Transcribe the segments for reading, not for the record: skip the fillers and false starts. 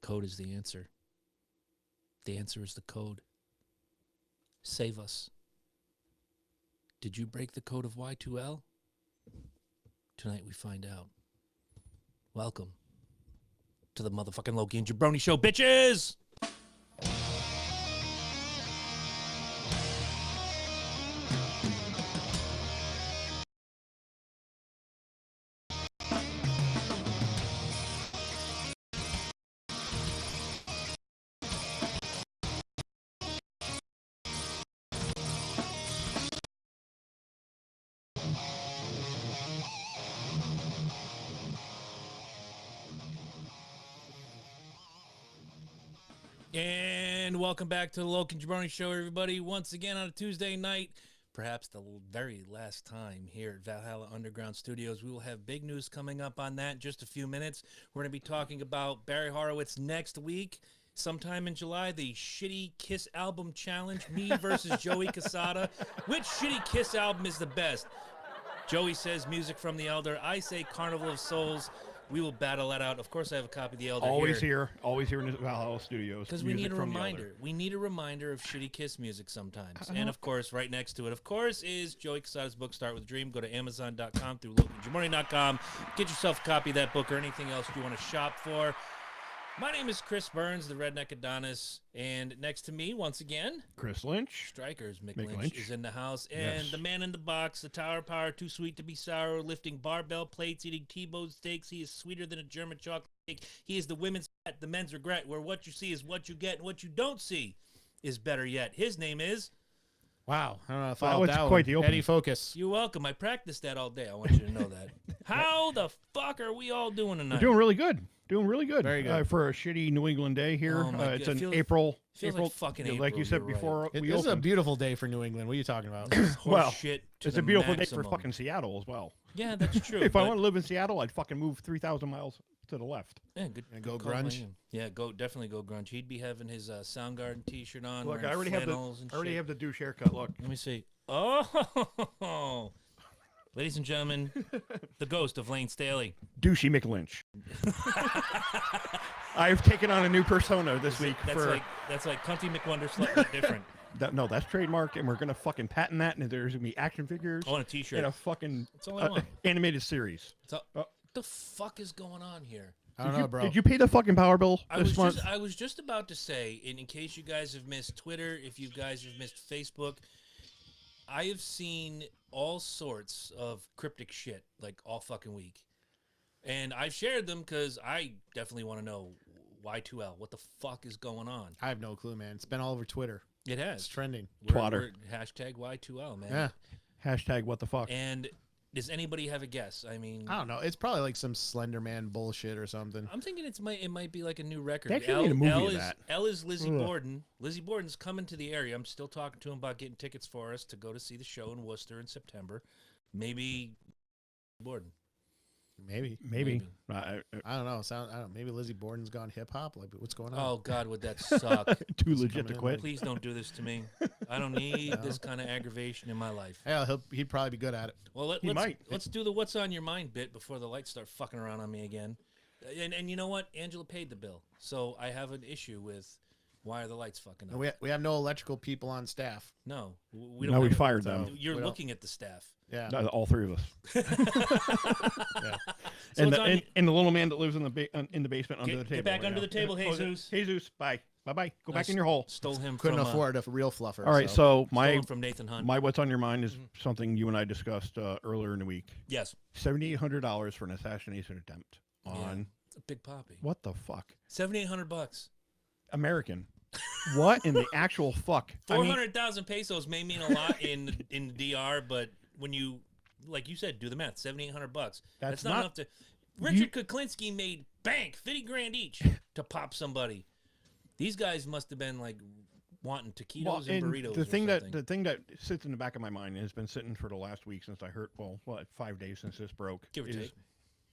code is the answer. The answer is the code. Save us. Did you break the code of Y2L? Tonight we find out. Welcome to the motherfucking Loki and Jabroni Show, bitches! And welcome back to the Loki and Jabroni Show, everybody. Once again on a Tuesday night, perhaps the very last time here at Valhalla Underground Studios. We will have big news coming up on that in just a few minutes. We're going to be talking about Barry Horowitz next week, sometime in July, the Shitty Kiss Album Challenge, me versus Joey Casada. Which Shitty Kiss album is the best? Joey says Music from the Elder. I say Carnival of Souls. We will battle that out. Of course, I have a copy of the Elder always here in the Valhalla Studios. Because we need a reminder. We need a reminder of Shitty Kiss music sometimes. And, of course, right next to it, of course, is Joey Casada's book, Start With a Dream. Go to Amazon.com through LokiandJabroni.com. Get yourself a copy of that book or anything else you want to shop for. My name is Chris Burns, the Redneck Adonis, and next to me, once again, Chris Lynch. Strikers Mick Lynch is in the house, and the man in the box, the Tower of Power, too sweet to be sour, lifting barbell plates, eating T-bone steaks. He is sweeter than a German chocolate cake. He is the women's pet, the men's regret, where what you see is what you get, and what you don't see is better yet. His name is... Wow, I don't know if that was quite the opening. Eddie Focus. You're welcome. I practiced that all day. I want you to know that. How the fuck are we all doing tonight? We're doing really good. Doing really good. Very good. For a shitty New England day here. Oh it's an April. Feels April, like fucking April. like you said before. Right. This is a beautiful day for New England. What are you talking about? Well, shit it's a beautiful day for fucking Seattle as well. Yeah, that's true. If I want to live in Seattle, I'd fucking move 3,000 miles to the left. Yeah, good. And go grunge. Yeah, definitely go grunge. He'd be having his Soundgarden T-shirt on. Look, I already have the douche haircut. Look. Let me see. Oh, ladies and gentlemen, the ghost of Lane Staley. Douchey McLynch. I've taken on a new persona this week. That's like Cunty McWonder, slightly different. No, that's trademarked, and we're gonna fucking patent that, and there's gonna be action figures. On a T-shirt. And a fucking That's all I want. Animated series. What the fuck is going on here? I don't know, bro. Did you pay the fucking power bill this month? I was just about to say, in case you guys have missed Twitter, if you guys have missed Facebook, I have seen all sorts of cryptic shit, like, all fucking week. And I've shared them because I definitely want to know Y2L. What the fuck is going on? I have no clue, man. It's been all over Twitter. It has. It's trending. Twatter. Hashtag Y2L, man. Yeah. Hashtag what the fuck. And does anybody have a guess? I mean, I don't know. It's probably like some Slender Man bullshit or something. I'm thinking it might be like a new record. They actually made a movie of that. L is Lizzie Borden. Lizzie Borden's coming to the area. I'm still talking to him about getting tickets for us to go to see the show in Worcester in September. Maybe Borden. Maybe. I don't know. I don't know. Maybe Lizzie Borden's gone hip hop. Like, what's going on? Oh God, would that suck? Too legit to quit. Please don't do this to me. I don't need this kind of aggravation in my life. Yeah, he'd probably be good at it. Well, let's do the what's on your mind bit before the lights start fucking around on me again. And you know what? Angela paid the bill, so I have an issue with why are the lights fucking up? We have no electrical people on staff. No, we don't. No, we fired them. You're looking at the staff. Yeah, no, all three of us. Yeah. So and the little man that lives in the basement under the table. Get back under the table, Jesus. Jesus, bye. Bye. Go back in your hole. Stole him. Couldn't afford a real fluffer. All right, so from Nathan Hunt. My what's on your mind is something you and I discussed earlier in the week. Yes. $7,800 for an assassination attempt on. It's a big poppy. What the fuck? $7,800. American. What in the actual fuck? 400,000 pesos may mean a lot in the DR, but when you, like you said, do the math, $7,800. That's not enough to. Richard Kuklinski made bank 50 grand each to pop somebody. These guys must have been like wanting taquitos and burritos. The thing that sits in the back of my mind and has been sitting for the last week since I heard. 5 days since this broke. Give or take.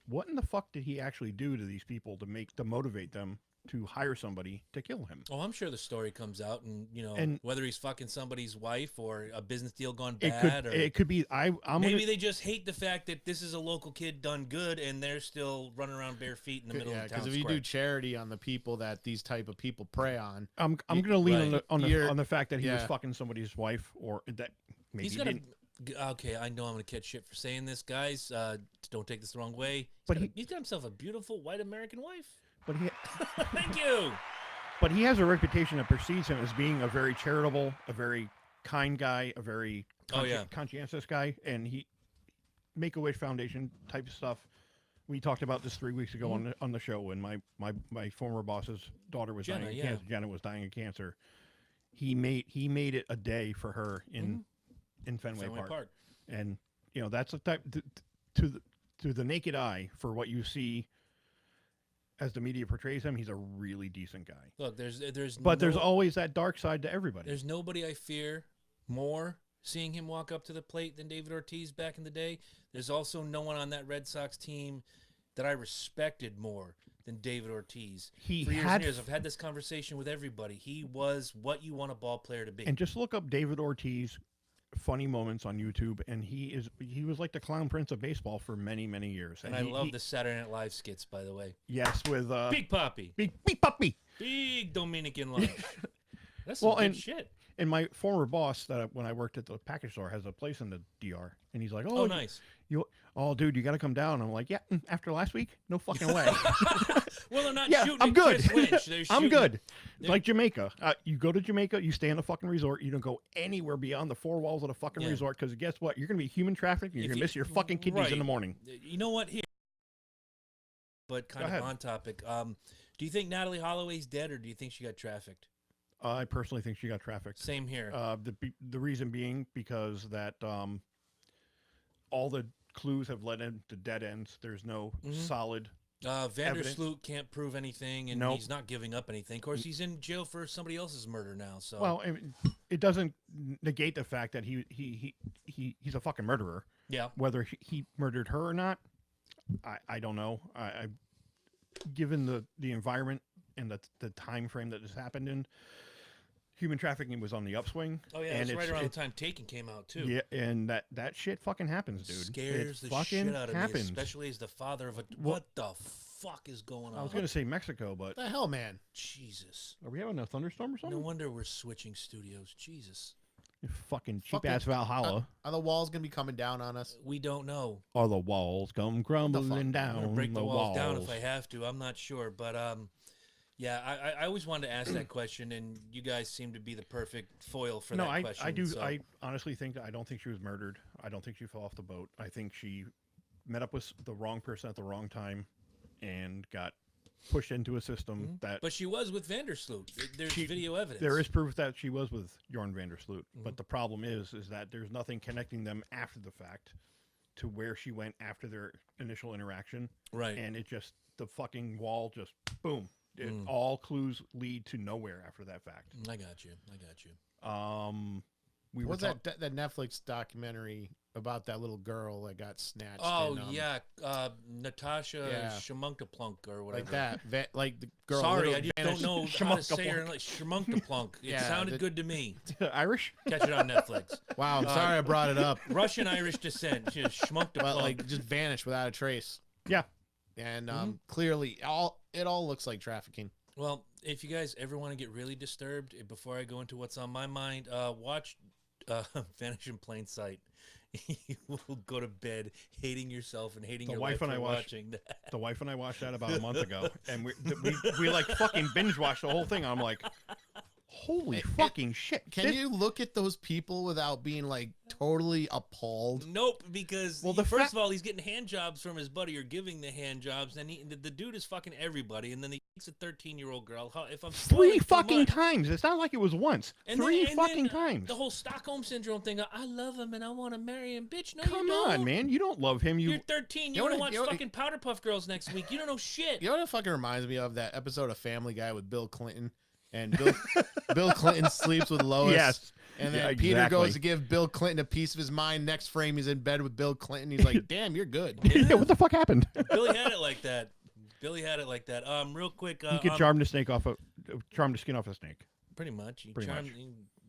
what in the fuck did he actually do to these people to motivate them to hire somebody to kill him? Oh, I'm sure the story comes out, and And- whether he's fucking somebody's wife or a business deal gone It bad, could be. I'm maybe gonna, they just hate the fact that this is a local kid done good, and they're still running around bare feet in the middle of the town because if you square. do charity on the people that these type of people prey on, I'm gonna lean right. on the fact that he was Yeah. fucking somebody's wife, or that maybe He's he gonna. didn't. Okay, I know I'm gonna catch shit for saying this, guys. Don't take this the wrong way. But He's got himself a beautiful white American wife. But he Thank you. but he has a reputation that precedes him as being a very charitable, a very kind guy, a very conscientious guy, and he Make-A-Wish Foundation type of stuff. We talked about this 3 weeks ago on the show when my former boss's daughter was dying of cancer. Jenna was dying of cancer. He made it a day for her in Fenway Park. And that's the type to the naked eye, for what you see as the media portrays him, he's a really decent guy. Look, there's always that dark side to everybody. There's nobody I fear more seeing him walk up to the plate than David Ortiz back in the day. There's also no one on that Red Sox team that I respected more than David Ortiz. For years and years, I've had this conversation with everybody. He was what you want a ball player to be. And just look up David Ortiz funny moments on YouTube, and he was like the clown prince of baseball for many, many years. And I love the Saturday Night Live skits, by the way. Yes, with Big Papi, Big Puppy, Big Dominican lunch. That's some good shit. And my former boss, when I worked at the package store, has a place in the DR, and he's like, "Oh, nice. Dude, you got to come down." I'm like, "Yeah, after last week, no fucking way." Well, they're not shooting. I'm good. Chris Lynch. They're I'm shooting- good. It's like Jamaica. You go to Jamaica, you stay in a fucking resort. You don't go anywhere beyond the four walls of the fucking resort, because guess what? You're gonna be human trafficked, and you're gonna miss your fucking kidneys in the morning. You know what? Here, but kind of on topic. Do you think Natalie Holloway's dead, or do you think she got trafficked? I personally think she got trafficked. Same here. The reason being because that all the clues have led into dead ends. There's no solid. Vandersloot can't prove anything, and he's not giving up anything. Of course, he's in jail for somebody else's murder now. So well, it doesn't negate the fact that he's a fucking murderer. Yeah. Whether he murdered her or not, I don't know. Given the environment and the time frame that this happened in, human trafficking was on the upswing. Oh yeah, and it's right around the time Taken came out too. Yeah, and that shit fucking happens, dude. Scares the shit out of me, especially as the father of a. What the fuck is going on? I was gonna say Mexico, but the hell, man. Jesus. Are we having a thunderstorm or something? No wonder we're switching studios. Jesus. You fucking cheap ass Valhalla. Are the walls gonna be coming down on us? We don't know. Are the walls come crumbling down? I'm gonna break the walls down if I have to. I'm not sure, but yeah, I always wanted to ask that question, and you guys seem to be the perfect foil for that question. I do. So. I honestly think I don't think she was murdered. I don't think she fell off the boat. I think she met up with the wrong person at the wrong time and got pushed into a system that. But she was with Vandersloot. There's video evidence. There is proof that she was with Jorn Vandersloot. But the problem is that there's nothing connecting them after the fact to where she went after their initial interaction. Right. And it just, the fucking wall just, boom. All clues lead to nowhere after that fact. I got you. What's that Netflix documentary about that little girl that got snatched? Oh yeah, Natasha Schmunktaplunk or whatever. Like that, like the girl. Sorry, I just don't know how to say her. Like Schmunktaplunk. It sounded good to me. Irish? Catch it on Netflix. Wow, I'm sorry I brought it up. Russian Irish descent. She was Schmunktaplunk. Well, like just vanished without a trace. Yeah. And clearly, it all looks like trafficking. Well, if you guys ever want to get really disturbed, before I go into what's on my mind, watch Vanish in Plain Sight. You will go to bed hating yourself and hating your wife for watching that. The wife and I watched that about a month ago, and we like fucking binge watched the whole thing. I'm like, holy fucking shit! Can you look at those people without being like totally appalled? Nope, because first of all, he's getting hand jobs from his buddy, or giving the hand jobs, and the dude is fucking everybody, and then he takes a 13-year-old girl. If I'm three fucking times, it's not like it was once. Three fucking times. The whole Stockholm syndrome thing. I love him and I want to marry him, bitch. No, come you don't. on, man. You don't love him. You're 13. You want to watch fucking Powder Puff Girls next week. You don't know shit. You know what it fucking reminds me of? That episode of Family Guy with Bill Clinton. And Bill Clinton sleeps with Lois. Yes. And then Yeah, Peter goes exactly. to give Bill Clinton a piece of his mind. Next frame, he's in bed with Bill Clinton. He's like, "Damn, you're good." Yeah, what the fuck happened? Billy had it like that. Billy had it like that. Real quick. You could charm the snake off charm the skin off a snake. Pretty much. He Pretty charmed. much.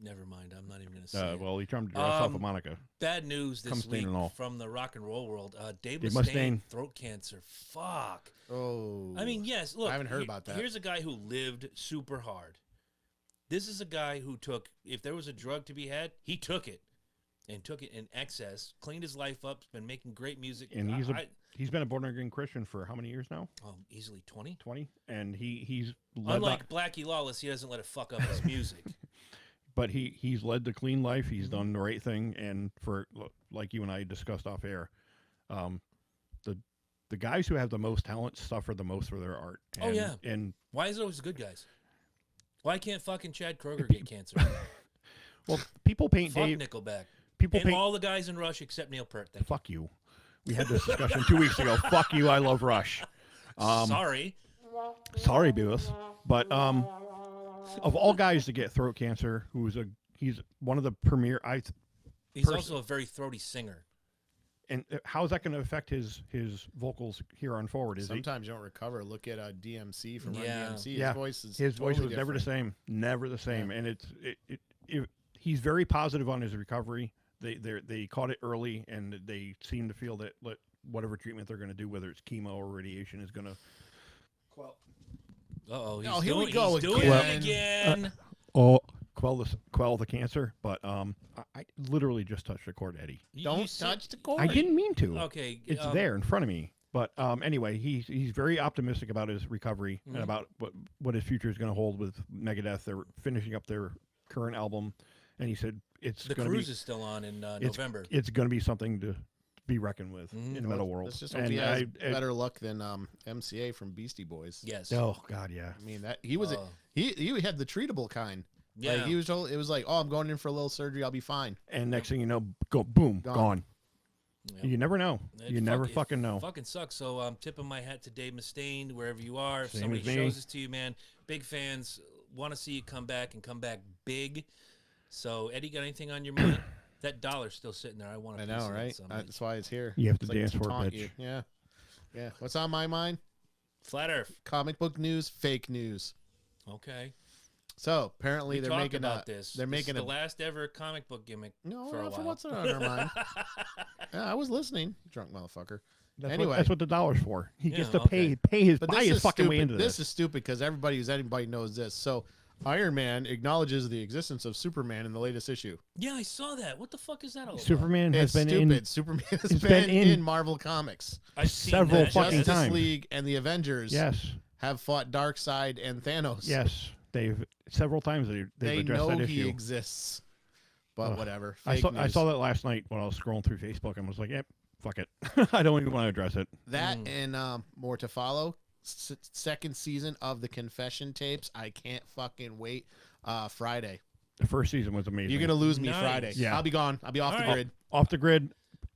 Never mind. I'm not even gonna say. It. Well, he charmed the rest off of Monica. Bad news Cum this stain week and all. from the rock and roll world. Dave Dave Mustaine, Mustaine. throat cancer. Fuck. Oh, I mean, yes. Look, I haven't heard about that. Here's a guy who lived super hard. This is a guy who took. If there was a drug to be had, he took it, and took it in excess. Cleaned his life up. Been making great music. And he's been a born again Christian for how many years now? Easily 20. 20. And he's led Unlike Blackie Lawless, he doesn't let it fuck up his music. but he's led the clean life. He's done the right thing, and for like you and I discussed off air, the guys who have the most talent suffer the most for their art. And, and why is it always the good guys? Why can't fucking Chad Kroger get cancer? well, people paint Fuck Dave. Nickelback. People and paint. all the guys in Rush except Neil Peart. Thank you. Fuck you. We had this discussion 2 weeks ago. Fuck you. I love Rush. Sorry. Sorry, Beavis. But of all guys to get throat cancer, he's one of the premier. He's also a very throaty singer. And how is that going to affect his vocals here on forward? Sometimes you don't recover. Look at DMC from Run Yeah. DMC. Yeah. His voice was never the same. Never the same. Yeah. And he's very positive on his recovery. They caught it early, and they seem to feel that whatever treatment they're going to do, whether it's chemo or radiation, is going to. Uh-oh. Oh, here we go he's doing again. it again. Quell the cancer. But I literally just touched the cord, Eddie. Don't touch the cord. I didn't mean to. Okay. It's there in front of me. But anyway, he's very optimistic about his recovery and about what his future is going to hold with Megadeth. They're finishing up their current album, and he said The cruise is still on in November. It's going to be something to be reckoned with in the metal world. Let's just hope he has better luck than MCA from Beastie Boys. Yes. Oh God, yeah. I mean that he was he had the treatable kind. Yeah. Like, he was told it was like, oh, I'm going in for a little surgery. I'll be fine. And next thing you know, boom, gone. Yep. You never know. You never fucking know. Fucking sucks. So I'm tipping my hat to Dave Mustaine wherever you are. If Same somebody as me. shows this to you, man, big fans want to see you come back and come back big. So Eddie, got anything on your mind? That dollar's still sitting there. I want. I know, right? That's why it's here. You have It's to dance to for it, taunt bitch. you. Yeah, yeah. What's on my mind? Flat Earth. Comic book news, fake news. Okay. So apparently We they're talked making about this. They're making the last ever comic book gimmick no. for a while. What's on our mind? Yeah, I was listening, drunk motherfucker. That's what the dollar's for. He gets to okay. pay his But buy this his is fucking stupid. way into This is stupid because anybody knows this. So Iron Man acknowledges the existence of Superman in the latest issue. Yeah, I saw that. What the fuck is that all about? Superman has It's been stupid. in Superman has it's been been in- in Marvel Comics. I've seen several that. fucking Justice times. League and the Avengers yes, have fought Darkseid and Thanos. yes. They've several times they've They addressed know that he issue. exists. But Ugh. whatever. I Fake saw news. that last night when I was scrolling through Facebook and was like, yep, fuck it. I don't even want to address it. That and more to follow. Second season of the Confession tapes. I can't fucking wait. Friday. The first season was amazing. You're gonna lose me Nice. Friday. Yeah. I'll be gone. I'll be off All the right. grid. Off the grid,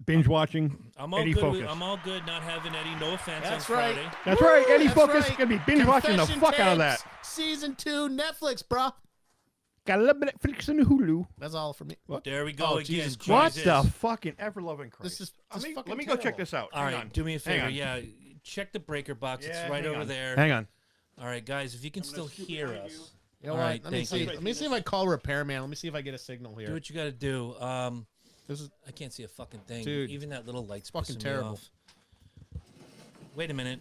binge watching. I'm all Eddie good. Focus. I'm all good not having Eddie. No offense That's on right. Friday. That's right. Eddie That's Focus right. is gonna be binge watching the Confession fuck out of that. tapes, Season 2, Netflix, bro. Got a little bit of Netflix and Hulu. That's all for me. What? There we go Oh, again. Jesus What Jesus. the fucking ever loving Christ? This is let me fucking go check terrible. this out. All Hang right, on. do me a Hang favor. on. Yeah, check the breaker box. Yeah, It's right hang over on. there. Hang on. All right, guys, if you can still hear behind us, You know All what? right, Let me thank see. you. Let me see if I call repairman. Let me see if I get a signal here. do what you got to do. This is I can't see a fucking thing. Dude, Even that little light's fucking pissing me terrible. off. Wait a minute,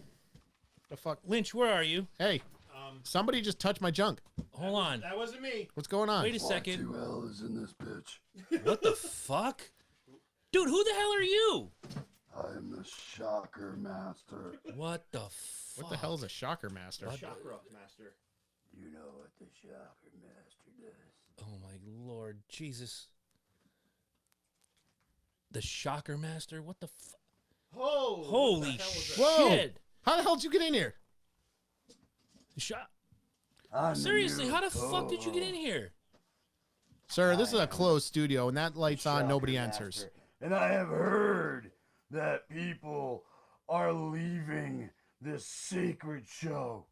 the fuck. Lynch, where are you? Hey, somebody just touched my junk. Hold on. That wasn't me. What's going on? Wait a second. Y2L is in this bitch. What the fuck, dude? Who the hell are you? I am the Shocker Master. What the fuck? What the hell is a shocker master? Chakra master. You know what the Shocker Master does. Oh my Lord, Jesus! The Shocker Master. What the fuck? Oh, Holy Whoa. shit! How the hell did you get in here? The Shock. I'm the Seriously, new how the fuck did you get in here? Sir, this is a closed studio, and that light's on. Shocker Nobody Master. answers. And I have heard that people are leaving this sacred show.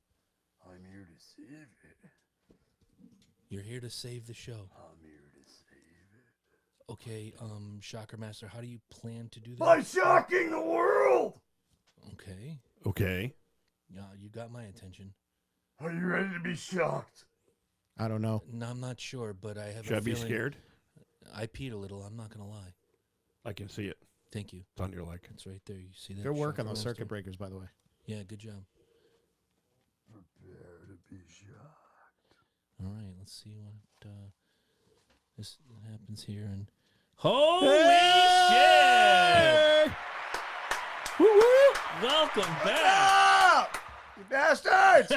I'm here to save it. You're here to save the show. I'm here to save Okay, Shocker Master, how do you plan to do that? By shocking the world! Okay. Okay. You got my attention. Are you ready to be shocked? I don't know. No, I'm not sure, but I have Should a I be feeling. scared? I peed a little. I'm not gonna lie. I can see it. Thank you. It's on your leg. It's right there. You see that? Good work Shocker on those Master? circuit breakers, by the way. Yeah, good job. Prepare to be shocked. All right, let's see what this happens here. And holy shit! Woo-woo! Welcome back. Ah! You bastards!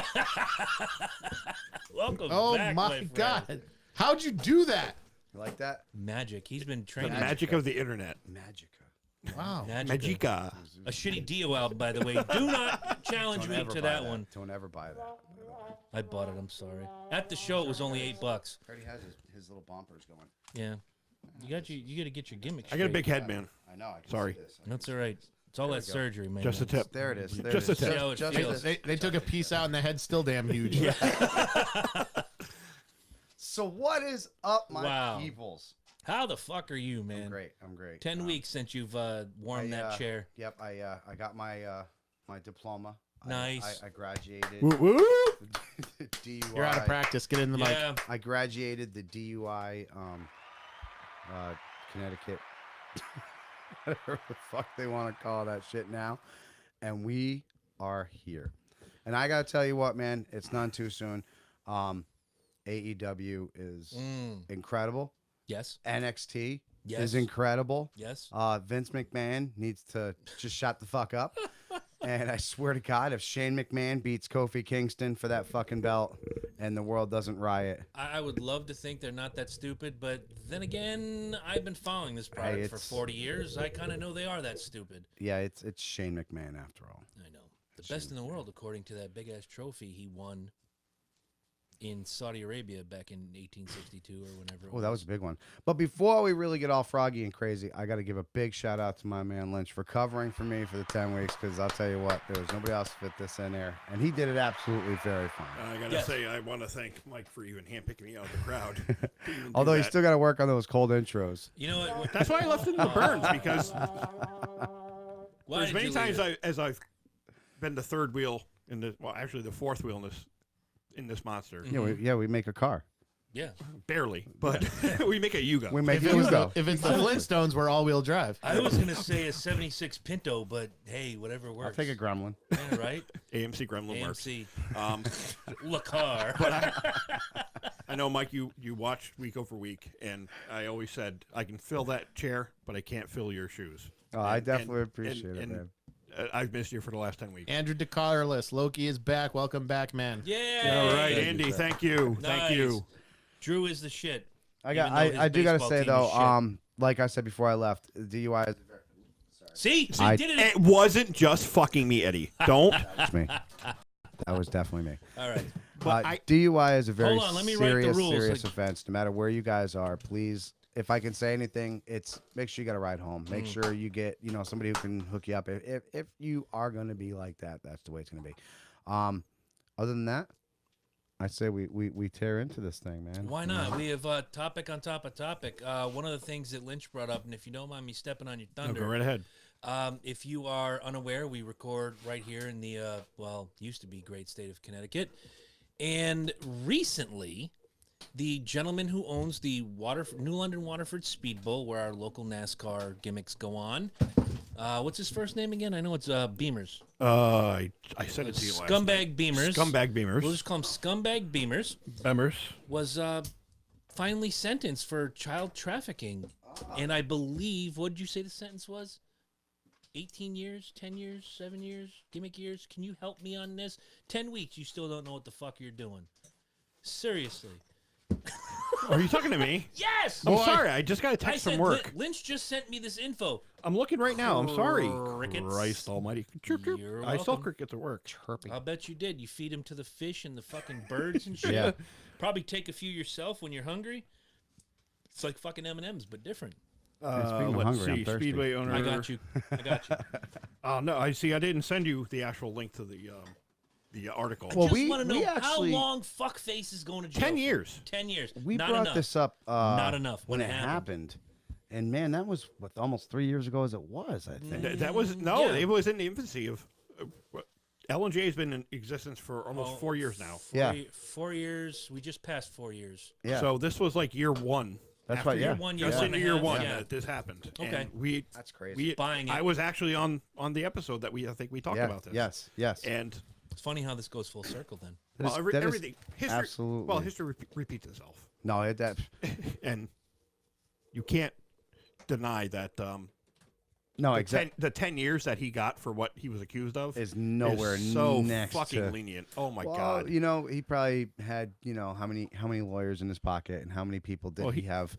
Welcome Oh back, my friend. God. How'd you do that? You like that? Magic. He's been The training. magic of the internet. Magica. Wow. Magica. A shitty Dio album, by the way. Do not challenge me to that one. Don't ever buy that. I bought it. I'm sorry. At the show, it was only $8. Already has his little bumpers going. Yeah. You got to get your gimmick. I got a straight. big head, man. I know. I can Sorry. See this. That's all right. It's all that surgery, man. Just a tip. There it is. There Just it a is. tip. See how it Just feels. this. They took a piece out and the head's still damn huge. So what is up, my Wow. peoples? How the fuck are you, man? I'm great. I'm great. 10 weeks since you've worn that chair. Yep. I got my my diploma. Nice. I graduated. Woo woo! the DUI. You're out of practice. Get in the mic. Yeah. I graduated the DUI, Connecticut, whatever the fuck they want to call that shit now, and we are here. And I gotta tell you what, man, it's none too soon. AEW is incredible. Yes. NXT Yes. is incredible. Yes. Vince McMahon needs to just shut the fuck up. And I swear to God, if Shane McMahon beats Kofi Kingston for that fucking belt and the world doesn't riot. I would love to think they're not that stupid, but then again, I've been following this product for it's- 40 years. I kind of know they are that stupid. Yeah, it's Shane McMahon after all. I know. The best in the world, according to that big-ass trophy he won in Saudi Arabia back in 1862 or whenever it Oh, that was a big one. But before we really get all froggy and crazy, I got to give a big shout out to my man Lynch for covering for me for the 10 weeks because I'll tell you what, there was nobody else fit this in there. And he did it absolutely very fine. I gotta Yes. say, I want to thank Mike for even handpicking me out of the crowd. to even do Although you that. still got to work on those cold intros. You know what? That's why I left it in the burns because Why there's did many you times leave it? as I've been the third wheel in the actually the fourth wheel in this monster. We make a car. Yeah. Barely, but we make a Yuga. We make If a it's, Yugo. the Flintstones, we're all-wheel drive. I was going to say a 76 Pinto, but hey, whatever I'll works. take a gremlin. Yeah, right? AMC Gremlin works. AMC. Um, La car. I know, Mike, you watch week over week, and I always said I can fill that chair, but I can't fill your shoes. Oh, I And- definitely and- appreciate it, and, man. I've missed you for the last 10 weeks. Andrew DeCarlis. Loki is back. Welcome back, man. Yeah. All right, Thank you, Andy, sir. thank you. Nice. Thank you. Drew is the shit. I Even though his I do got to baseball say team is though, shit. like I said before I left, DUI is See, I- did it. It wasn't just fucking me, Eddie. Don't. me. That was definitely me. All right. But I- DUI is a very Hold on, let me write the serious, rules, serious like- offense. No matter where you guys are, please, if I can say anything, it's make sure you got a ride home. Make sure you get, somebody who can hook you up. If you are going to be like that, that's the way it's going to be. Other than that, I say we tear into this thing, man. Why not? We have topic on top of topic. One of the things that Lynch brought up, and if you don't mind me stepping on your No, thunder, go right ahead. if you are unaware, we record right here in the, used to be great state of Connecticut. And recently, the gentleman who owns the New London Waterford Speed Bowl, where our local NASCAR gimmicks go on, what's his first name again? I know it's Beamers. I said it to you last night. Scumbag Beamers. Scumbag Beamers. We'll just call him Scumbag Beamers. Beamers. Was finally sentenced for child trafficking. And I believe, what did you say the sentence was? 18 years, 10 years, 7 years, gimmick years? Can you help me on this? 10 weeks, you still don't know what the fuck you're doing. Seriously. Are you talking to me? Yes! I'm sorry. I just got a I text said, from work. Lynch just sent me this info. I'm looking right now. I'm sorry. Crickets. Christ almighty. Chirp, chirp. You're I saw welcome. crickets at work. Chirping. I'll bet you did. You feed him to the fish and the fucking birds and shit. Yeah. Probably take a few yourself when you're hungry. It's like fucking M&M's, but different. Speaking of Let's hungry, I'm see. thirsty. Speedway owner. I got you. I got you. Oh no, I see. I didn't send you the actual link to the article. Well, Just we- want to know we actually- how long fuckface is going to jail. 10 for. years. 10 years. We Not brought enough. this up Not enough when it happened. and man, that was what almost 3 years ago as it was. I think That was it was in the infancy of. L&J has been in existence for almost 4 years now. Yeah. 4 years. We just passed 4 years. Yeah. So this was like year one. That's right. Year Yeah. one, Just in and a year half, one yeah. that this happened. Okay. And That's crazy. Buying it. I was actually on the episode that I think we talked about this. Yes. And It's funny how this goes full circle then. well, That is everything history. absolutely. Well, history repeats itself, No, that and you can't deny that. no, The exactly. 10 years that he got for what he was accused of Is nowhere so next fucking to. lenient. Oh my Well, god! you know, he probably had how many lawyers in his pocket, and how many people did Well, he have?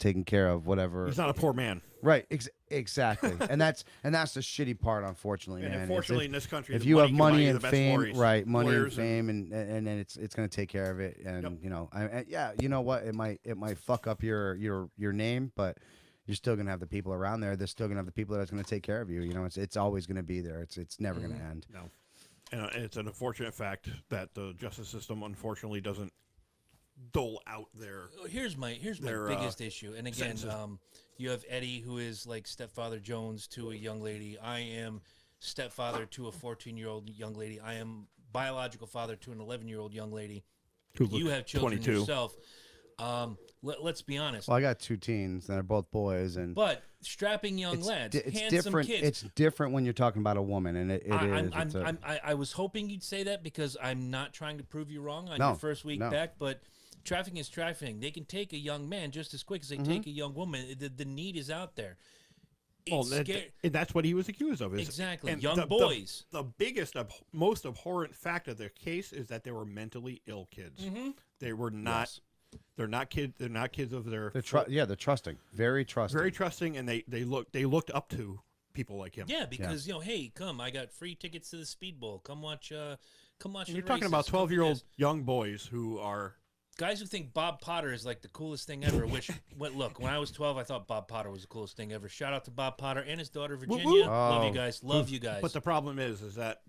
Taking care of whatever. He's not a poor man. Right, exactly, and that's the shitty part, unfortunately, And man. is unfortunately, in this country, if the you have can buy money you and the best fame, lawyers- right, money and lawyers fame, and then it's going to take care of it, and Yep. yeah, you know what, it might fuck up your name, but you're still going to have the people around there. They're still going to have the people that's going to take care of you. It's always going to be there. It's never going to end. No, and it's an unfortunate fact that the justice system unfortunately doesn't dole out their. Here's my Their, biggest issue. And again, sentences. you have Eddie, who is like stepfather Jones to a young lady. I am stepfather to a 14-year-old young lady. I am biological father to an 11-year-old young lady. Who You looks have children 22. yourself. Let's be honest. Well, I got 2 teens, and they're both boys, and But strapping young lads, it's handsome different. kids. It's different when you're talking about a woman, and it is. It's a- I was hoping you'd say that because I'm not trying to prove you wrong on No, your first week no. back, but trafficking is trafficking. They can take a young man just as quick as they take a young woman. The need is out there. Well, It's scary. and that's what he was accused of. Exactly. and Young boys. The biggest, most abhorrent fact of their case is that they were mentally ill kids. They were not. Yes. They're not kids. They're not kids of their. they're trusting, very trusting. Very trusting, and they looked up to people like him. Yeah, because hey, come! I got free tickets to the Speed Bowl. Come watch. Come watch. And the you're talking races. about Come do 12-year-old this. young boys who are. Guys who think Bob Potter is like the coolest thing ever. Which, look, when I was 12, I thought Bob Potter was the coolest thing ever. Shout out to Bob Potter and his daughter Virginia. woo. Love you Oh. guys. Love you guys. But the problem is that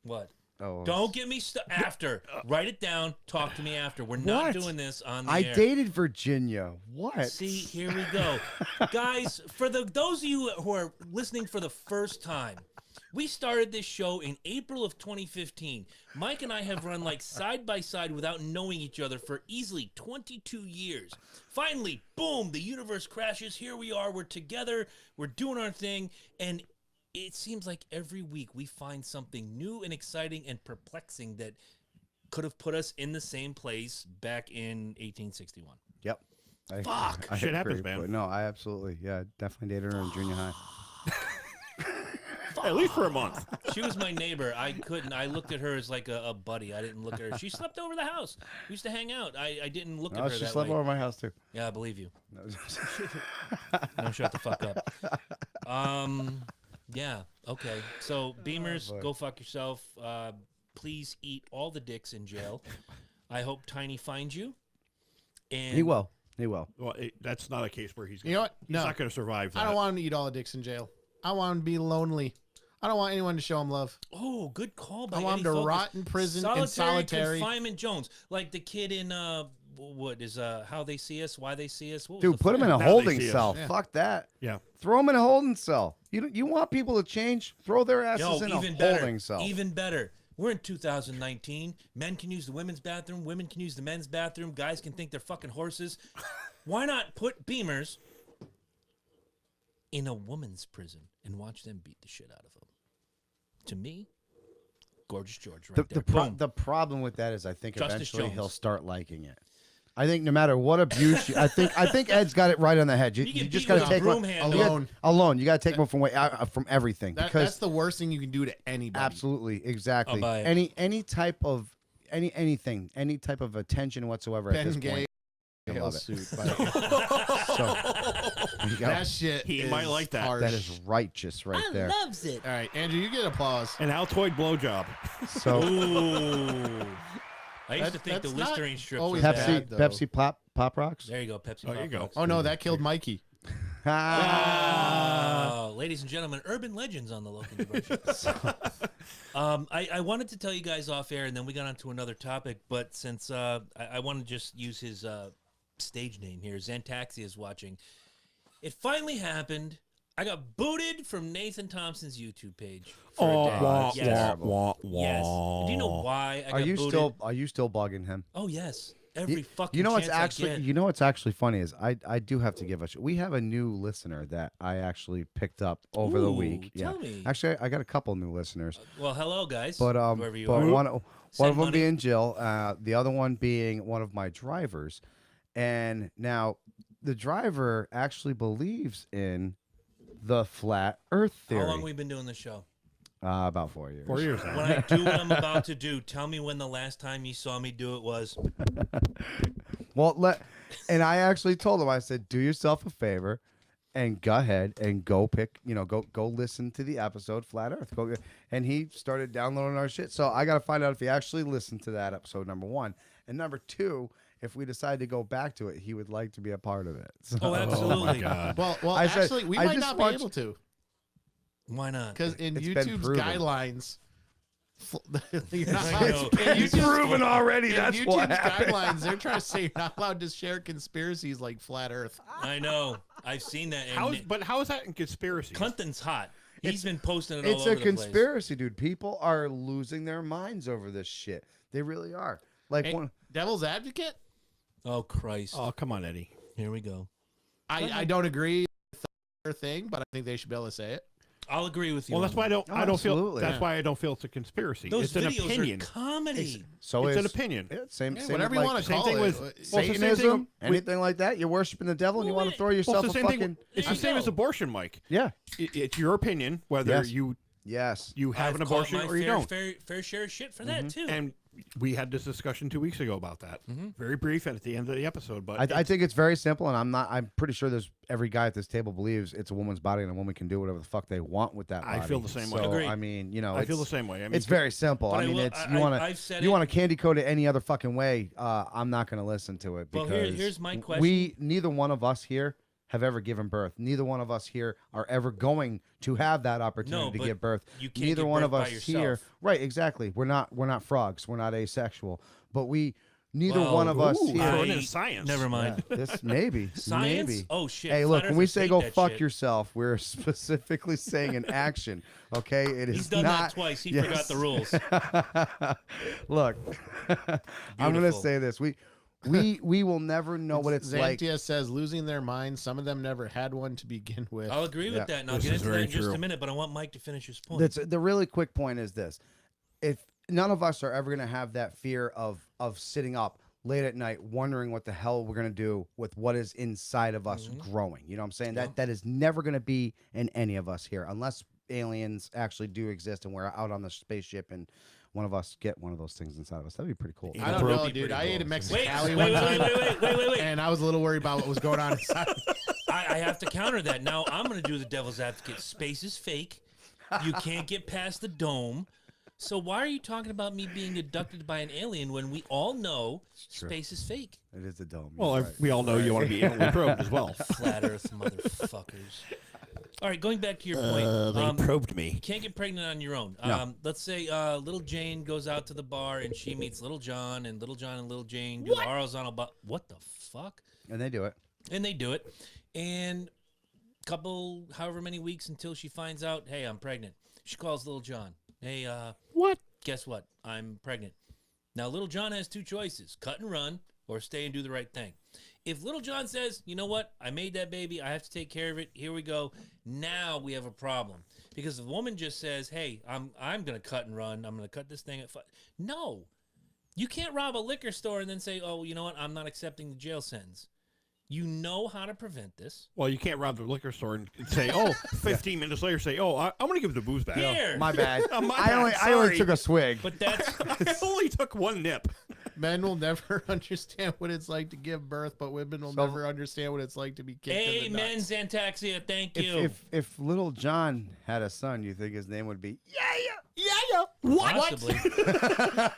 What? Oh, Don't get me after. Write it down. Talk to me after. We're not What? doing this on the I air. dated Virginia. What? See, here we go, guys. For those of you who are listening for the first time, we started this show in April of 2015. Mike and I have run like side by side without knowing each other for easily 22 years. Finally, boom! The universe crashes. Here we are. We're together. We're doing our thing, and it seems like every week we find something new and exciting and perplexing that could have put us in the same place back in 1861. Yep. Fuck. I Shit happens, agree, man. but no, I absolutely, definitely dated her in junior high. at least for a month. She was my neighbor. I looked at her as like a buddy. I didn't look at her. She slept over the house. We used to hang out. I didn't look at No, her she that slept way. over my house too. Yeah, I believe you. No, shut the fuck up. Yeah. Okay. So Beamers, boy. go fuck yourself. Please eat all the dicks in jail. I hope Tiny finds you. And He will. He will. Well, that's not a case where he's. You know what? He's No. not going to survive. I that. don't want him to eat all the dicks in jail. I want him to be lonely. I don't want anyone to show him love. Oh, good call by I want him Eddie to Focus. rot in prison in solitary. confinement Jones, like the kid in what is How They See Us, Why They See Us. What was Dude, the put him in a Now they holding see us. cell. Yeah. Fuck that. Yeah. Throw him in a holding cell. You want people to change? Throw their asses in a even better. holding cell. Even better. We're in 2019. Men can use the women's bathroom. Women can use the men's bathroom. Guys can think they're fucking horses. Why not put Beamers in a woman's prison and watch them beat the shit out of them? To me, Gorgeous George right there. Boom. The problem with that is I think Justice eventually Jones. he'll start liking it. I think no matter what abuse, I think Ed's got it right on the head. You get just beat with got to a take broom one handle. Alone. You got to take one from everything That's because the worst thing you can do to anybody. absolutely exactly I'll buy it. any type of anything, any type of attention whatsoever at Ben this Gay point. I love it. suit. So there you go. That shit. He is might like that. harsh. That is righteous right there. loves it. All right, Andrew, you get applause. An Altoid blowjob. So Ooh. I used to That- think the that's not Listerine strips always were bad, bad. though. Pepsi Pop Rocks. There you go, Pepsi. Oh, there you Pop go. Rocks. Oh no, that killed Mikey. Ladies and gentlemen, urban legends on the Local Diversion. I wanted to tell you guys off air, and then we got onto another topic. But since I want to just use his stage name here. Xantaxia is watching. It finally happened. I got booted from Nathan Thompson's YouTube page for a day. Yes. Yes. Do you know why I got booted? Are you still bugging him? Oh yes. Every fucking you know what's chance I actually get. you know what's actually funny is I do have to give we have a new listener that I actually picked up over the week. Tell me. Actually, I got a couple new listeners. Well, hello guys. But whoever you are. one of them money. being Jill, the other one being one of my drivers, and now the driver actually believes in the flat Earth theory. How long we been doing the show? About 4 years. 4 years now. When I do what I'm about to do, tell me when the last time you saw me do it was. Well, and I actually told him, I said, do yourself a favor and go ahead and go go listen to the episode Flat Earth. And he started downloading our shit. So I got to find out if he actually listened to that episode, number one. And number two, if we decide to go back to it, he would like to be a part of it. So, Oh, absolutely. Oh my God. Well, actually, we might not be able to. Why not? Because in It's been YouTube's proven. guidelines, you're not I allowed know. to- in It's proven already. in That's YouTube's what happened. guidelines, they're trying to say you're not allowed to share conspiracies like flat Earth. I know. I've seen that. And But how is that in conspiracy? Clinton's hot. He's been posting it It's all a over the place. conspiracy, dude. People are losing their minds over this shit. They really are. Like Hey, one. Devil's advocate? Oh Christ! Oh, come on, Eddie. Here we go. I don't agree with their thing, but I think they should be able to say it. I'll agree with you. Well, on that's why I that. don't. I don't feel. absolutely. That's Yeah. why I don't feel it's a conspiracy. Those it's an videos opinion. are comedy. So It's an is- opinion. Yeah, same, Yeah, same whatever with, you like, want to same call thing it. with- Uh, Well, it's the same Satanism, thing anything like that. You're worshiping the devil, and you Well, want to throw Well, yourself it's the a same thing. fucking It's There the you same as go. abortion, Mike. yeah. It's your opinion whether Yes. you Yes. have I've an caught abortion my or you fair, don't. fair share of shit for that too. And we had this discussion 2 weeks ago about that. Very brief and at the end of the episode, but I think it's very simple, and I'm pretty sure there's every guy at this table believes it's a woman's body, and a woman can do whatever the fuck they want with that body. I feel the same way. So, Agreed. I mean, I feel the same way. I mean, It's very simple. But I mean, will- it's I've said you it. want to candy coat it any other fucking way. I'm not going to listen to it Well, because here's my question. We neither one of us here have ever given birth. Neither one of us here are ever going to have that opportunity No, to but give birth. you can't Neither give one birth of by us here, yourself. right? Exactly. We're not frogs. We're not asexual. But neither Well, one of us ooh, here. throwing in science. Never mind. Yeah, this maybe. Science? Maybe. Oh shit! Hey, Flat look, when we Earthers say hate go that fuck shit. yourself, we're specifically saying an action. Okay, it is He's done not. that twice. He Yes. forgot the rules. Look, I'm gonna Beautiful. say this: we will never know what it's like. Xantia says losing their minds. Some of them never had one to begin with. I'll agree with Yeah. that, and I'll This get is into that very in just true. a minute. But I want Mike to finish his point. That's the really quick point is this: if none of us are ever gonna have that fear of sitting up late at night wondering what the hell we're gonna do with what is inside of us growing, you know what I'm saying? Yeah. That is never gonna be in any of us here, unless aliens actually do exist and we're out on the spaceship and one of us get one of those things inside of us. That'd be pretty cool. Yeah. I don't Bro, know, be dude. pretty I ate a cool. Mexican wait, alley wait, one wait, time, wait. and I was a little worried about what was going on inside. I have to counter that. Now I'm going to do the devil's advocate. Space is fake. You can't get past the dome. So why are you talking about me being abducted by an alien when we all know true. space is fake? It is a dome. Well, you're right. we all know you want to be anally probed as well. Flat Earth motherfuckers. All right, going back to your point. They probed me. You can't get pregnant on your own. No. Let's say little Jane goes out to the bar and she meets Little John, and Little John and Little Jane do the horizontal. What the fuck? And they do it. And they do it. And couple, however many weeks until she finds out, hey, I'm pregnant. She calls Little John. Hey, What? guess what? I'm pregnant. Now, Little John has two choices, cut and run or stay and do the right thing. If Little John says, you know what? I made that baby. I have to take care of it. Here we go. Now we have a problem. Because the woman just says, hey, I'm going to cut and run. I'm going to cut this thing. No. You can't rob a liquor store and then say, oh, you know what? I'm not accepting the jail sentence. You know how to prevent this. Well, you can't rob the liquor store and say, oh, 15 minutes later, say, oh, I'm going to give the booze back. Here. My bad. Oh, my I bad, only sorry. took a swig. But that's I only took one nip. Men will never understand what it's like to give birth, but women will So- never understand what it's like to be kicked in the amen, nuts. Xantaxia. Thank you. If Little John had a son, you think his name would be Yeah? Yeah. Possibly.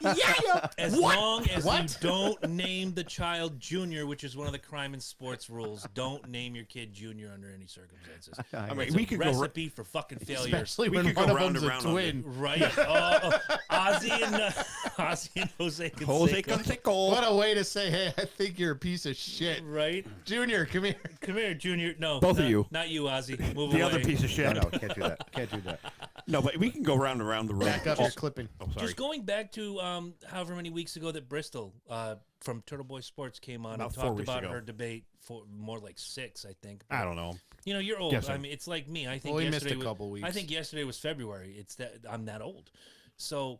Yeah. As long as you don't name the child Junior, which is one of the crime and sports rules. Don't name your kid Junior under any circumstances. I mean, It's we a could recipe for fucking failure. Especially We when could go one of round them's and a round on twin. Right? Ozzy and Jose Canseco. Jose Canseco. What a way to say, hey, I think you're a piece of shit. Right? Junior, come here. Come here, Junior. No. Both of you. Not you, Ozzy. Move The away. other piece of shit. No, can't do that. Can't do that. No, but we can go round and round the room. Back up your clipping. Oh, sorry. Just going back to however many weeks ago that Bristol from Turtle Boy Sports came on About and 4 talked weeks about ago. her debate for more like 6, I think. I don't know. You know, you're old. Guessing. I mean, it's like me. I think Well, we missed yesterday a couple weeks. I think yesterday was February. It's that I'm that old. So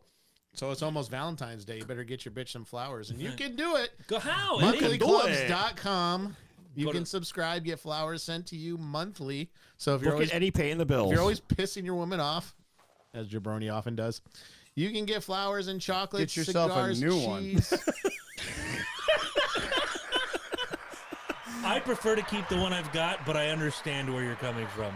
it's almost Valentine's Day. You better get your bitch some flowers. And you can do it. go how? Monthlyclubs.com. You Go to- can subscribe, get flowers sent to you monthly. So if you're Look always at Eddie paying the bills. If you're always pissing your woman off, as Jabroni often does, you can get flowers and chocolates, Get yourself a cigars, new one. cheese. I prefer to keep the one I've got, but I understand where you're coming from.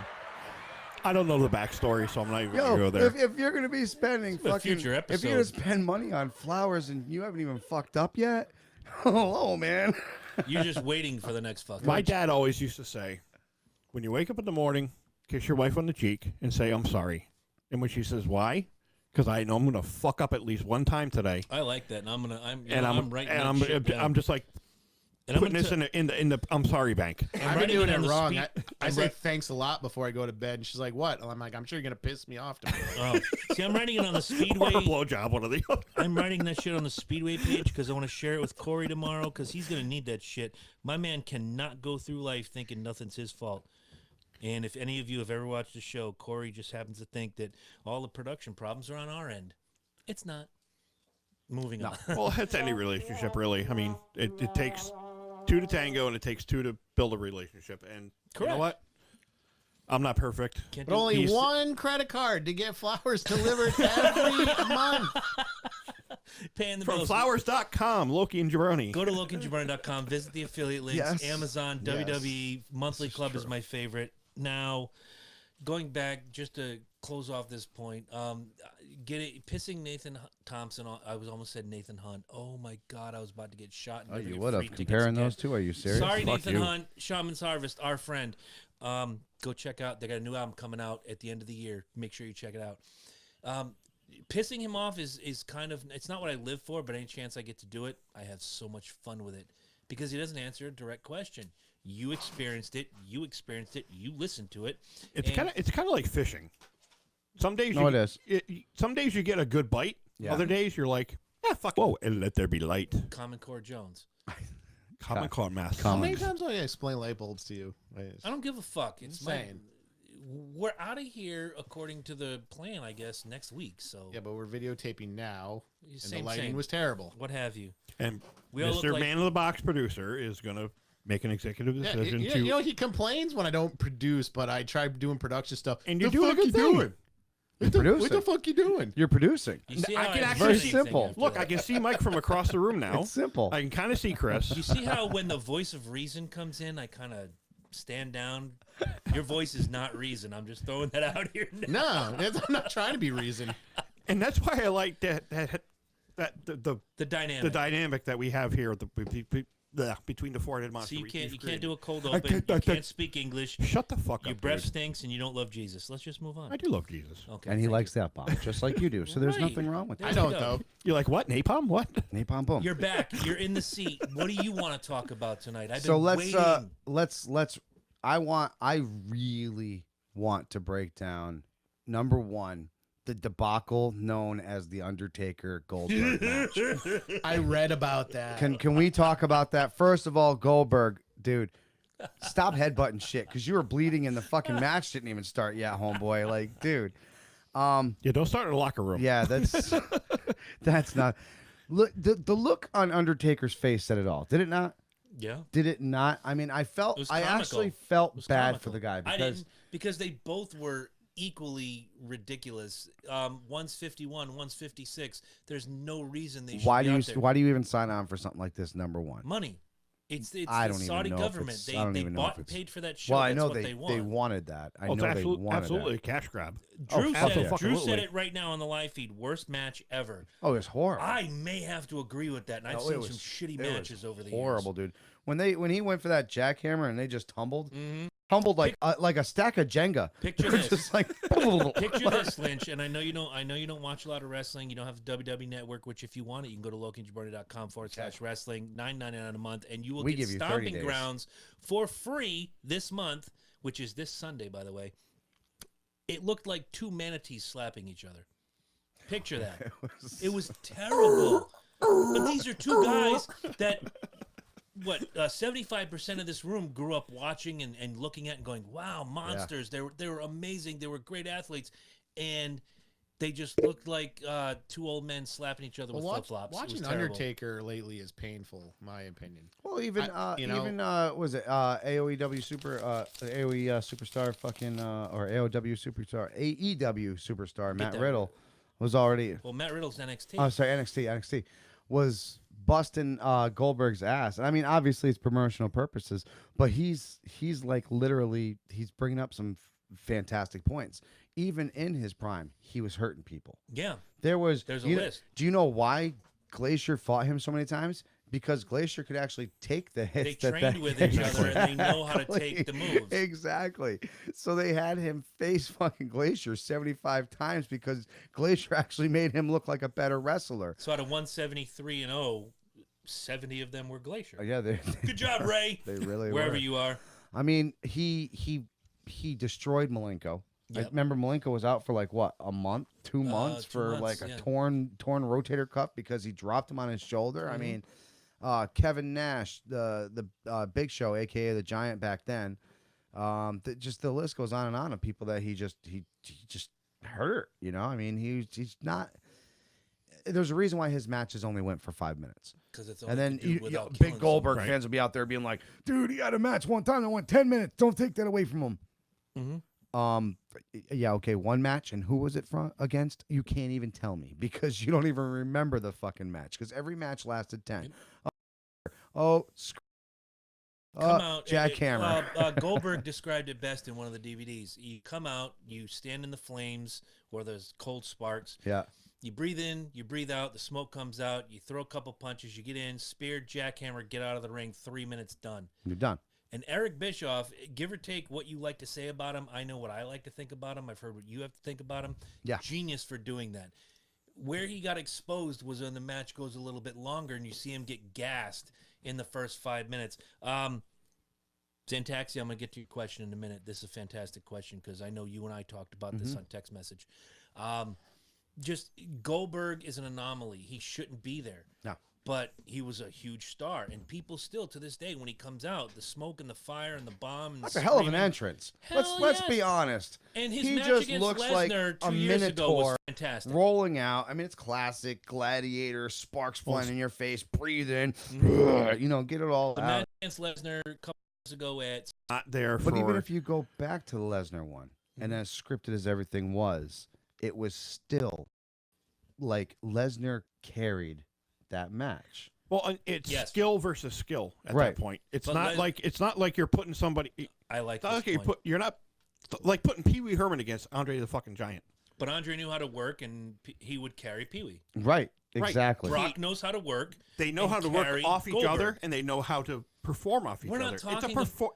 I don't know the backstory, so I'm not even going to go Yo, there. if you're gonna be spending a fucking, future if you're gonna episode. spend money on flowers and you haven't even fucked up yet, hello, man. You're just waiting for the next fuck. My dad always used to say, when you wake up in the morning, kiss your wife on the cheek and say, I'm sorry. And when she says, why? Because I know I'm going to fuck up at least one time today. I like that, and I'm writing and that I'm, shit down. I'm just like And I'm putting gonna this in the I'm sorry bank. I've been writing doing it it on the wrong. speed- I I'm say wri- thanks a lot before I go to bed. And she's like, what? I'm like, I'm sure you're going to piss me off tomorrow. Oh. See, I'm writing it on the Or Speedway. a blowjob, one of the other. I'm writing that shit on the Speedway page because I want to share it with Corey tomorrow because he's going to need that shit. My man cannot go through life thinking nothing's his fault. And if any of you have ever watched the show, Corey just happens to think that all the production problems are on our end. It's not. Moving on. Well, it's any relationship, really. I mean, it takes 2 to tango, and it takes 2 to build a relationship. And you Correct. know what? I'm not perfect. Can't But do- only He's- one credit card to get flowers delivered every month. paying the From bills. flowers.com, Loki and Jabroni. Go to loganjabroni.com, visit the affiliate links, Yes. Amazon, Yes. WWE, Monthly This is Club is true. my favorite. Now, going back, just to close off this point, pissing Nathan Thompson off, I was almost said Nathan Hunt. Oh my God, I was about to get shot. And Oh, never you get would have. free tickets Comparing again. those two? Are you serious? Sorry, Fuck Nathan you. Hunt, Shaman's Harvest, our friend. Go check out. They got a new album coming out at the end of the year. Make sure you check it out. Pissing him off is kind of, it's not what I live for, but any chance I get to do it, I have so much fun with it because he doesn't answer a direct question. You experienced it. You listened to it. It's and- kind of like fishing. Some days No, it is. Some days you get a good bite. Yeah. Other days you're like, fuck. Whoa, and let there be light. Common Core Jones. Common Core Master. How Common. many times do I explain light bulbs to you? I don't give a fuck. It's Insane. We're out of here according to the plan, I guess, next week. So Yeah, but we're videotaping now, and Same, the lighting same. was terrible. what have you? And We all look Mr. like- Man of the Box producer is going to make an executive Yeah, decision you to. know, he complains when I don't produce, but I try doing production stuff. And you The do a fuck good you thing. doing? What the producing. fuck you doing? You're producing. You see I how can have actually the Very same simple. thing after Look, that? I can see Mike from across the room now. It's simple. I can kind of see Chris. You see how when the voice of reason comes in, I kind of stand down. Your voice is not reason. I'm just throwing that out here. Now. No, I'm not trying to be reason. And that's why I like the The dynamic. dynamic that we have here between the four-headed monster. So you can't do a cold I open. can't- You I can't can't- speak English. Shut the fuck Your up. breath dude. stinks, and you don't love Jesus. Let's just move on. I do love Jesus. Okay. And he thank likes you. that bomb, just like you do. So there's Right. nothing wrong with There I that. you don't go. though. You're like, what? Napalm? What? Napalm boom. You're back. You're in the seat. What do you want to talk about tonight? I've been So waiting. let's I really want to break down number one, the debacle known as the Undertaker Goldberg match. I read about that. Can we talk about that? First of all, Goldberg, dude, stop headbutting shit because you were bleeding and the fucking match didn't even start yet, homeboy. Like, dude. Yeah, don't start in the locker room. Yeah, that's not. Look, the look on Undertaker's face said it all. Did it not? Yeah. Did it not? I mean, I It was actually comical. felt It was bad comical. for the guy I because didn't, because they both were equally ridiculous. One's 51, one's 56. There's no reason they should why be do you out there. why do you even sign on for something like this? Number one, Money. It's I the don't Saudi even know government. I don't They even know bought if and it's. paid for that show. Well, I That's know what they want. they wanted that. I Oh, know it's they wanted absolutely that. a cash grab. Drew said it. absolutely. Drew said it right now on the live feed. Worst match ever. Oh, it's horrible. I may have to agree with that. And I've seen some shitty matches over the horrible, years. dude. When he went for that jackhammer and they just tumbled, Mm-hmm. tumbled like a stack of Jenga. Picture They're this. just like Picture this, Lynch. And I know you don't watch a lot of wrestling. You don't have the WWE Network, which if you want it, you can go to lokinjabroni.com/wrestling, $9.99 a month, and you will get give you 30 Stomping days. Grounds for free this month, which is this Sunday, by the way. It looked like two manatees slapping each other. Picture that. It was terrible. But these are two guys that, 75% of this room grew up watching and looking at and going, wow, monsters. Yeah. They were amazing. They were great athletes. And they just looked like two old men slapping each other with flip-flops. Watching Undertaker lately is painful, in my opinion. Well, even was it AOEW superstar fucking or AOW superstar AEW superstar Matt Riddle was already. Well, Matt Riddle's NXT. Oh, sorry, NXT was busting Goldberg's ass. And I mean, obviously it's promotional purposes, but he's like literally he's bringing up some fantastic points. Even in his prime, he was hurting people. Yeah. There's a list. Do you know why Glacier fought him so many times? Because Glacier could actually take the hits. They trained with each other and they know how to take the moves. Exactly. So they had him face fucking Glacier 75 times because Glacier actually made him look like a better wrestler. So out of 173-0, 70 of them were Glacier. Yeah, good job, Ray. They really wherever were. you are. I mean, he destroyed Malenko. Yep. I remember Malenko was out for like what, a month, 2 months for like a torn rotator cuff because he dropped him on his shoulder. Mm-hmm. I mean, Kevin Nash, the Big Show, aka the Giant back then. Just the list goes on and on of people that he just hurt. You know, I mean, he's not. There's a reason why his matches only went for 5 minutes. Because it's and then big Goldberg fans will be out there being like, "Dude, he had a match one time that went 10 minutes. Don't take that away from him." Mm-hmm. Yeah, okay, one match, and who was it against? You can't even tell me because you don't even remember the fucking match because every match lasted 10. Come out, jackhammer. Goldberg described it best in one of the DVDs. You come out, you stand in the flames where there's cold sparks. Yeah. You breathe in, you breathe out, the smoke comes out, you throw a couple punches, you get in, spear, jackhammer, get out of the ring, 3 minutes, done. You're done. And Eric Bischoff, give or take what you like to say about him, I know what I like to think about him. I've heard what you have to think about him. Yeah. Genius for doing that. Where he got exposed was when the match goes a little bit longer and you see him get gassed in the first 5 minutes. Zantaxi, I'm going to get to your question in a minute. This is a fantastic question because I know you and I talked about this on text message. Just Goldberg is an anomaly. He shouldn't be there. No. But he was a huge star, and people still to this day, when he comes out, the smoke and the fire and the bomb and that's the a hell of an entrance. Let's be honest. And his he match just against looks Lesnar like 2 a years ago was minotaur fantastic. rolling out. I mean, it's classic gladiator, sparks flying in your face, breathing, you know, get it all the out. match against Lesnar a couple years ago at not there. But even if you go back to the Lesnar one, and as scripted as everything was, it was still like Lesnar carried that match. Well, it's skill versus skill at that point. It's but not like you're putting somebody. I like this this point. You're not like putting Pee Wee Herman against Andre the fucking Giant. But Andre knew how to work, and he would carry Pee Wee. Right. Exactly. Brock knows how to work. They know how to work off each other, and they know how to perform off each other.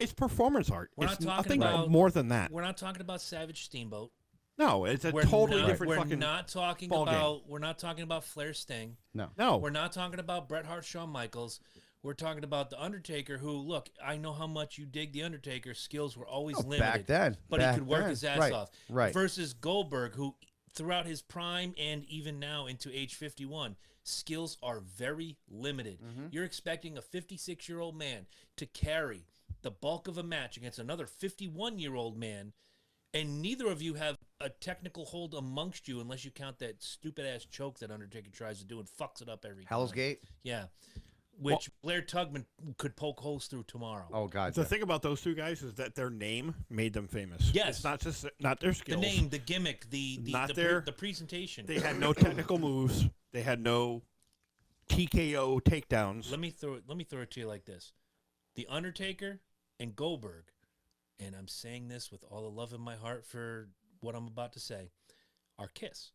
It's performance art. It's nothing more than that. We're not talking about Savage Steamboat. No, it's a totally different we're fucking not talking ball about game. We're not talking about Flair Sting. No. We're not talking about Bret Hart, Shawn Michaels. We're talking about The Undertaker, who, look, I know how much you dig The Undertaker. Skills were always limited. Back then. But he could work his ass off. Right. Versus Goldberg, who throughout his prime and even now into age 51, skills are very limited. You're expecting a 56-year-old man to carry the bulk of a match against another 51-year-old man, and neither of you have a technical hold amongst you unless you count that stupid-ass choke that Undertaker tries to do and fucks it up every time. Hell's Gate? Yeah. Which Blair Tugman could poke holes through tomorrow. Oh, God. The thing about those two guys is that their name made them famous. Yes. It's not their skills. The name, the gimmick, the presentation. They had no technical moves. They had no TKO takedowns. Let me throw it to you like this. The Undertaker and Goldberg, and I'm saying this with all the love in my heart for what I'm about to say, are Kiss.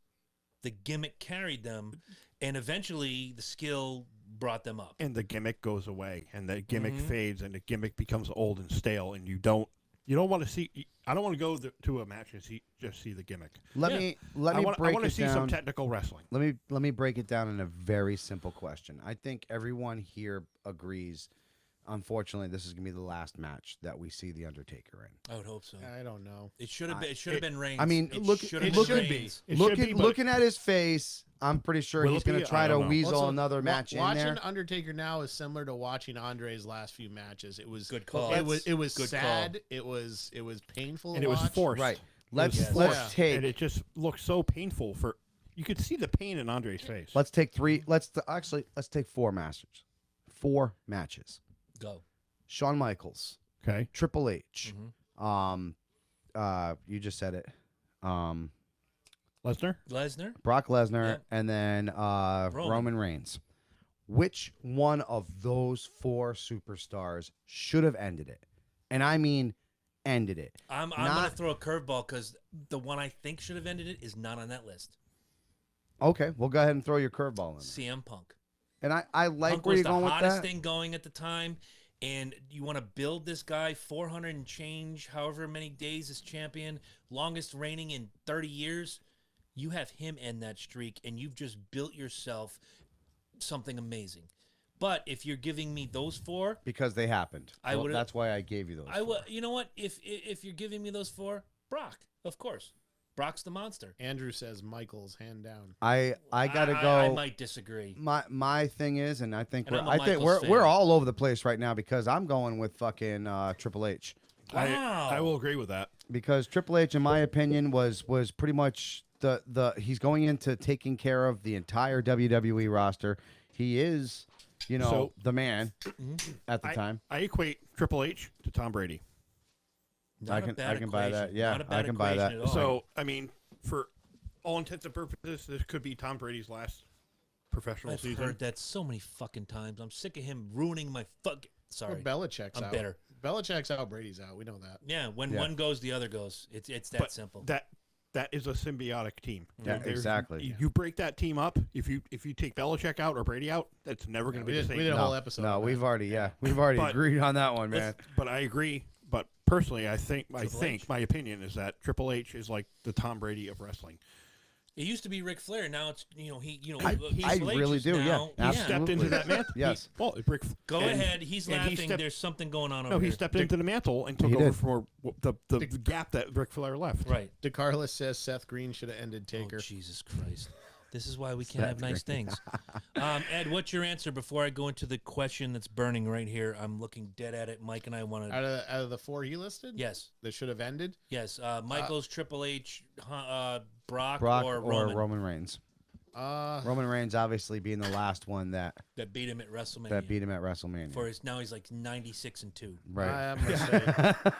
The gimmick carried them, and eventually the skill brought them up. And the gimmick goes away, and the gimmick fades, and the gimmick becomes old and stale, and you don't want to see. I don't want to go to a match and just see the gimmick. Let me break it down. I want to see some technical wrestling. Let me break it down in a very simple question. I think everyone here agrees. Unfortunately, this is gonna be the last match that we see the Undertaker in. I would hope so. I don't know. It should have been. It should have been Reigns. I mean, looking at his face, I'm pretty sure he's gonna try to weasel another match in there. Watching Undertaker now is similar to watching Andre's last few matches. It was good call. It was good sad. Call. It was painful, and it was forced. Right. Let's take. And it just looked so painful. You could see the pain in Andre's face. Let's take three. Let's take 4 masters, 4 matches. Go. Shawn Michaels. Okay. Triple H. You just said it. Lesnar. Brock Lesnar, Yep. and then Roman Reigns. Which one of those 4 superstars should have ended it? And I mean, ended it. I'm going to throw a curveball because the one I think should have ended it is not on that list. Okay, we'll go ahead and throw your curveball in. CM Punk. And I like Punk where was you're going the with hottest that. thing going at the time, and you want to build this guy 400 and change, however many days as champion, longest reigning in 30 years. You have him end that streak, and you've just built yourself something amazing. But if you're giving me those 4, Because they happened. I That's why I gave you those. I would. You know what? If you're giving me those 4, Brock, of course. Brock's the monster. Andrew says Michael's hand down. I gotta go. I might disagree. My thing is, and I think And we're all over the place right now because I'm going with fucking Triple H. Wow. I will agree with that. Because Triple H, in my opinion, was pretty much the he's going into taking care of the entire WWE roster. He is, the man at the time. I equate Triple H to Tom Brady. I can buy that. Yeah, I can buy that. So, I mean, for all intents and purposes, this could be Tom Brady's last professional I've season. heard that so many fucking times. I'm sick of him ruining my Sorry. Well, Belichick's I'm out. bitter. Belichick's out. Brady's out. We know that. Yeah, when one goes, the other goes. It's that simple. That is a symbiotic team. Yeah, exactly. You break that team up. If you take Belichick out or Brady out, that's never going to be the same. We did a whole episode. No, on we've that. already agreed on that one, man. But I agree. But personally, I think my opinion is that Triple H is like the Tom Brady of wrestling. It used to be Ric Flair. Now it's I really do. Now, Yeah, He stepped into that mantle. Yes. Go ahead. He's laughing. There's something going on over No, here. he stepped into the mantle and took over for the gap that Ric Flair left. Right. DeCarlos says Seth Green should have ended Taker. Oh, Jesus Christ. This is why we can't have nice things. Ed, what's your answer before I go into the question that's burning right here? I'm looking dead at it. Mike and I want to... Out of the 4 he listed? Yes. That should have ended? Yes. Michaels, Triple H, Brock or Roman. Roman Reigns. Roman Reigns obviously being the last one that beat him at WrestleMania. Now he's like 96-2. Right.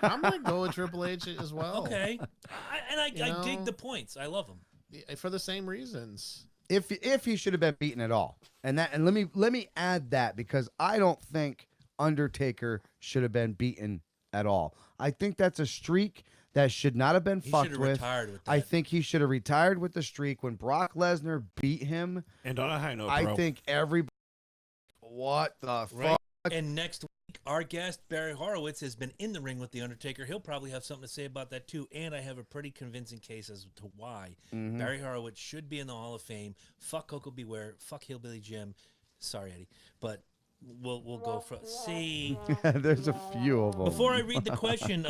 I'm gonna go with Triple H as well. Okay. I dig the points. I love him. For the same reasons. If he should have been beaten at all. And let me add that because I don't think Undertaker should have been beaten at all. I think that's a streak that should not have been fucked with. Retired with that. I think he should have retired with the streak when Brock Lesnar beat him. And on a high note, I think everybody. What the fuck? And next week, our guest, Barry Horowitz, has been in the ring with The Undertaker. He'll probably have something to say about that, too. And I have a pretty convincing case as to why Barry Horowitz should be in the Hall of Fame. Fuck Coco Beware. Fuck Hillbilly Jim. Sorry, Eddie. But we'll go for... See? There's a few of them. Before I read the question,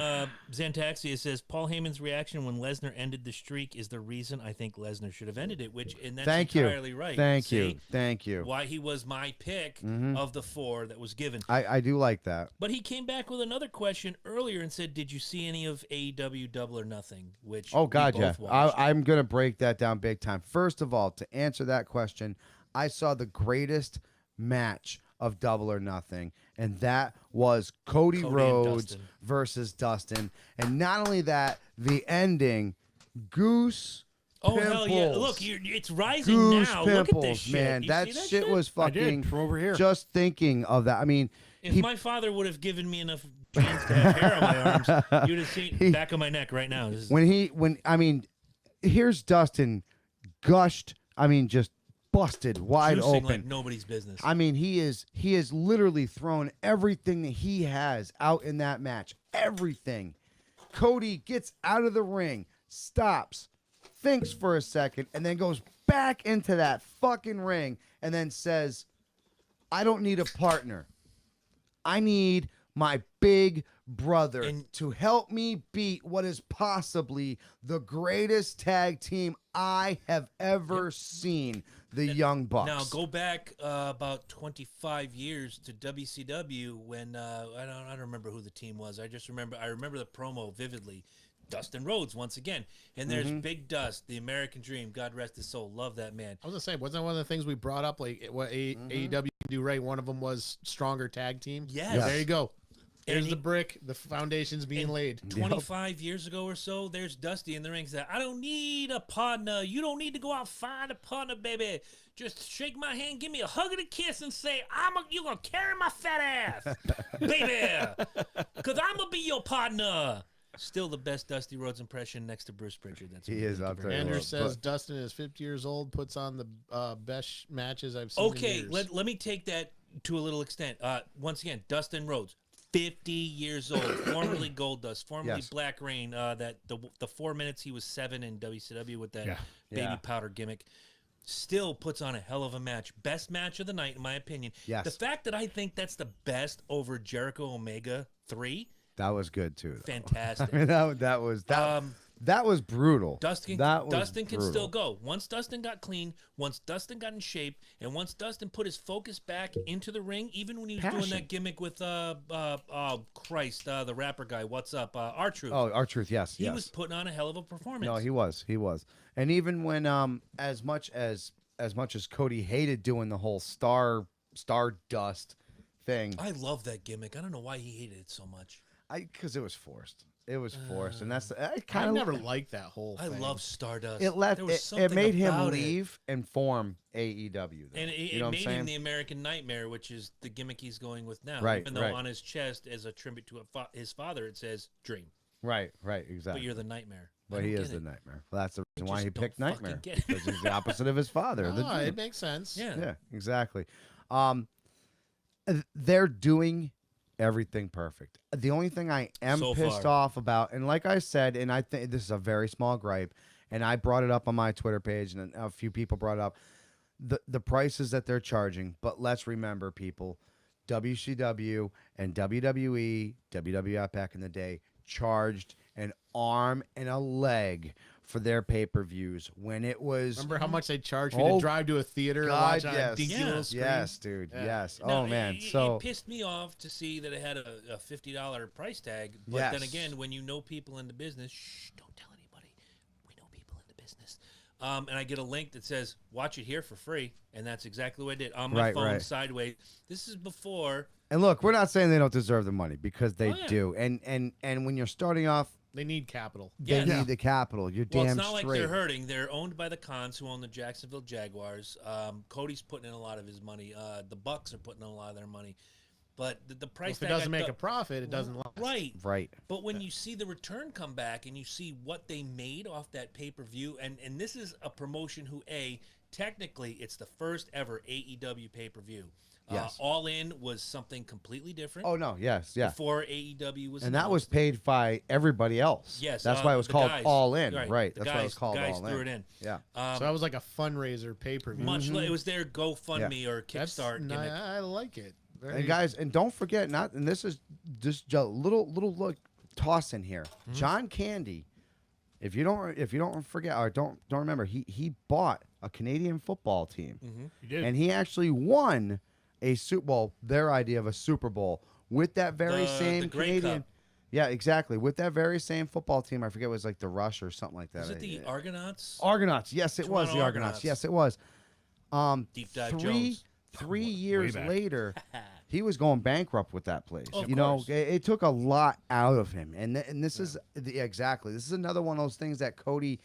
Xantaxia says, Paul Heyman's reaction when Lesnar ended the streak is the reason I think Lesnar should have ended it, and that's entirely right. Thank you. Why he was my pick of the 4 that was given. I do like that. But he came back with another question earlier and said, did you see any of AEW Double or Nothing? Which I'm going to break that down big time. First of all, to answer that question, I saw the greatest match of Double or Nothing, and that was Cody Rhodes versus Dustin. And not only that, the ending, Goose Oh, pimples. hell yeah. Look, it's rising Goose now. Pimples, Look at this shit. man. You That see shit was fucking from over here. just thinking of that. I mean, If my father would have given me enough genes to have hair on my arms, you'd have seen back of my neck right now. Here's Dustin gushed. Just busted wide juicing open like nobody's business. He is literally thrown everything that he has out in that match. Everything. Cody gets out of the ring, stops, thinks for a second, and then goes back into that fucking ring and then says, I don't need a partner. I need my big brother to help me beat what is possibly the greatest tag team I have ever seen, the Young Bucks. Now go back about 25 years to WCW when I don't remember who the team was. I remember the promo vividly. Dustin Rhodes once again, and there's Big Dust, the American Dream. God rest his soul. Love that man. I was gonna say, wasn't that one of the things we brought up? Like what AEW can do right. One of them was stronger tag team. Yes. There you go. There's the brick. The foundation's being laid. 25 years ago or so, there's Dusty in the ring saying, I don't need a partner. You don't need to go out and find a partner, baby. Just shake my hand, give me a hug and a kiss, and say, you're going to carry my fat ass, baby, because I'm going to be your partner. Still the best Dusty Rhodes impression next to Bruce Pritchard. That's he is up there. Andrew says Dustin is 50 years old, puts on the best matches I've seen. Okay, let me take that to a little extent. Once again, Dustin Rhodes. 50 years old, formerly Goldust, formerly Black Rain. That the 4 minutes he was 7 in WCW with that baby powder gimmick, still puts on a hell of a match. Best match of the night, in my opinion. Yes. The fact that I think that's the best over Jericho Omega 3. That was good too. Though. Fantastic. I mean, that was brutal. Dustin can still go. Once Dustin got clean, once Dustin got in shape, and once Dustin put his focus back into the ring, even when he was doing that gimmick with the rapper guy, what's up, R-Truth. Oh, R-Truth, yes. He was putting on a hell of a performance. No, he was. And even when as much as Cody hated doing the whole Stardust thing. I love that gimmick. I don't know why he hated it so much. Because it was forced. It was forced, and that's I never liked that whole thing. I love Stardust. It made him leave and form AEW. Though. And it made him the American Nightmare, which is the gimmick he's going with now. Right, even though on his chest, as a tribute to his father, it says Dream. Right, exactly. But you're the Nightmare. But he is the Nightmare. Well, that's the reason why he picked Nightmare. Because he's the opposite of his father. It makes sense. Yeah, exactly. They're doing everything perfect. The only thing I am pissed off about, and like I said, and I think this is a very small gripe, and I brought it up on my Twitter page, and a few people brought it up, the prices that they're charging. But let's remember, people, WCW and WWE, WWF back in the day, charged an arm and a leg for their pay-per-views when it was... Remember how much they charged me to drive to a theater and watch on a dinky little screen? Yes, dude. Yeah. Yes. Now, man. It pissed me off to see that it had a $50 price tag. But then again, when you know people in the business, don't tell anybody. We know people in the business. And I get a link that says, watch it here for free. And that's exactly what I did. On my phone, sideways. This is before... And look, we're not saying they don't deserve the money, because they do. And when you're starting off, they need capital. They need the capital. You're damn straight. Well, it's not like they're hurting. They're owned by the Khans, who own the Jacksonville Jaguars. Cody's putting in a lot of his money. The Bucks are putting in a lot of their money. But the price tag... If it doesn't make a profit, it doesn't last. Right. But when you see the return come back and you see what they made off that pay-per-view, and this is a promotion who, technically, it's the first ever AEW pay-per-view. Yes. All In was something completely different. Oh, no, yes. Before AEW was And that was paid by everybody else. Yes. That's why it was called All In. Right. That's why it was called All In. Threw it in. Yeah. So that was like a fundraiser pay-per-view. It was their GoFundMe or Kickstart gimmick. I like it. And guys, and don't forget, and this is just a little look toss in here. John Candy, if you don't forget or don't remember, he bought a Canadian football team. He did. And he actually won a Super Bowl, their idea of a Super Bowl, with that very same Canadian. Cup. Yeah, exactly. With that very same football team. I forget, it was like the Rush or something like that. Was it the Argonauts? Argonauts. Yes, it was the Argonauts. Yes, it was. Deep Dive Jones. 3 years later, he was going bankrupt with that place. Of course. It took a lot out of him. And this is exactly. This is another one of those things that Cody,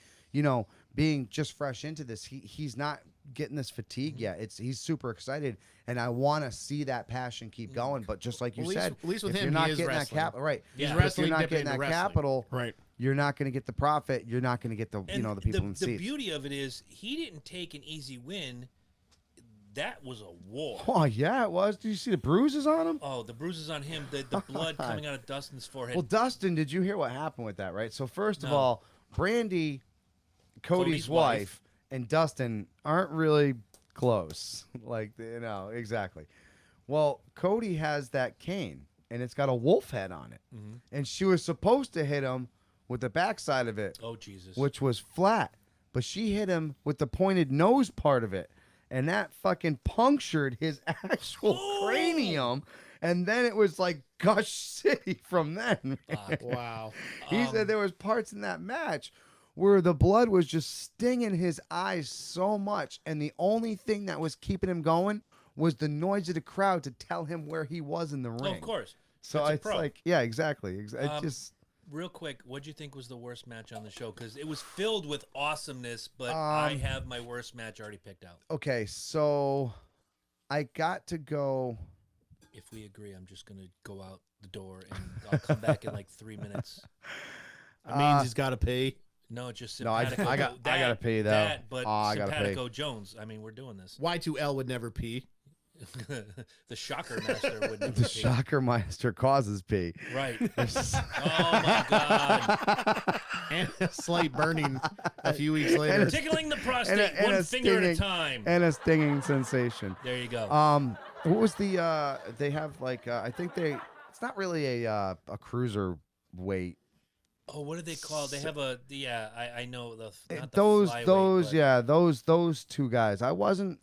being just fresh into this, he's not getting this fatigue yet. He's super excited, and I want to see that passion keep going. But just like you said, at least with if him, you're not he is getting wrestling. that capital, right? He's If wrestling, you're not dipping getting that into wrestling. capital, Right. you're not going to get the profit. You're not going to get the And the people in the seats. beauty of it is he didn't take an easy win. That was a war. Oh yeah, it was. Did you see the bruises on him? Oh, the bruises on him, the blood coming out of Dustin's forehead. Well, Dustin, did you hear what happened with that? Right. So first of No. all, Brandy, Cody's Cody's wife, and Dustin aren't really close. Like exactly. Well, Cody has that cane, and it's got a wolf head on it, and she was supposed to hit him with the backside of it, Oh, Jesus. which was flat, but she hit him with the pointed nose part of it. And that fucking punctured his actual cranium. And then it was like Gush City from then. Wow. He said there was parts in that match where the blood was just stinging his eyes so much. And the only thing that was keeping him going was the noise of the crowd to tell him where he was in the ring. Oh, of course. So That's a it's pro. like, yeah, exactly. It just... Real quick, what'd you think was the worst match on the show? Because it was filled with awesomeness, but I have my worst match already picked out. Okay, so I got to go... If we agree, I'm just going to go out the door and I'll come back in like 3 minutes. That means he's got to pay. No, just No, I Simpatico. gotta pay though. That, but I gotta pay. Simpatico Jones. I mean, we're doing this. Y2L would never pee. The Shocker Master would never The pay. Shocker Meister causes pee. Right. Oh my God. And a slight burning a few weeks later. Tickling the prostate and one a finger at a stinging- time. And a stinging sensation. There you go. What was the they have like I think it's not really a cruiser weight. Oh, what are they called? They have a I know the not the Those flyweight, but those two guys. wasn't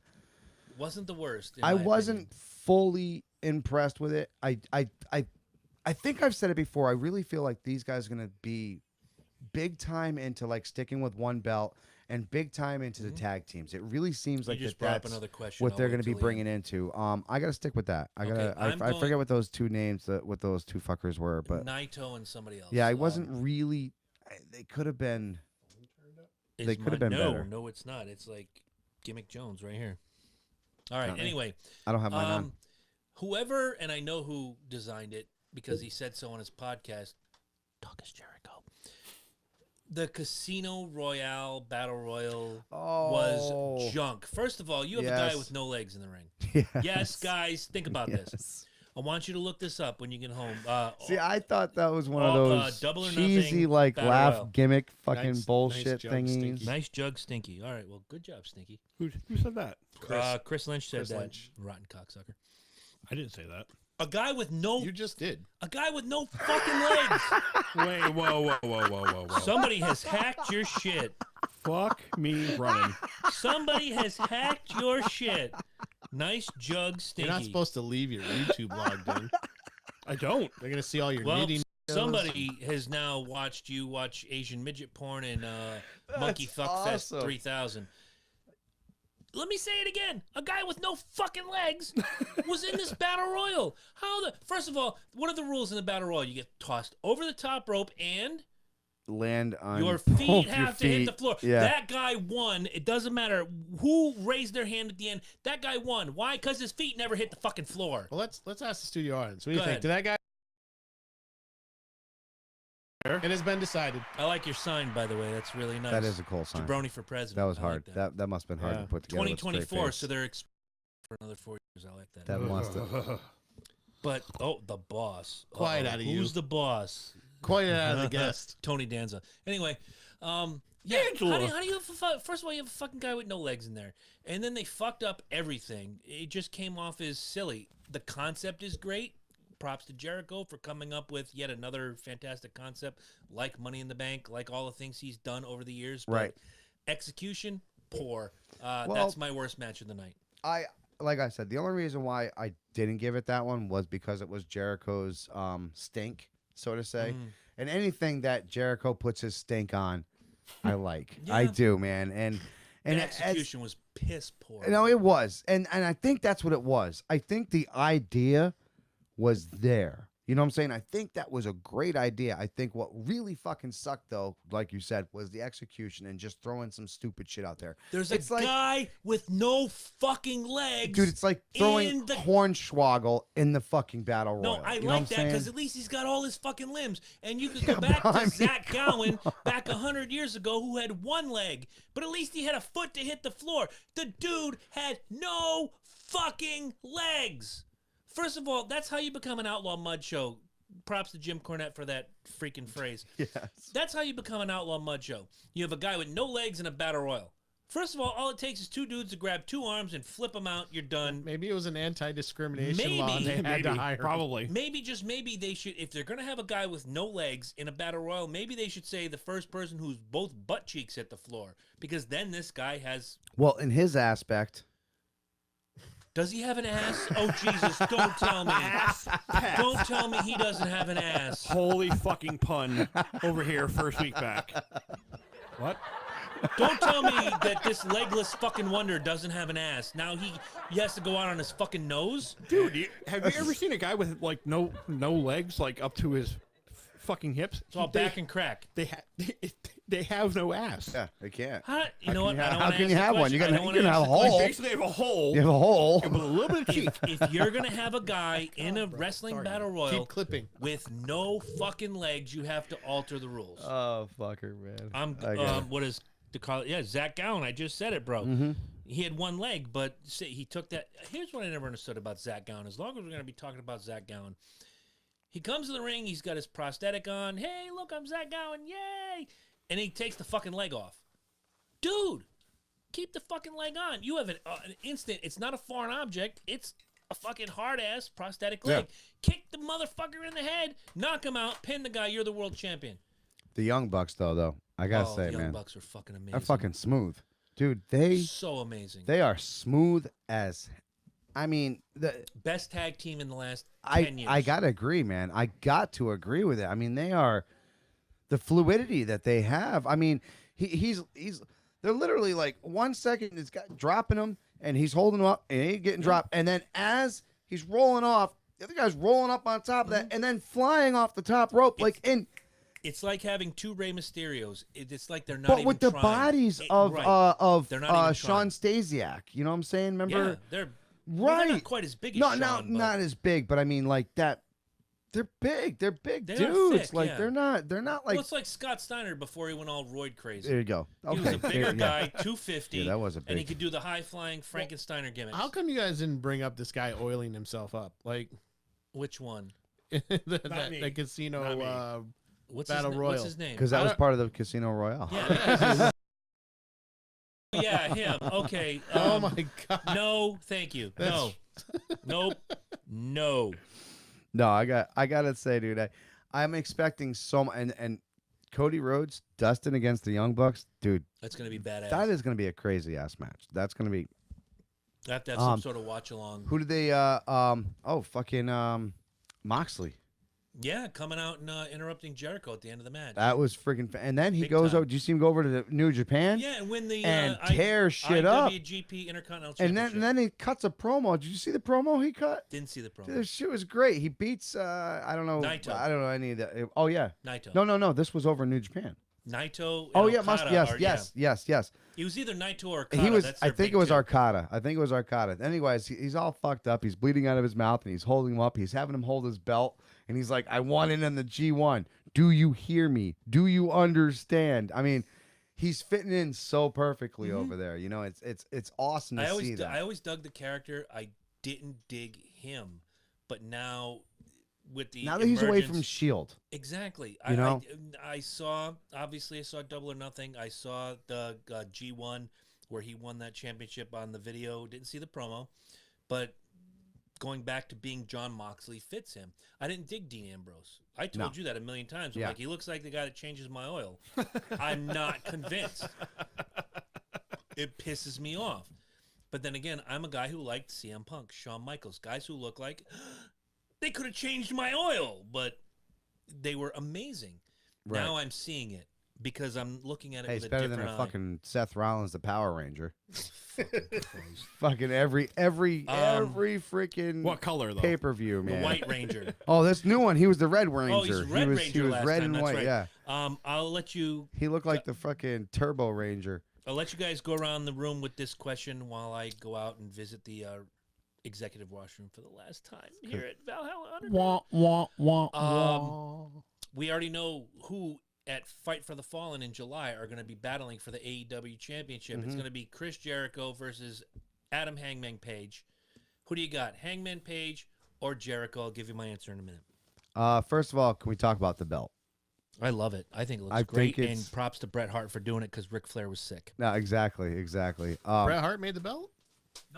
the worst. in I my wasn't opinion. fully impressed with it. I think I've said it before. I really feel like these guys are gonna be big time into like sticking with one belt and big time into the tag teams. It really seems You like just that brought up that's another question. what I'll they're wait going to be till the bringing end. into. I got to stick with that. I Okay, I forget what those two names what those two fuckers were, but Naito and somebody else. yeah, I wasn't really. They could have been. They could have been better. No, it's not. It's like Gimmick Jones right here. All right. Okay. Anyway, I don't have mine on. whoever, and I know who designed it because he said so on his podcast. Talk is Jericho. The Casino Royale Battle Royal was junk. First of all, you have a guy Yes. with no legs in the ring. Yes, Yes, guys, think about this. Yes. I want you to look this up when you get home. See, I thought that was one of all, those Double or cheesy, Nothing like Battle laugh Royal. gimmick, fucking Nice bullshit joke, thingies. Stinky. Nice jug, Stinky. All right, well, good job, Stinky. Who said that? Chris Lynch said Chris that. Lynch. Rotten cocksucker. I didn't say that. A guy with no, You just did. a guy with no fucking legs. Wait, whoa. Somebody has hacked your shit. Fuck me running. Somebody has hacked your shit. Nice jug, Stinky. You're not supposed to leave your YouTube log, dude. I don't. They're gonna see all your Well, knitting. somebody has now watched you watch Asian midget porn and Monkey That's Fuck Fest awesome. 3000. Let me say it again. A guy with no fucking legs was in this battle royal. First of all, what are the rules in the battle royal? You get tossed over the top rope and Land on your both feet your have to hit the feet. floor. Yeah. That guy won. It doesn't matter who raised their hand at the end. That guy won. Why? Because his feet never hit the fucking floor. Well, let's ask the studio audience. What do you Go think? ahead. Did that guy? It has been decided. I like your sign, by the way. That's really nice. That is a cool sign. Jabroni for president. That was I hard. like that. That must have been hard Yeah. to put together. with a straight 2024, face. so they're for another 4 years. I like that. That must have. But the boss. Quiet Uh-oh. out of you. Who's the boss? Quite out of the guest. Tony Danza. Anyway, yeah. Angela. How do you have first of all, you have a fucking guy with no legs in there, and then they fucked up everything. It just came off as silly. The concept is great. Props to Jericho for coming up with yet another fantastic concept, like Money in the Bank, like all the things he's done over the years. But Right. execution, poor. Well- That's my worst match of the night. Like I said, the only reason why I didn't give it that one was because it was Jericho's stink, so to say. And anything that Jericho puts his stink on, I like. I Yeah. do, man. And The as- execution was piss poor. no, it was, and I think that's what it was. I think the idea was there. You know what I'm saying? I think that was a great idea. I think what really fucking sucked, though, like you said, was the execution and just throwing some stupid shit out there. There's It's a like, guy with no fucking legs. dude, it's like throwing Hornswoggle in the fucking battle royal. No, I you know like what I'm that because saying? at least he's got all his fucking limbs. And you could go back to Zach Gowen back 100 years ago who had one leg, but at least he had a foot to hit the floor. The dude had no fucking legs. First of all, that's how you become an outlaw mud show. Props to Jim Cornette for that freaking phrase. Yes. That's how you become an outlaw mud show. You have a guy with no legs in a battle royal. First of all it takes is two dudes to grab two arms and flip them out. You're done. Maybe it was an anti-discrimination law. And they had to hire probably. Maybe, just maybe, they should, if they're going to have a guy with no legs in a battle royal, maybe they should say the first person who's both butt cheeks hit the floor. Because then this guy has... Well, in his aspect... Does he have an ass? Oh, Jesus, don't tell me. Don't tell me he doesn't have an ass. Holy fucking pun over here first week back. What? Don't tell me that this legless fucking wonder doesn't have an ass. Now he has to go out on his fucking nose? Dude, have you ever seen a guy with like no legs, like up to his fucking hips? It's all back and crack. They have no ass. Yeah, they can't. You know what? How can you have one? You're gonna have a Like hole. basically, they have a hole. You have a hole. With a little bit of cheek. If you're gonna have a guy in a wrestling battle royal Keep clipping. with no fucking legs, you have to alter the rules. Oh, fucker, man. What is the call? Yeah, Zach Gowen. I just said it, bro. He had one leg, but he took that. Here's what I never understood about Zach Gowen. As long as we're gonna be talking about Zach Gowen, he comes to the ring. He's got his prosthetic on. Hey, look, I'm Zach Gowen. Yay! And he takes the fucking leg off. Dude, keep the fucking leg on. You have an instant. It's not a foreign object. It's a fucking hard-ass prosthetic leg. Yeah. Kick the motherfucker in the head, knock him out, pin the guy. You're the world champion. The Young Bucks, though, I gotta say, the man. Young Bucks are fucking amazing. They're fucking smooth. Dude, so amazing. They are smooth as... I mean, the best tag team in the last 10 years. I gotta agree, man. I got to agree with it. I mean, they are... The fluidity that they have. I mean, he's they're literally like 1 second it's got dropping him and he's holding him up and he ain't getting dropped. And then as he's rolling off, the other guy's rolling up on top of that and then flying off the top rope. It's like having two Rey Mysterios. It's like they're not. But with the trying. bodies of Sean Stasiak, you know what I'm saying? Remember? Yeah, they're not quite as big as Sean. Not as big, but I mean like that. They're big. They're big dudes. Thick, they're not like. Well, it's like Scott Steiner before he went all roid crazy. There you go. Okay. He was a bigger guy, 250. Yeah, that was a big. And he could do the high flying Frankensteiner gimmicks. How come you guys didn't bring up this guy oiling himself up? Like, which one? the casino battle royal. What's his name? Because that was part of the Casino Royale. Yeah. Yeah, him. Okay. Oh my God. No, thank you. No. Nope. No. No, I gotta say, dude, I'm expecting so much, and Cody Rhodes, Dustin against the Young Bucks, dude. That's gonna be badass. That is gonna be a crazy ass match. That's gonna be. I have to have some sort of watch along. Who did they? Moxley. Yeah, coming out and interrupting Jericho at the end of the match. That was freaking. And then he goes over. Did you see him go over to the New Japan? Yeah, and win the tear shit up. IWGP Intercontinental Championship. And then he cuts a promo. Did you see the promo he cut? Didn't see the promo. This shit was great. He beats I don't know. Naito. I don't know any of that. Oh yeah. Naito. No. This was over in New Japan. Naito. Oh yeah, Okada, yes. He was either Naito or Okada. He was. I think it was Okada. Anyways, he's all fucked up. He's bleeding out of his mouth, and he's holding him up. He's having him hold his belt, and he's like, "I want it in the G1. Do you hear me? Do you understand?" I mean, he's fitting in so perfectly over there. You know, it's awesome to see that. I always dug the character. I didn't dig him, but now. Now that he's away from Shield, exactly. You know? I saw Double or Nothing. I saw the G1 where he won that championship on the video. Didn't see the promo, but going back to being John Moxley fits him. I didn't dig Dean Ambrose. I told you that a million times. I'm like, he looks like the guy that changes my oil. I'm not convinced. It pisses me off. But then again, I'm a guy who liked CM Punk, Shawn Michaels, guys who look like. They could have changed my oil, but they were amazing. Right. Now I'm seeing it. because I'm looking at it Hey, with it's a better than different a eye. fucking Seth Rollins, the Power Ranger. Fucking Christ. Fucking every freaking What color though? pay per view, The man. White Ranger. Oh, this new one. He was the Red Ranger. Oh, he's Red Ranger He was last red time. and That's white. right. Yeah. I'll let you. He looked like the fucking Turbo Ranger. I'll let you guys go around the room with this question while I go out and visit the executive washroom for the last time here at Valhalla Underground. Wah, wah, wah. We already know who at Fight for the Fallen in July are going to be battling for the AEW Championship. It's going to be Chris Jericho versus Adam Hangman Page. Who do you got, Hangman Page or Jericho? I'll give you my answer in a minute. First of all, can we talk about the belt? I love it. I think it looks I great, think and it's- props to Bret Hart for doing it because Ric Flair was sick. No, exactly. Bret Hart made the belt.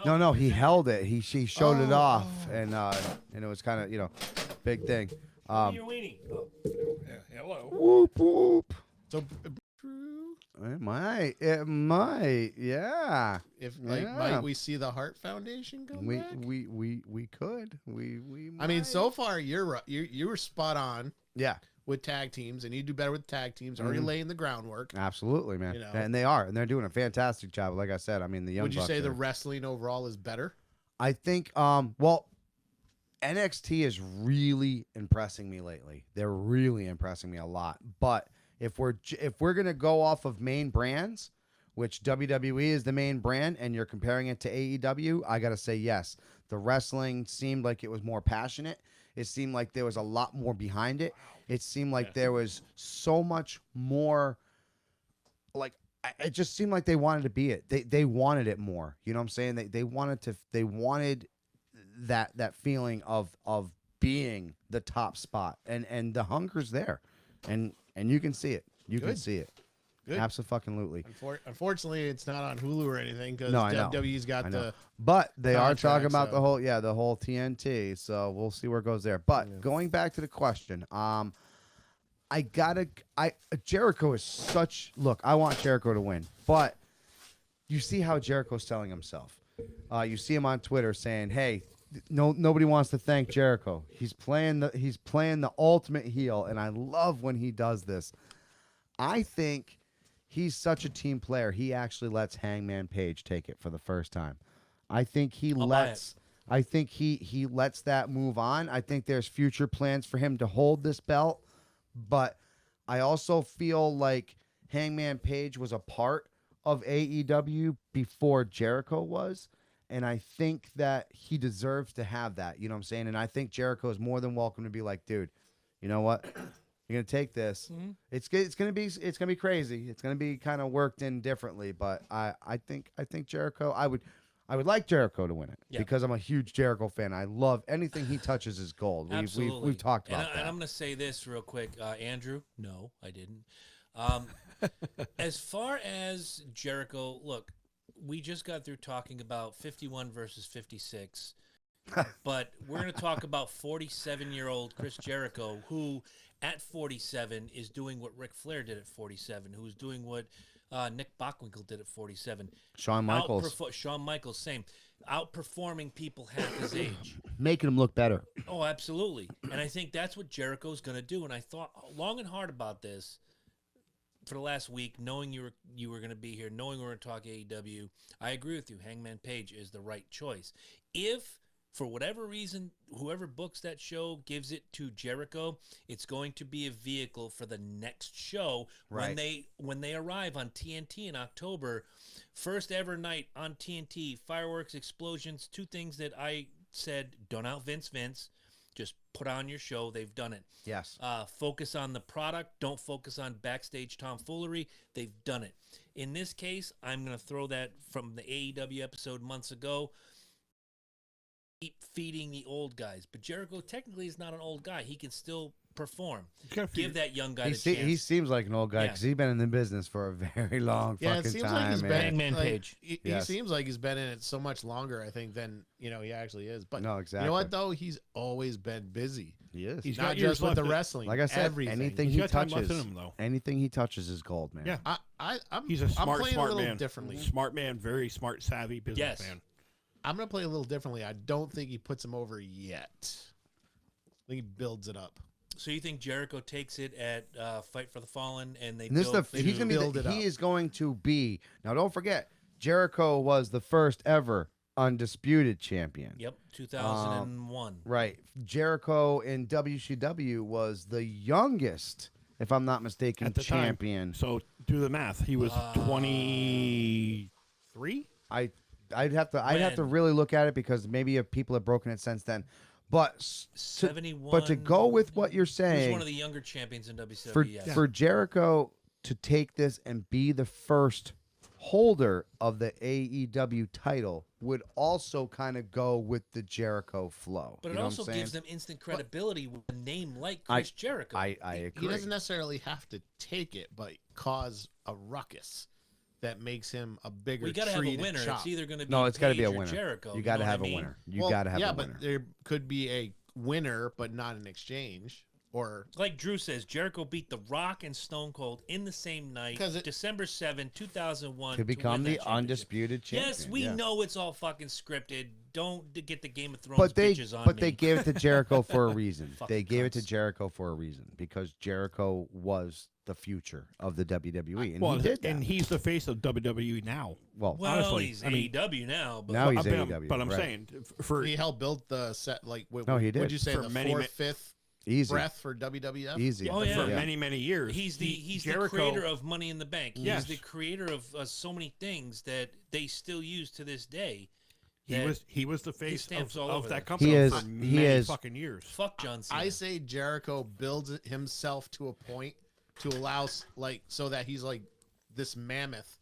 No, he held it. He showed it off, and it was kind of big thing. Your weenie. Oh. Hello. Whoop whoop. So It might, yeah. if Yeah. might we see the Hart Foundation come We back? we could. We I mean, might. so far you're right. You were spot on yeah, with tag teams, and you do better with tag teams. Already laying the groundwork. absolutely, man. You know. And they are, and they're doing a fantastic job. Like I said, I mean, the young. Would you Bucks say the are- wrestling overall is better? I think well, NXT is really impressing me lately. They're really impressing me a lot. But if we're gonna go off of main brands, which WWE is the main brand, and you're comparing it to AEW, I gotta say yes. The wrestling seemed like it was more passionate. It seemed like there was a lot more behind it. It seemed like there was so much more. Like it just seemed like they wanted to be it. They wanted it more. You know what I'm saying? They wanted that feeling of being the top spot, and the hunger's there, and you can see it. You can Good. see it. Good. Absolutely. Unfortunately, it's not on Hulu or anything because No, I know. WWE's got I know. the. But they are talking contract, about so- the whole TNT. So we'll see where it goes there. But going back to the question, Jericho is such. Look, I want Jericho to win, but you see how Jericho's selling himself. You see him on Twitter saying, "Hey, nobody wants to thank Jericho. He's playing the ultimate heel," and I love when he does this. I think he's such a team player. He actually lets Hangman Page take it for the first time. I think he lets that move on. I think there's future plans for him to hold this belt, but I also feel like Hangman Page was a part of AEW before Jericho was, and I think that he deserves to have that. You know what I'm saying? And I think Jericho is more than welcome to be like, dude, you know what? You're gonna take this. Mhm. It's gonna be crazy. It's gonna be kind of worked in differently, but I think Jericho. I would like Jericho to win it because I'm a huge Jericho fan. I love anything he touches is gold. We've talked about that. And I'm going to say this real quick, Andrew. No, I didn't. As far as Jericho, look, we just got through talking about 51 versus 56, but we're going to talk about 47-year-old Chris Jericho, who at 47 is doing what Ric Flair did at 47, who's doing what Nick Bockwinkel did at 47. Shawn Michaels. Shawn Michaels, same. Outperforming people half his age. Making him look better. Oh, absolutely. And I think that's what Jericho's going to do. And I thought long and hard about this for the last week, knowing you were going to be here, knowing we were going to talk AEW. I agree with you. Hangman Page is the right choice. If, for whatever reason, whoever books that show gives it to Jericho, it's going to be a vehicle for the next show when they arrive on TNT in October. First ever night on TNT, fireworks, explosions, two things that I said, don't out Vince. Just put on your show. They've done it. Yes. Focus on the product. Don't focus on backstage tomfoolery. They've done it. In this case, I'm going to throw that from the AEW episode months ago. Keep feeding the old guys. But Jericho technically is not an old guy. He can still perform. Give that young guy the chance. He seems like an old guy because he's been in the business for a very long Yeah, it fucking seems time. like he's man. been Hangman like, Page. He Yes. seems like he's been in it so much longer, I think, than he actually is. But No, you exactly. know what though? He's always been busy. He is. He's Not got years just with the left. wrestling. Like I said, everything. anything He's he got time left touches, in him, though. anything he touches is gold, man. Yeah. I'm He's a I'm smart playing a little man. differently. Smart man, very smart, savvy businessman. I'm gonna play a little differently. I don't think he puts him over yet. I think he builds it up. So you think Jericho takes it at Fight for the Fallen, and they And this is build he's to- gonna be he is going to be now. Don't forget, Jericho was the first ever undisputed champion. Yep, 2001. Right. Jericho in WCW was the youngest, if I'm not mistaken, At the champion. time. So do the math. He was 23. I'd have to really look at it because maybe if people have broken it since then. But 71. But to go with what you're He was saying, one of the younger champions in WCW. for Jericho to take this and be the first holder of the AEW title would also kind of go with the Jericho flow. But You it know also what I'm gives saying? them instant credibility with a name like Chris Jericho. I agree. He doesn't necessarily have to take it, but cause a ruckus that makes him a bigger We got to have tree a winner. to chop. It's either going to be No, it's got to be a Page or winner. Jericho. You got to know what have I a mean? winner. You got to have a winner. but there could be a winner, but not an exchange. Or Like Drew says, Jericho beat The Rock and Stone Cold in the same night, 'Cause it- December 7, 2001. To become the win that championship. undisputed champion. Yes, we yeah. know it's all fucking scripted. Don't get the Game of Thrones But bitches on me. they gave it to Jericho for a reason. Fucking They gave it to cunts. Jericho for a reason because Jericho was the future of the WWE, and Well, he did that. and he's the face of WWE now. well, well, honestly, he's I mean- AEW now, but now he's But AEW. But I'm right. saying for he helped build the set. Like No, he Would did. you say For the many, fourth, fifth Easy, breath for WWF? easy. Oh, yeah. for Yeah. many years. he's the Jericho, creator of Money in the Bank. Yes. He's the creator of so many things that they still use to this day. He was the face stamps of, all of over that there. company He is- for he many is- fucking years. Fuck John Cena. I say Jericho builds himself to a point to allow so that he's like this mammoth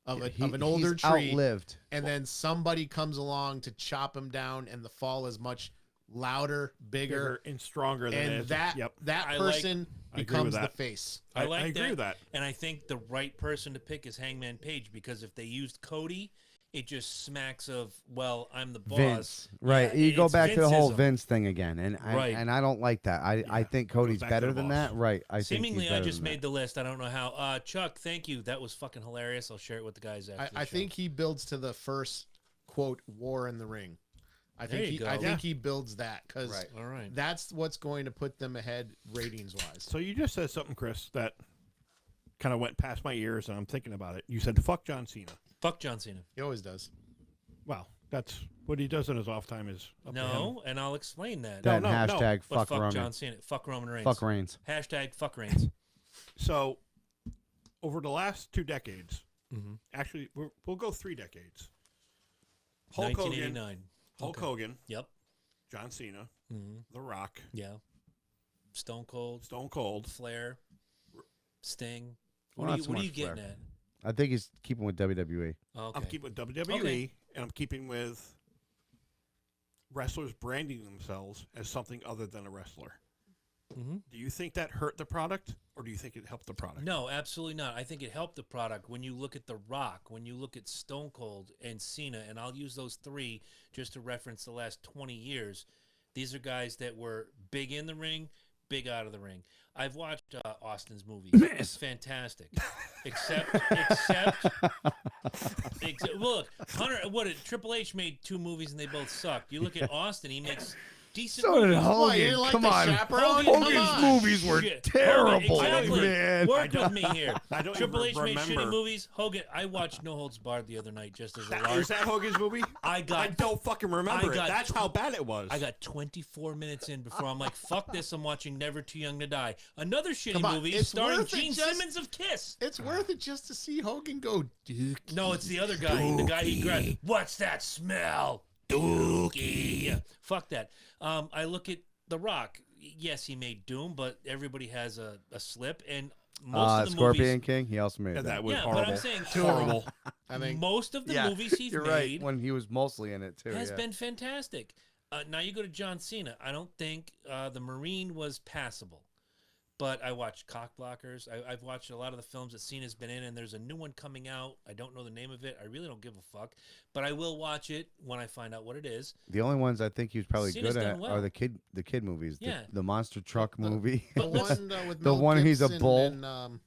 of an older he's tree, outlived. and then somebody comes along to chop him down, and the fall is much louder, bigger, And stronger than it and is. that Yep. that I like- person I agree with becomes the that. face. I like I agree with that. And I think the right person to pick is Hangman Page because if they used Cody, it just smacks of, well, I'm the boss. Vince, right? Yeah, You go it's back to the whole Vinceism. Vince thing again, and Right. I don't like that. I think Cody's back to better the than boss. that. Right? I Seemingly, think he's I better just than made the list. I don't know how. Chuck, thank you. That was fucking hilarious. I'll share it with the guys after the I show. think he builds to the first quote war in the ring. I There think you he go. I think he builds that because Right. All right. that's what's going to put them ahead ratings wise. So you just said something, Chris, that kind of went past my ears, and I'm thinking about it. You said, "Fuck John Cena." Fuck John Cena. He always does. Well, that's what he does in his off time. Is up to him. No, and I'll explain that. that. No, no, Hashtag But fuck fuck Roman. John Cena. Fuck Roman Reigns. Fuck Reigns. Hashtag fuck Reigns. So over the last 2 decades, Mm-hmm. actually, we'll go 3 decades. Hulk Hogan, 1989. Hulk Okay. Hogan, Yep. John Cena, Mm-hmm. The Rock, Yeah. Stone Cold, Stone Cold. Flair, Sting. Well, What are not you, so what are much you getting Flair. at? I think he's keeping with WWE. Okay. I'm keeping with WWE, Okay. and I'm keeping with wrestlers branding themselves as something other than a wrestler. Mm-hmm. Do you think that hurt the product, or do you think it helped the product? No, absolutely not. I think it helped the product when you look at The Rock, when you look at Stone Cold and Cena, and I'll use those three just to reference the last 20 years. These are guys that were big in the ring, big out of the ring. I've watched Austin's movies. It's fantastic. Except, look, Triple H made 2 movies and they both sucked. You look at Austin, he makes decent So did movies. Why, you Hogan. didn't like Come the on. Chaperone? Hogan- Come on. movies were Shit. terrible, Hogan, exactly. man. Work with me here. I don't Triple even H made shitty remember. movies. Hogan, I watched No Holds Barred the other night just as a Is lark. that Hogan's movie? I don't fucking remember I got it. That's how bad it was. I got 24 minutes in before I'm like, fuck this. I'm watching Never Too Young to Die. Another shitty Come on, movie it's starring worth it Gene just- Simmons of Kiss. It's worth it just to see Hogan go Duke. No, it's the other guy. The guy he grabbed. What's that smell? Dookie. Yeah, fuck that. I look at The Rock. Yes, he made Doom, but everybody has a slip. And most of the Scorpion movies... King. He also made Yeah, that. that was Yeah, horrible. but I'm saying horrible. I think most of the movies he's you're made right. When he was mostly in it too. has yeah. been fantastic. Now you go to John Cena. I don't think the Marine was passable, but I watched Cock Blockers. I've watched a lot of the films that Cena's been in, and there's a new one coming out. I don't know the name of it. I really don't give a fuck, but I will watch it when I find out what it is. The only ones I think he was probably Cena's good done at well. are the kid movies. Yeah. The monster truck movie. the one with The Mel one he's a Gibson bull.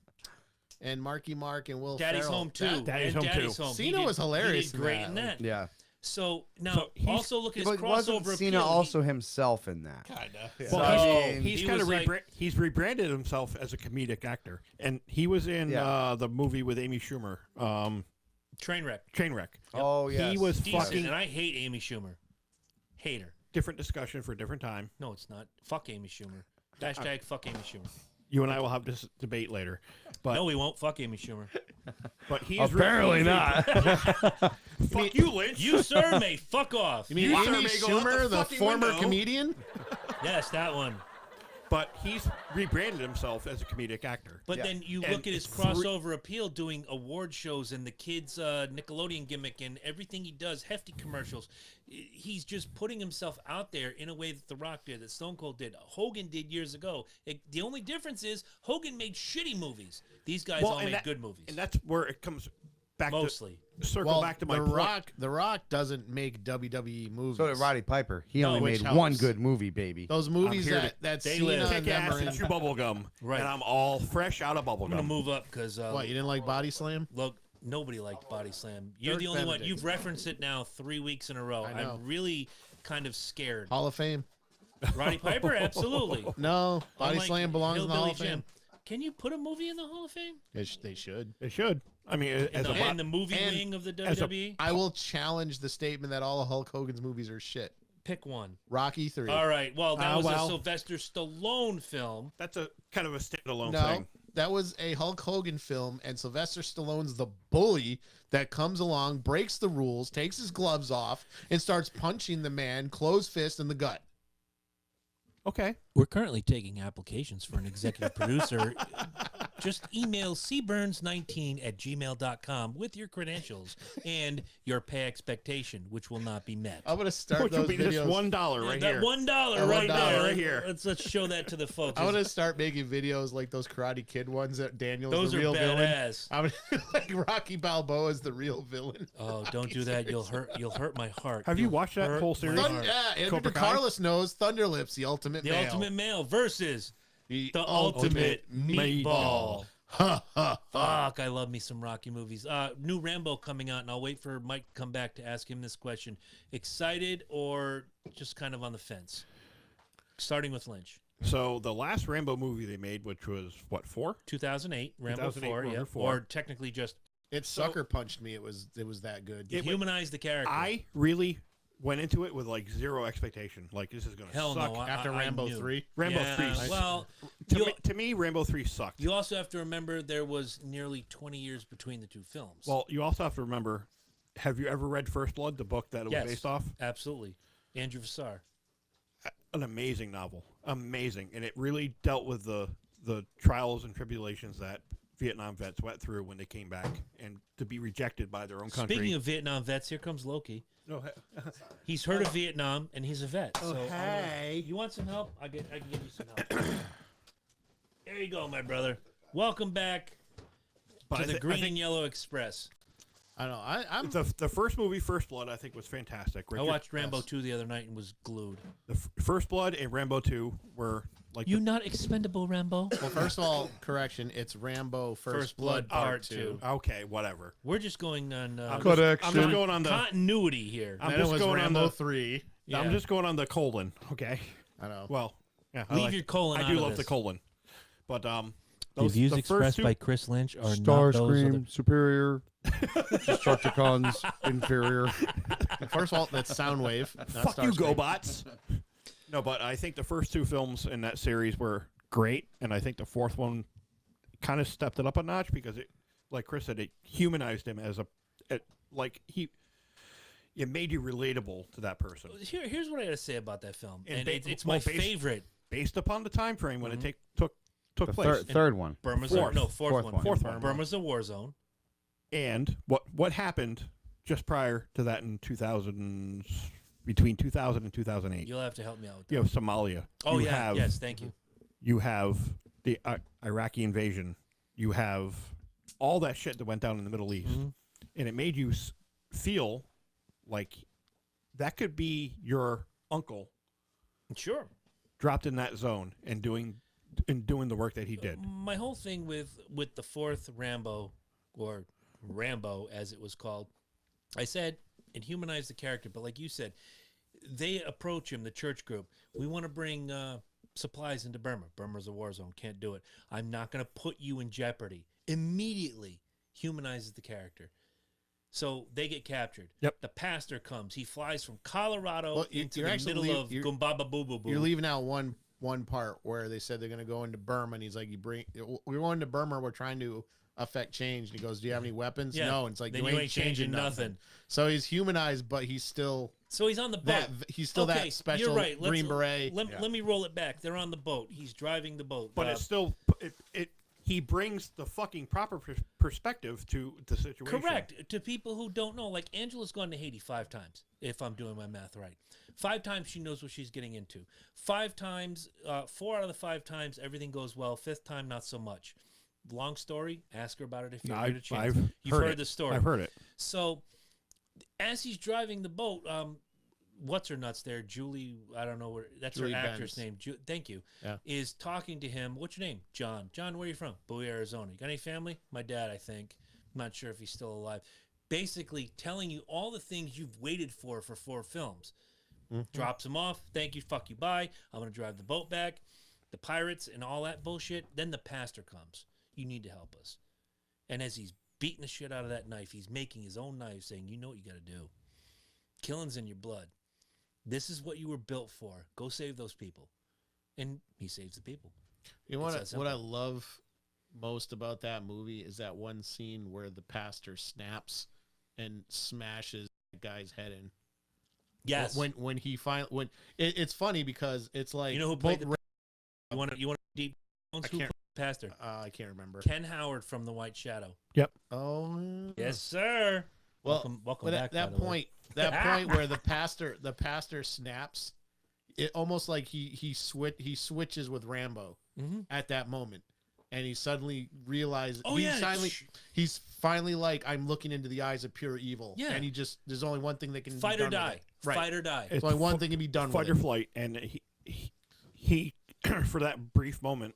and Marky Mark and Will Daddy's Ferrell. Home 2. Daddy's and Home 2. Daddy's Home. Cena was hilarious He did in great that. in that. Yeah. So now, So he's- also look at his But wasn't crossover Cena appeal. also himself in that? Kinda. Well, So- he's He kind was of like- he's rebranded himself as a comedic actor, and he was in Yeah. the movie with Amy Schumer, Trainwreck. Trainwreck. Oh yeah. He was Decent, fucking and I hate Amy Schumer. Hate her. different discussion for a different time. No, it's not. Fuck Amy Schumer. Hashtag fuck Amy Schumer. You and I will have this debate later, but No, we won't. Fuck Amy Schumer. but he's Apparently not. Fuck you, Lynch. You, sir, may fuck off. You mean You, sir, Amy may go out the Schumer, the fucking former window. comedian? Yes, that one. But he's rebranded himself as a comedic actor. But Yeah. then you And look at his three- crossover appeal doing award shows and the kids' Nickelodeon gimmick and everything he does, hefty commercials. He's just putting himself out there in a way that The Rock did, that Stone Cold did, Hogan did years ago. The only difference is Hogan made shitty movies. These guys all and make good movies. and that's where it comes back Mostly. to circle back to my the point. The Rock doesn't make WWE movies. So did Roddy Piper. He No, only which made one helps. good movie, baby. Those movies here that they Cena live. and Kick them ass are in. and chew bubble gum, Right. and I'm all fresh out of bubble I'm going to gum. move up because, What, you didn't like Body Slam? look, nobody liked Body Slam. You're Dirk the only one. Benedict. You've referenced it now 3 weeks in a row. I know. I'm really kind of scared. Hall of Fame? Roddy Piper? Absolutely. No. Body Unlike Slam belongs in the Hall Hillbilly of Fame. Jim. Can you put a movie in the Hall of Fame? They should. They should. I mean, as a In the movie and wing of the as a- WWE? I will challenge the statement that all of Hulk Hogan's movies are shit. Pick one. Rocky 3. All right. Well, that was well. a Sylvester Stallone film. that's a kind of a standalone No, thing. that was a Hulk Hogan film, and Sylvester Stallone's the bully that comes along, breaks the rules, takes his gloves off, and starts punching the man closed fist in the gut. Okay. We're currently taking applications for an executive producer. Just email cburns19@gmail.com with your credentials and your pay expectation, which will not be met. I'm gonna start Which will those be just videos. $1 right that here. $1 That right $1 there. right here. Let's show that to the folks. I'm gonna start making videos like those Karate Kid ones that Daniel's Those the are real villain. badass. I'm gonna like Rocky Balboa is the real villain. Oh, don't do that. You'll hurt my heart. Have you You'll watched that hurt whole my series? heart. Yeah, Andrew Cobra Kai? DeCarlos knows Thunderlips, the ultimate The male. ultimate male versus the the ultimate meatball. meatball. Ha ha ha. Fuck, I love me some Rocky movies. New Rambo coming out, and I'll wait for Mike to come back to ask him this question. Excited or just kind of on the fence? Starting with Lynch. So the last Rambo movie they made, which was what, 4? 2008, Rambo 2008, 4, Rambo yeah. 4. Or technically just It sucker punched me. It was that good. it humanized the character. I really went into it with like zero expectation. Like this is gonna Hell suck. no. After I Rambo knew. 3. Rambo Yeah, 3. well, To me, Rambo 3 sucked. you also have to remember there was nearly 20 years between the two films. Well, you also have to remember. Have you ever read First Blood, the book that it yes, was based off? absolutely. Andrew Vassar. An amazing novel, amazing, and it really dealt with the trials and tribulations that Vietnam vets went through when they came back, and to be rejected by their own country. Speaking of Vietnam vets, here comes Loki. Oh, He's heard of Vietnam, and he's a vet. Oh, so hey. you want some help? I can give you some help. There you go, my brother. Welcome back but to I the thi- I Green think and Yellow Express. I don't know. I'm the first movie, First Blood, I think was fantastic. I watched Rambo 2 the other night and was glued. The First Blood and Rambo 2 were like You not expendable, Rambo? well. First of all, correction. It's Rambo First Blood Part 2. okay, whatever. We're just going on I'm Correction. just going on the. continuity here. I'm Then it just was going on Rambo the. 3. Yeah. I'm just going on the colon. Okay. I know. Well, yeah. Leave your colon I out do of love the this. colon, but The views the expressed first two, by Chris Lynch are not those of Starscream the... superior, Destructicons inferior. First of all, that's Soundwave. Not fuck you, Starscream. GoBots. No, but I think the first two films in that series were great, and I think the fourth one kind of stepped it up a notch because it, like Chris said, it humanized him as it made you relatable to that person Here's what I got to say about that film, And and ba- it's well, my based- favorite. based upon the time frame when Mhm. it took The place. third one. Burma's Fourth. fourth one. Fourth one. Burma's a war zone. And what happened just prior to that in between 2000 and 2008? You'll have to help me out. With that. You have Somalia. Oh you yeah, have, yes, thank you. You have the Iraqi invasion. You have all that shit that went down in the Middle East, Mhm. and it made you feel like that could be your uncle Sure. dropped in that zone and doing the work that he did. My whole thing with the fourth Rambo, or Rambo as it was called, I said and humanize the character. But like you said, they approach him, the church group. We want to bring supplies into Burma. Burma's a war zone. Can't do it. I'm not going to put you in jeopardy. Immediately humanizes the character. So they get captured. Yep. The pastor comes. He flies from Colorado into the middle of Gumbaba Boo Boo Boo. You're leaving out one part where they said they're going to go into Burma, and he's like, we're going to Burma. We're trying to affect change. And he goes, do you have any weapons? Yeah. No. And it's like, then you ain't changing nothing. So he's humanized, but he's still... So he's on the boat. He's still that special you're right. Green Beret. Let me roll it back. They're on the boat. He's driving the boat. But it's still... He brings the fucking proper perspective to the situation. Correct. To people who don't know, like Angela's gone to Haiti 5 times, if I'm doing my math right. 5 times she knows what she's getting into. 5 times, 4 out of the 5 times, everything goes well. 5th time, not so much. Long story. Ask her about it if you get a chance. You've heard the story. I've heard it. So, as he's driving the boat, what's her nuts there? Julie, I don't know where. That's Julie her actress Benz. name. Thank you. Yeah. Is talking to him. What's your name? John. John, where are you from? Bowie, Arizona. You got any family? My dad, I think. I'm not sure if he's still alive. Basically, telling you all the things you've waited for 4 films. Drops him off. Thank you. Fuck you. Bye. I'm gonna drive the boat back. The pirates and all that bullshit. Then the pastor comes. You need to help us. And as he's beating the shit out of that knife, he's making his own knife, saying, "You know what you got to do. Killing's in your blood. This is what you were built for. Go save those people." And he saves the people. You know what I love most about that movie is that one scene where the pastor snaps and smashes the guy's head in. Yes. When he finally it's funny because it's like, you know who played the you want to deep who played the pastor? I can't remember. Ken Howard from The White Shadow. Yep. Oh yes, sir. Well, welcome back. That point where the pastor snaps, it almost like he switches with Rambo at that moment, and he suddenly realizes he's finally like, I'm looking into the eyes of pure evil. Yeah. And there's only one thing that can fight be or done die. with it. Right. Fight or die. There's only one thing can be done fight with or flight, and he for that brief moment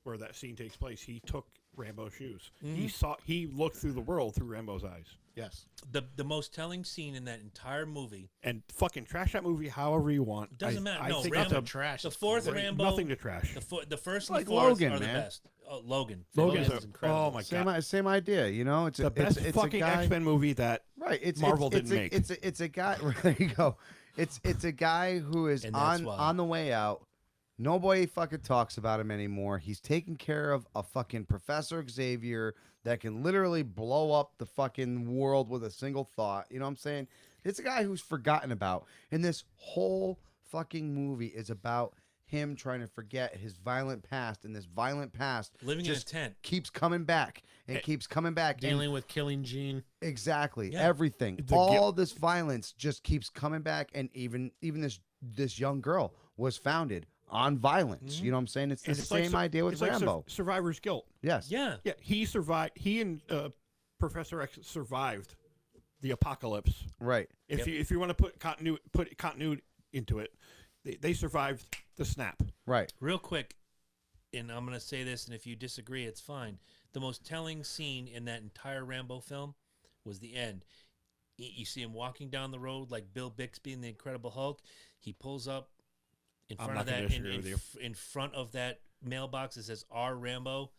where that scene takes place, he took Rambo's shoes. He looked through the world through Rambo's eyes. Yes. The most telling scene in that entire movie. And fucking trash that movie however you want. Doesn't matter. I No, think Rambo that's trash. The 4th Rambo. nothing to trash. The first Like and fourth Logan, are the man. best. Oh, Logan. Logan's incredible. oh my god. Same idea, you know. It's the best it's fucking a guy, X-Men movie that Marvel didn't make. It's a guy. There you go. It's a guy who is on the way out. Nobody fucking talks about him anymore. He's taking care of a fucking Professor Xavier that can literally blow up the fucking world with a single thought. You know what I'm saying? It's a guy who's forgotten about. And this whole fucking movie is about him trying to forget his violent past, and this violent past living in a tent keeps coming back and keeps coming back. Dealing with Killing Gene. Exactly. Yeah. Everything. All this violence just keeps coming back, and even this young girl was founded on violence. You know what I'm saying? It's the same idea with Rambo. Like survivor's guilt. Yes. Yeah. Yeah. He survived. He and Professor X survived the apocalypse. Right. If you want to put continuity into it, they survived the snap. Right. Real quick, and I'm going to say this, and if you disagree, it's fine. The most telling scene in that entire Rambo film was the end. You see him walking down the road like Bill Bixby in The Incredible Hulk. He pulls up in front of that in front of that mailbox that says R Rambo.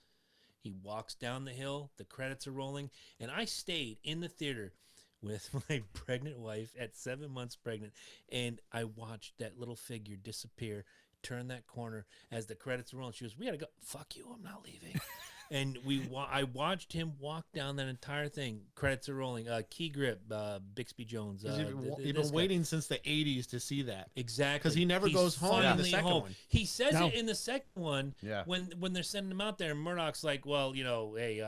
He walks down the hill. The credits are rolling, and I stayed in the theater with my pregnant wife at 7 months pregnant, and I watched that little figure disappear, turn that corner as the credits were rolling. She goes, "We gotta go." "Fuck you, I'm not leaving." And I watched him walk down that entire thing. Credits are rolling. Key grip, Bixby Jones. You've been waiting since the 80s to see that. Exactly. Because he never goes home in the second one. He says it in the second one Yeah. when they're sending him out there, and Murdoch's like, "Well, you know, hey,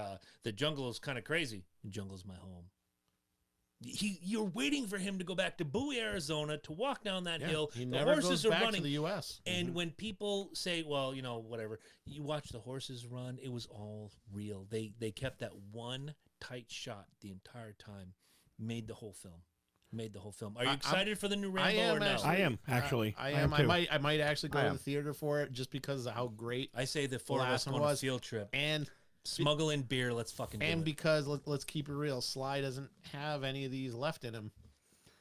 the jungle is kind of crazy. The jungle's my home." You're waiting for him to go back to Bowie, Arizona, to walk down that hill. He The never horses goes are back running. to the U.S. And when people say, well, you know, whatever, you watch the horses run, it was all real. They kept that one tight shot the entire time. Made the whole film. Are you excited for the new Rambo or no? I am actually. I am. too. I might actually go to the theater for it just because of how great. I say the 4 of us go on a field trip. And smuggle in beer. Let's fucking do it. And because let's keep it real, Sly doesn't have any of these left in him.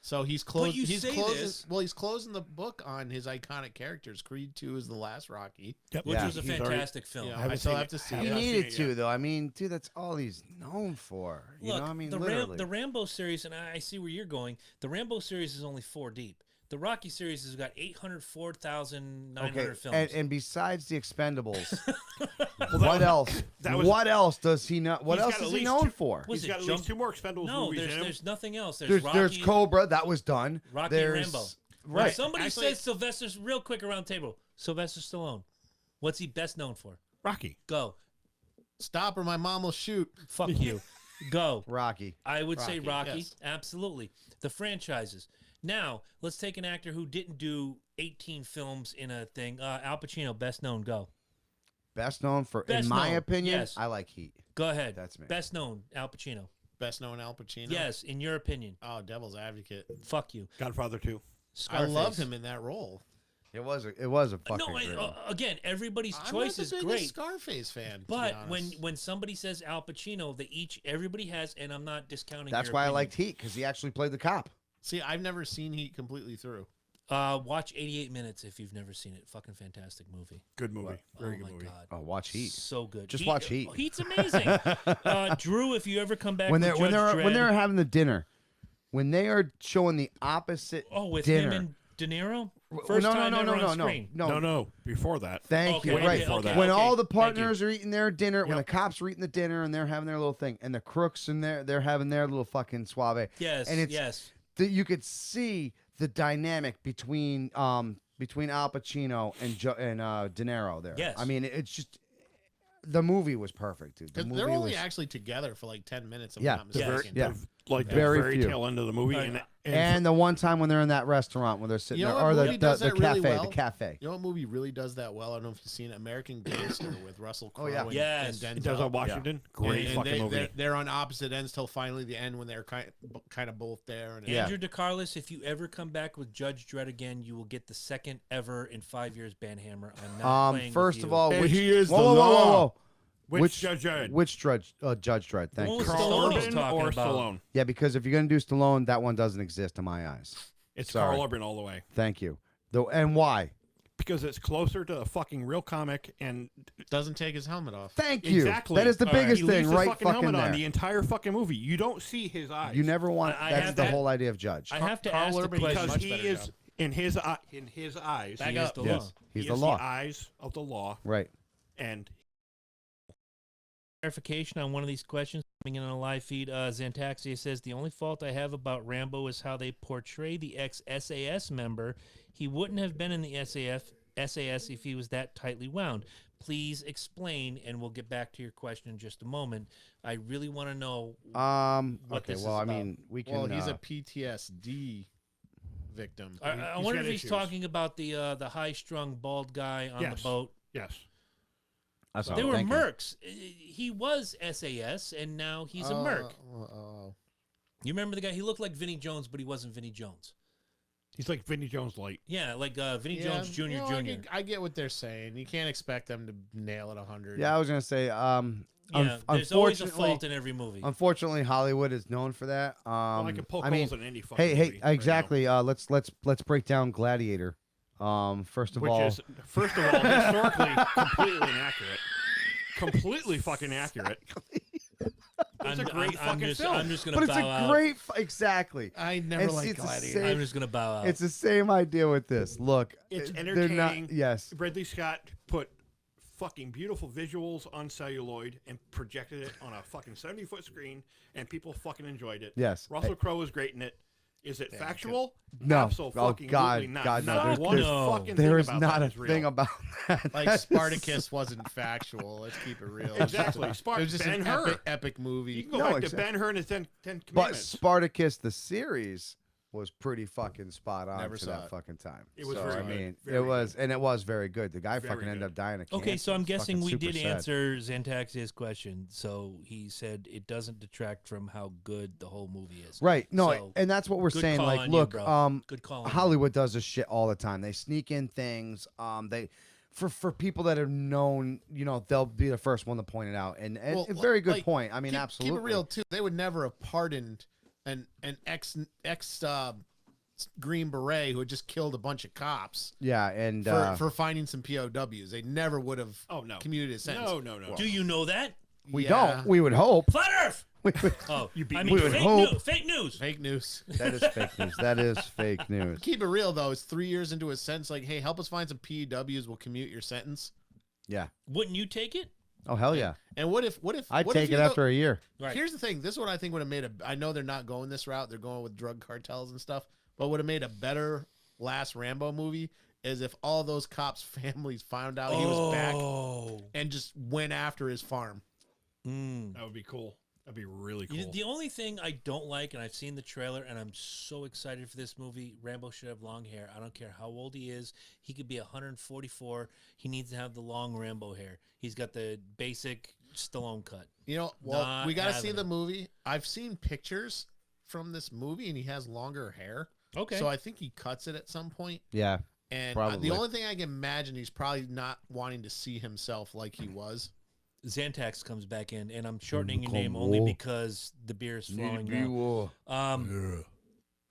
So he's closing. you He's say closing. this- Well, he's closing the book on his iconic characters. Creed 2 is the last Rocky. Yep. Which was a He's already- fantastic film. Yeah, haven't I still seen have it. to see Haven't He it. seen needed it to, yet. though. I mean, dude, that's all he's known for. You Look, know, I mean, the literally. the Rambo series, and I see where you're going. The Rambo series is only 4 deep. The Rocky series has got 804,900 films. And besides the Expendables, Well, what else? that was- What else does he know? What He's else got is at he least known two- for? Was He's it got at Jump- least 2 more Expendables no, movies in him. there's nothing else. There's There's Rocky, Cobra, that was done. Rocky and There's, Rambo. Right. When somebody Actually- says Sylvester's, real quick around the table, Sylvester Stallone. What's he best known for? Rocky. Go. Stop or my mom will shoot. Fuck you. Go. Rocky. I would say Rocky, Rocky. yes. Absolutely. The franchises. Now, let's take an actor who didn't do 18 films in a thing. Al Pacino, best known. Go. Best known for, Best in my known, opinion, yes. I like Heat. Go ahead. That's me. Best known, Al Pacino. Best known Al Pacino. Yes, in your opinion. Oh, Devil's Advocate. Fuck you. Godfather 2. Scarface. I love him in that role. It was a fucking No, great one. again, everybody's I'm choice not is the biggest great. Scarface fan. to be But honest. when somebody says Al Pacino, everybody has, and I'm not discounting. That's your why I opinion. liked Heat, because he actually played the cop. See, I've never seen Heat completely through. Watch 88 Minutes if you've never seen it. Fucking fantastic movie. Good movie. Very oh good my movie. god. Oh, watch Heat. So good. Just watch Heat. Heat's amazing. Drew, if you ever come back When with they're Judge when Dredd- they're having the dinner, when they are showing the opposite with dinner. him and De Niro, Well, first no, time no, ever no, on no, screen. No, before that. Thank Okay, you. okay, Right. before that. When okay, all the thank you. partners are eating their dinner, when the Yep. cops are eating the dinner and they're having their little thing, and the crooks and they're having their little fucking suave. Yes, and it's yes. you could see the dynamic between Al Pacino and De Niro there. Yes. I mean, it's just the movie was perfect, dude. The 'Cause movie they're only was actually together for like 10 minutes. If Yeah. I'm not Yes. mistaken. Yeah. Like the Very very few. tail end of the movie. Right. and the one time when they're in that restaurant when they're sitting You know there, what or movie does that cafe, really well? the cafe. You know what movie really does that well? I don't know if you've seen it, American Gangster with Russell Crowe yeah. and, Yes. and It Denzel. does on Washington. Great and fucking they, movie. They're on opposite ends till finally the end when they're kind of both there. And Yeah. Andrew DeCarlos, if you ever come back with Judge Dredd again, you will get the second ever in 5 years banhammer. I'm not playing First with of you. all, And which, he is whoa, the whoa, whoa, law. whoa, whoa. Which Judge Dredd? Which Judge Dredd? Thank What you. was Carl Stallone was Urban talking or about. Stallone? Yeah, because if you're gonna do Stallone, that one doesn't exist in my eyes. It's Sorry. Carl Urban all the way. Thank you. Though, and why? Because it's closer to a fucking real comic and doesn't take his helmet off. Thank you. exactly. That is the All right. biggest he thing, leaves the right? fucking Fucking helmet on there. the entire fucking movie. You don't see his eyes. You never want. I That's have the that- whole idea of Judge. I have to Carl ask the Urban, question. because much he better is job. in his eyes. Back He is up. the Yes. law. He's he the is law. the eyes of the law, Right. and Clarification on one of these questions coming in on a live feed. Xantaxia says the only fault I have about Rambo is how they portray the ex-SAS member. He wouldn't have been in the SAS if he was that tightly wound. Please explain, and we'll get back to your question in just a moment. I really want to know. What Okay. this Well, is I about. mean, we can. Well, he's a PTSD victim. I he's wonder got if he's issues. talking about the high-strung bald guy on Yes. the boat. yes, That's all. They were Thank you. mercs. He was SAS, and now he's a merc. You remember the guy? He looked like Vinnie Jones, but he wasn't Vinnie Jones. he's like Vinnie Jones light. Yeah, like Vinnie Jones Jr. You know, Jr. I get what they're saying. You can't expect them to nail it 100. Yeah, I was gonna say. Yeah, there's always a unfortunately, fault in every movie. unfortunately, Hollywood is known for that. I can poke I mean, holes in any fucking hey, movie right exactly. Let's break down Gladiator. First now. of all, Which is first of all historically completely inaccurate. Completely fucking accurate. It's a great fucking film. I'm just gonna but it's bow a out. great. Exactly. I never It's- liked it's the Gladiator. same- I'm just gonna bow out. It's the same idea with this. Look, It's they're not. entertaining. Yes. Ridley Scott put fucking beautiful visuals on celluloid and projected it on a fucking 70-foot screen, and people fucking enjoyed it. Yes. Russell Crowe was great in it. Is it factual? No. Absolutely Oh, God, not. God, no. Not There's- one there's- fucking There thing is about not that a is real. thing about that. Like That is- Spartacus wasn't factual. Let's keep it real. Exactly. It was just an Ben-Hur. epic movie. You can go No, back to exactly. Ben-Hur and his Ten But Commandments. Spartacus the series was pretty fucking spot on Never for saw that it. fucking time. It was so, very I good. mean, Very it was, and it was very good. The guy Very fucking ended good. up dying of cancer. Okay, so I'm It's guessing fucking we super did sad. answer Xantaxia's question. So he said it doesn't detract from how good the whole movie is. Right. No, So, and that's what we're good saying. call Like, on you, look, bro. Good call. on you. Hollywood does this shit all the time. They sneak in things. They for people that are known, you know, they'll be the first one to point it out. And Well, a very good like, point. I mean, keep absolutely. it real too. They would never have pardoned an ex Green Beret who had just killed a bunch of cops. Yeah, and for finding some POWs. They never would have commuted a sentence. No. Do you know that? we don't. We would hope. Flat Earth. Oh, You beat I me mean, to it. fake news. Fake news. That is fake news. That is fake news. Keep it real though. It's 3 years into a sentence. Like, hey, help us find some POWs. We'll commute your sentence. Yeah. Wouldn't you take it? Oh hell yeah. And what if I'd take it after a year. Right. Here's the thing. This is what I think would have made I know they're not going this route. They're going with drug cartels and stuff. But would have made a better last Rambo movie is if all those cops' families found out he was back and just went after his farm. That would be cool. That'd be really cool. The only thing I don't like, and I've seen the trailer, and I'm so excited for this movie, Rambo should have long hair. I don't care how old he is. He could be 144. He needs to have the long Rambo hair. He's got the basic Stallone cut. You know, well, we got to see the movie. I've seen pictures from this movie, and he has longer hair. Okay. So I think he cuts it at some point. Yeah. And probably. the only thing I can imagine, he's probably not wanting to see himself like he was. Xantax comes back in, and I'm shortening your name only because the beer is flowing now.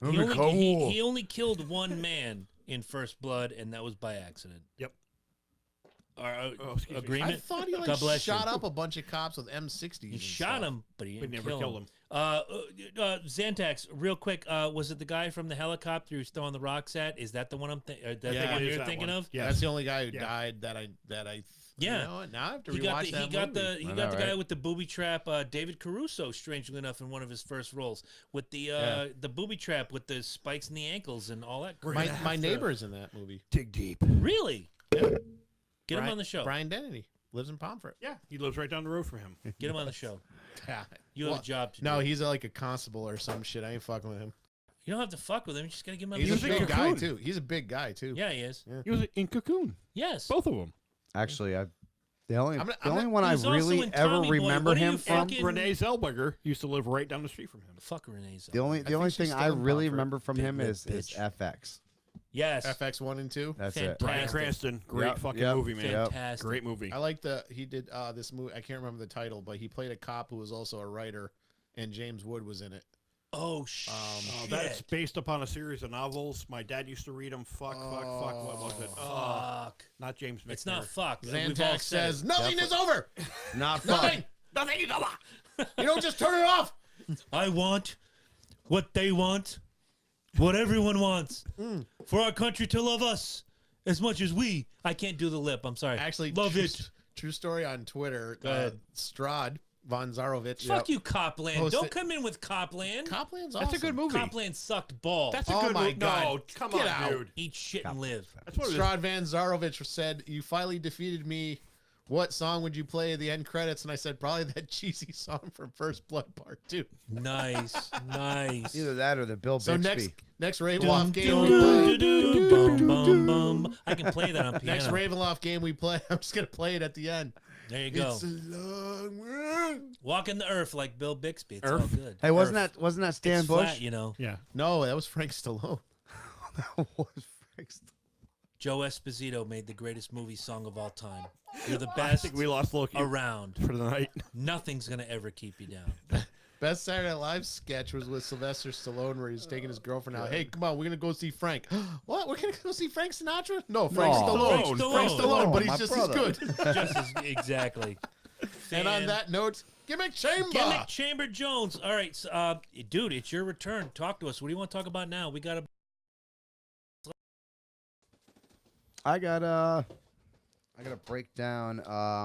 He only killed one man in First Blood, and that was by accident. Yep. Agreement? I thought he God bless shot you. up a bunch of cops with M60s. He shot him, but he didn't never kill killed him. Xantax, real quick, was it the guy from the helicopter who's throwing the rocks at? Is that the one the one you're thinking of? Yeah, that's the only guy who died that I. Yeah. You know what? Now I have to rewatch that movie. He got the guy with the booby trap, David Caruso, strangely enough, in one of his first roles with the booby trap with the spikes in the ankles and all that. My neighbor's in that movie. Dig deep. Really? Yeah. Get him on the show. Brian Dennedy lives in Pomfret. Yeah, he lives right down the road from him. Get him on the show. Yeah. You have a job to do. No, he's like a constable or some shit. I ain't fucking with him. You don't have to fuck with him. You just gotta give him on He's the a show. big guy too. He's a big guy too. Yeah, he is. Yeah. He was in Cocoon. Yes. Both of them. Actually, the only I'm one I He's also really in ever Tommy Boy. remember What are you him from. fucking- Renee Zellweger used to live right down the street from him. Fuck Renee Zellweger. The only think she's thing still I in really Pomfret. remember from Big him lip is bitch. FX. Yes. FX 1 and 2. That's Fantastic. it. Bryan Cranston, great Yep, fucking yep. movie, man. Yep. Fantastic. Great movie. I like he did this movie. I can't remember the title, but he played a cop who was also a writer, and James Wood was in it. Oh shit. That's based upon a series of novels. My dad used to read them. Fuck. What was it? Fuck. Not James McNair. It's not fuck. We've all Xantax said says, it. nothing is over. Not Nothing. fun. Nothing is over. You don't just turn it off. I want what they want, what everyone wants, for our country to love us as much as we. I can't do the lip. I'm sorry. Actually, love it. True story on Twitter. Go ahead. Strad Von Zarovich. Fuck you, Copland. Posted- Don't come in with Copland. Copland's awesome. That's a good movie. Copland sucked balls. That's a Oh good my movie. God. No, come Get on, out. dude. Eat shit and live. That's what it is. Strad Van Zarovich said, "You finally defeated me. What song would you play at the end credits?" And I said, probably that cheesy song from First Blood Part 2. Nice. Nice. Either that or the Bill So Bixby. next Ravenloft game we play. Bum, bum, bum. I can play that on piano. Next Ravenloft game we play. I'm just gonna play it at the end. There you go. It's a long road. Walking the earth like Bill Bixby. It's Earth? all good. Hey, wasn't Earth. that Stan It's Bush? flat, you know. Yeah. No, that was Frank Stallone. That was fixed. Joe Esposito made the greatest movie song of all time. You're the I best think we lost Loki around. for the night. Nothing's gonna ever keep you down. Best Saturday Night Live sketch was with Sylvester Stallone, where he's taking his girlfriend out. Hey, come on, we're gonna go see Frank. What? We're gonna go see Frank Sinatra? No, Frank No. Stallone. Frank Stallone, but he's My just brother. as good. Just as exactly. And on that note, Gimmick Chamber. Gimmick Chamber Jones. All right, so, dude, it's your return. Talk to us. What do you want to talk about now? We got I gotta break down.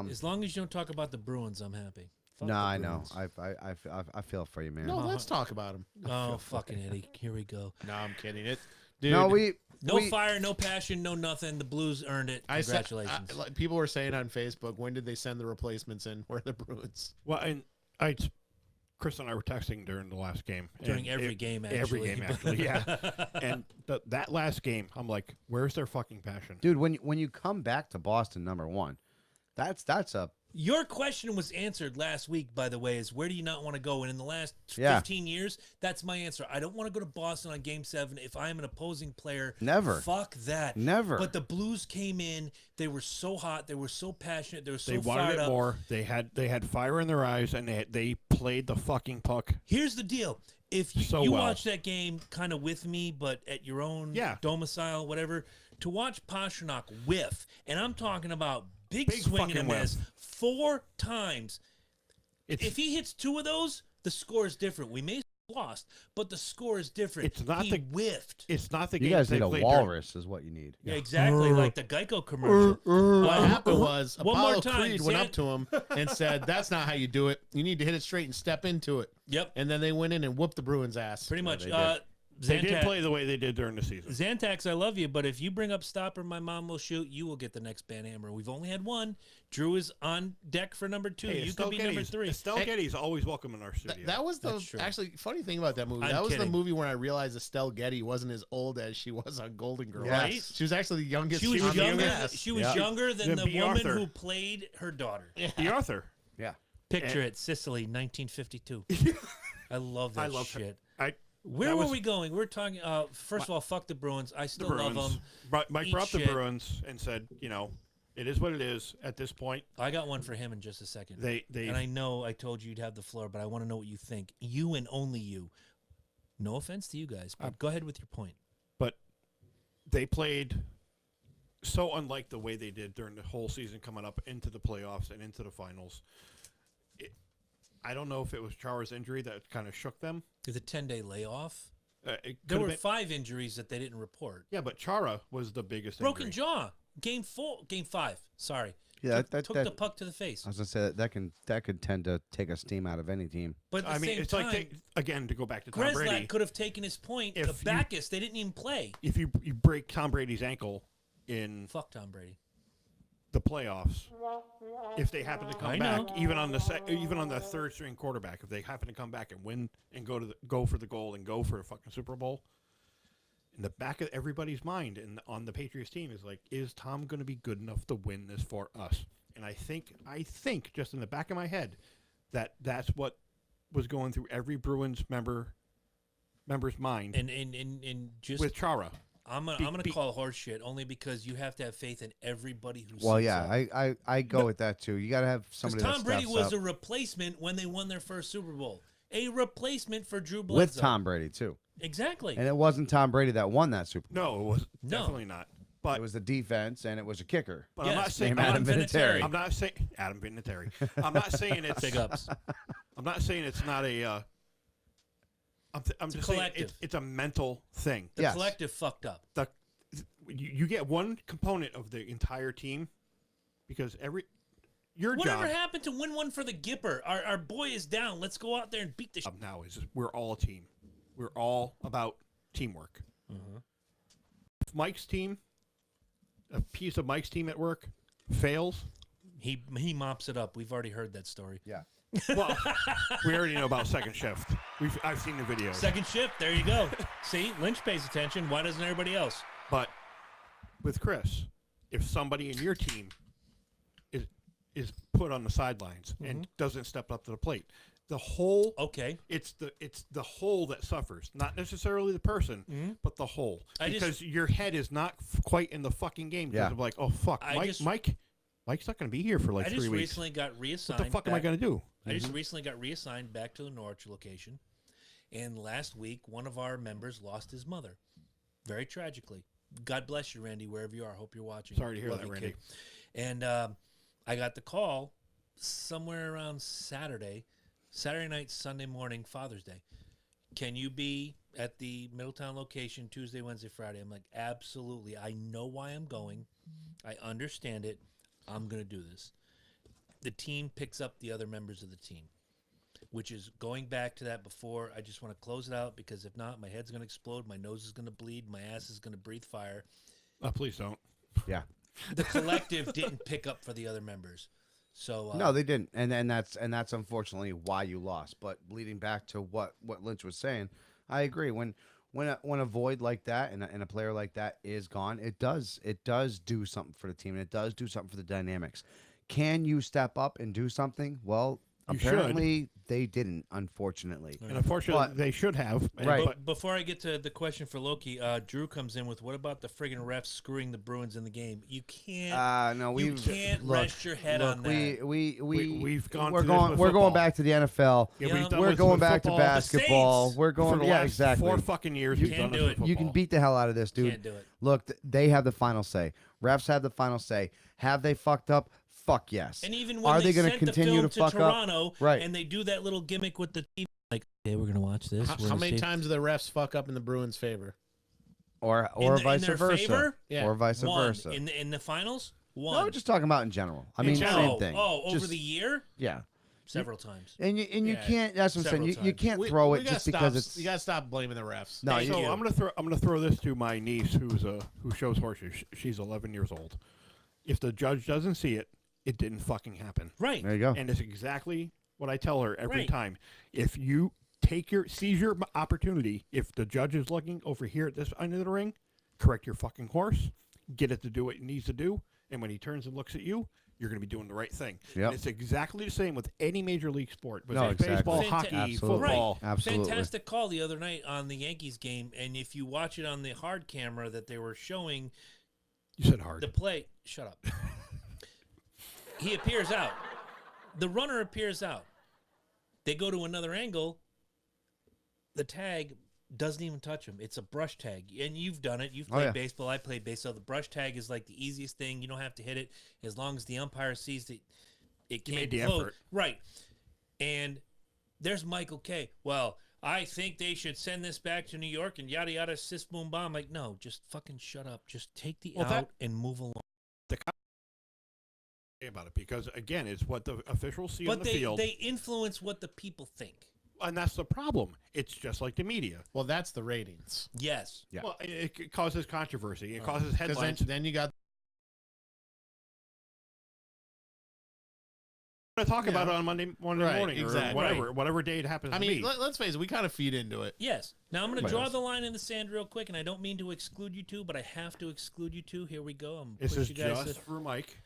as long as you don't talk about the Bruins, I'm happy. Fuck No, the I know. Bruins. I feel for you, man. No, let's talk about him. Oh, fucking Eddie. Here we go. No, I'm kidding. It, dude. No, No fire, no passion, no nothing. The Blues earned it. Congratulations. Like, people were saying on Facebook, when did they send the replacements in? Where are the Bruins? Well, and Chris and I were texting during the last game. During and every game, Every actually. game, actually, yeah. And that last game, I'm like, where's their fucking passion? dude, when you come back to Boston, #1, that's a Your question was answered last week, by the way, is where do you not want to go? And in the last Yeah. 15 years, that's my answer. I don't want to go to Boston on Game 7 if I'm an opposing player. Never. Fuck that. Never. But the Blues came in. They were so hot. They were so passionate. They were so They wanted fired it up. more. They had fire in their eyes, and they played the fucking puck. Here's the deal. if you, so you well. watch that game kind of with me, but at your own domicile, whatever, to watch Pasternak whiff, and I'm talking about big swing and a miss 4 times. If he hits 2 of those, the score is different. We may have lost, but the score is different. It's not he whiffed. It's not the You game. guys need a walrus, is what you need. Yeah, exactly, like the Geico commercial. What happened was One more Apollo time, Creed went up to him and said, "That's not how you do it. You need to hit it straight and step into it." Yep. And then they went in and whooped the Bruins' ass. Pretty much. They did play the way they did during the season. Zantax, I love you, but if you bring up Stopper, my mom will shoot. You will get the next banhammer. We've only had one. Drew is on deck for number 2. Hey, you could be number 3. Estelle Getty's always welcome in our studio. That was the actually funny thing about that movie. That was the movie where I realized Estelle Getty wasn't as old as she was on Golden Girls. Right? She was actually the youngest. She was younger. She was younger than the woman Arthur. who played her daughter. The Arthur. Yeah. Picture it, Sicily, 1952. I love that shit. Where were we going? We're talking. First of all, fuck the Bruins. I still love them. Mike brought the Bruins and said, it is what it is at this point. I got one for him in just a second. And I know I told you you'd have the floor, but I want to know what you think. You and only you. No offense to you guys, but go ahead with your point. But they played so unlike the way they did during the whole season coming up into the playoffs and into the finals. I don't know if it was Chara's injury that kind of shook them. Is a 10-day layoff? There were 5 injuries that they didn't report. Yeah, but Chara was the biggest broken injury. jaw. Game 5. Sorry. Yeah, took the puck to the face. I was gonna say that could tend to take a steam out of any team. But at the same it's time, like again to go back to Tom Grzelcyk Brady. could have taken his point to Backus. They didn't even play. If you break Tom Brady's ankle in fuck Tom Brady, the playoffs, if they happen to come back, even on the third string quarterback, if they happen to come back and win and go for the goal and go for a fucking Super Bowl, in the back of everybody's mind and on the Patriots team is like, is Tom going to be good enough to win this for us? And I think just in the back of my head that's what was going through every Bruins member's mind. And just with Chara. I'm gonna call horse shit only because you have to have faith in everybody who. Well, yeah, I go with that too. You got to have somebody. Tom Brady was up. a replacement when they won their first Super Bowl. A replacement for Drew Bledsoe with Tom Brady too. Exactly. And it wasn't Tom Brady that won that Super Bowl. No, it was definitely not. But it was the defense and it was a kicker. But I'm not saying Adam Vinatieri. I'm not saying Adam Vinatieri. I'm not saying it's big ups. I'm not saying it's not a. I'm just saying it's a mental thing. The collective fucked up. You get one component of the entire team because whatever happened to win one for the Gipper? Our boy is down. Let's go out there and beat the shit. Now is we're all a team. We're all about teamwork. Mm-hmm. If Mike's team, a piece of Mike's team at work fails, he mops it up. We've already heard that story. Yeah. Well, we already know about second shift. I've seen the videos. Second shift. There you go. See, Lynch pays attention. Why doesn't everybody else? But with Chris, if somebody in your team is put on the sidelines and doesn't step up to the plate, the whole it's the whole that suffers, not necessarily the person, but the whole, because your head is not quite in the fucking game because of like, oh fuck, Mike's not going to be here for like 3 weeks. I just recently got reassigned. What the fuck am I going to do? I just recently got reassigned back to the Norwich location, and last week one of our members lost his mother, very tragically. God bless you, Randy, wherever you are. Hope you're watching. Sorry to hear that, Randy. Kid. And I got the call somewhere around Saturday night, Sunday morning, Father's Day. Can you be at the Middletown location Tuesday, Wednesday, Friday? I'm like, absolutely. I know why I'm going. I understand it. I'm going to do this. The team picks up the other members of the team, which is going back to that before. I just want to close it out because if not, my head's going to explode, my nose is going to bleed, my ass is going to breathe fire. Please don't. Yeah. The collective didn't pick up for the other members. So no, they didn't, and that's unfortunately why you lost. But leading back to what Lynch was saying, I agree. When a void like that and a player like that is gone, it does do something for the team, and it does do something for the dynamics. Can you step up and do something? Well, Apparently, they didn't, unfortunately. And unfortunately, they should have. Right. But before I get to the question for Loki, Drew comes in with, what about the friggin' refs screwing the Bruins in the game? You can't. No, you can't rest your head on that. We've gone. We're going back to the NFL. Yeah, we're going back to basketball. We're going. For the last exactly. 4 fucking years. You can't do it. You can beat the hell out of this, dude. Can't do it. Look, they have the final say. Refs have the final say. Have they fucked up? Fuck yes. And even when are they going to continue to fuck Toronto, up? Right. And they do that little gimmick with the team, like, hey, we're gonna watch this. How many times do the refs fuck up in the Bruins' favor? Or vice versa. Favor? Yeah. Or vice One. versa. In the finals? No, One. we're just talking about in general. I mean, same thing. Over Just- the year? Yeah. Several times. And you can't. That's what I'm saying. Several You times. can't throw it just because it's. You gotta stop blaming the refs. No, Thank So you. I'm gonna throw this to my niece, who shows horses. She's 11 years old. If the judge doesn't see it, it didn't fucking happen. Right. There you go. And it's exactly what I tell her every Right. time. If you seize your opportunity, if the judge is looking over here at this end of the ring, correct your fucking horse, get it to do what it needs to do, and when he turns and looks at you, you're going to be doing the right thing. Yep. And it's exactly the same with any major league sport. But No, exactly. baseball, Fanta- hockey, Absolutely. football. Absolutely. Fantastic call the other night on the Yankees game, and if you watch it on the hard camera that they were showing You said hard. the play, shut up. He appears out. The runner appears out. They go to another angle. The tag doesn't even touch him. It's a brush tag. And you've done it. You've played baseball. I played baseball. The brush tag is like the easiest thing. You don't have to hit it as long as the umpire sees that it You can't made the float. effort. Right. And there's Michael K. Well, I think they should send this back to New York and yada yada, sis boom bomb. Like, no, just fucking shut up. Just take the out and move along. About it, because again, it's what the officials see on But the field, they influence what the people think. and that's the problem. It's just like the media. Well, that's the ratings. Yes. Yeah. Well, it causes controversy. It causes 'Cause headlines. then you got to talk about it on Monday Right, morning exactly. or whatever day it happens I to mean, be. let's face it, we kind of feed into it. Yes. Now I'm going to Right. draw the line in the sand real quick, and I don't mean to exclude you two, but I have to exclude you two. Here we go. I'm This is you guys just for Mike.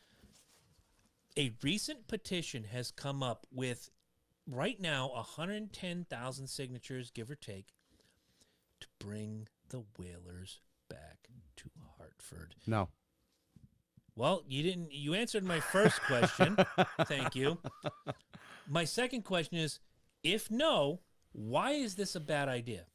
A recent petition has come up with right now 110,000 signatures, give or take, to bring the Whalers back to Hartford. No. Well, you didn't. You answered my first question. Thank you. My second question is, if no, why is this a bad idea?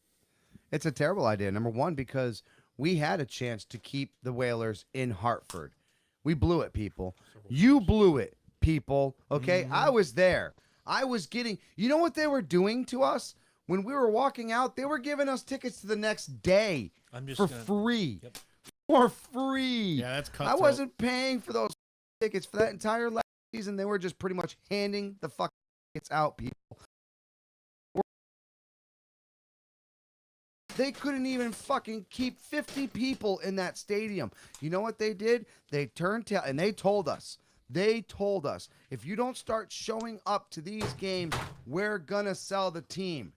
It's a terrible idea. Number one, because we had a chance to keep the Whalers in Hartford. We blew it, people. You blew it, people. Okay? I was there. I was getting... You know what they were doing to us? When we were walking out, they were giving us tickets to the next day for free. Yep. For free. Yeah, that's I cutthroat. wasn't paying for those tickets for that entire last season. They were just pretty much handing the fucking tickets out, people. They couldn't even fucking keep 50 people in that stadium. You know what they did? They turned tail and they told us, if you don't start showing up to these games, we're gonna sell the team.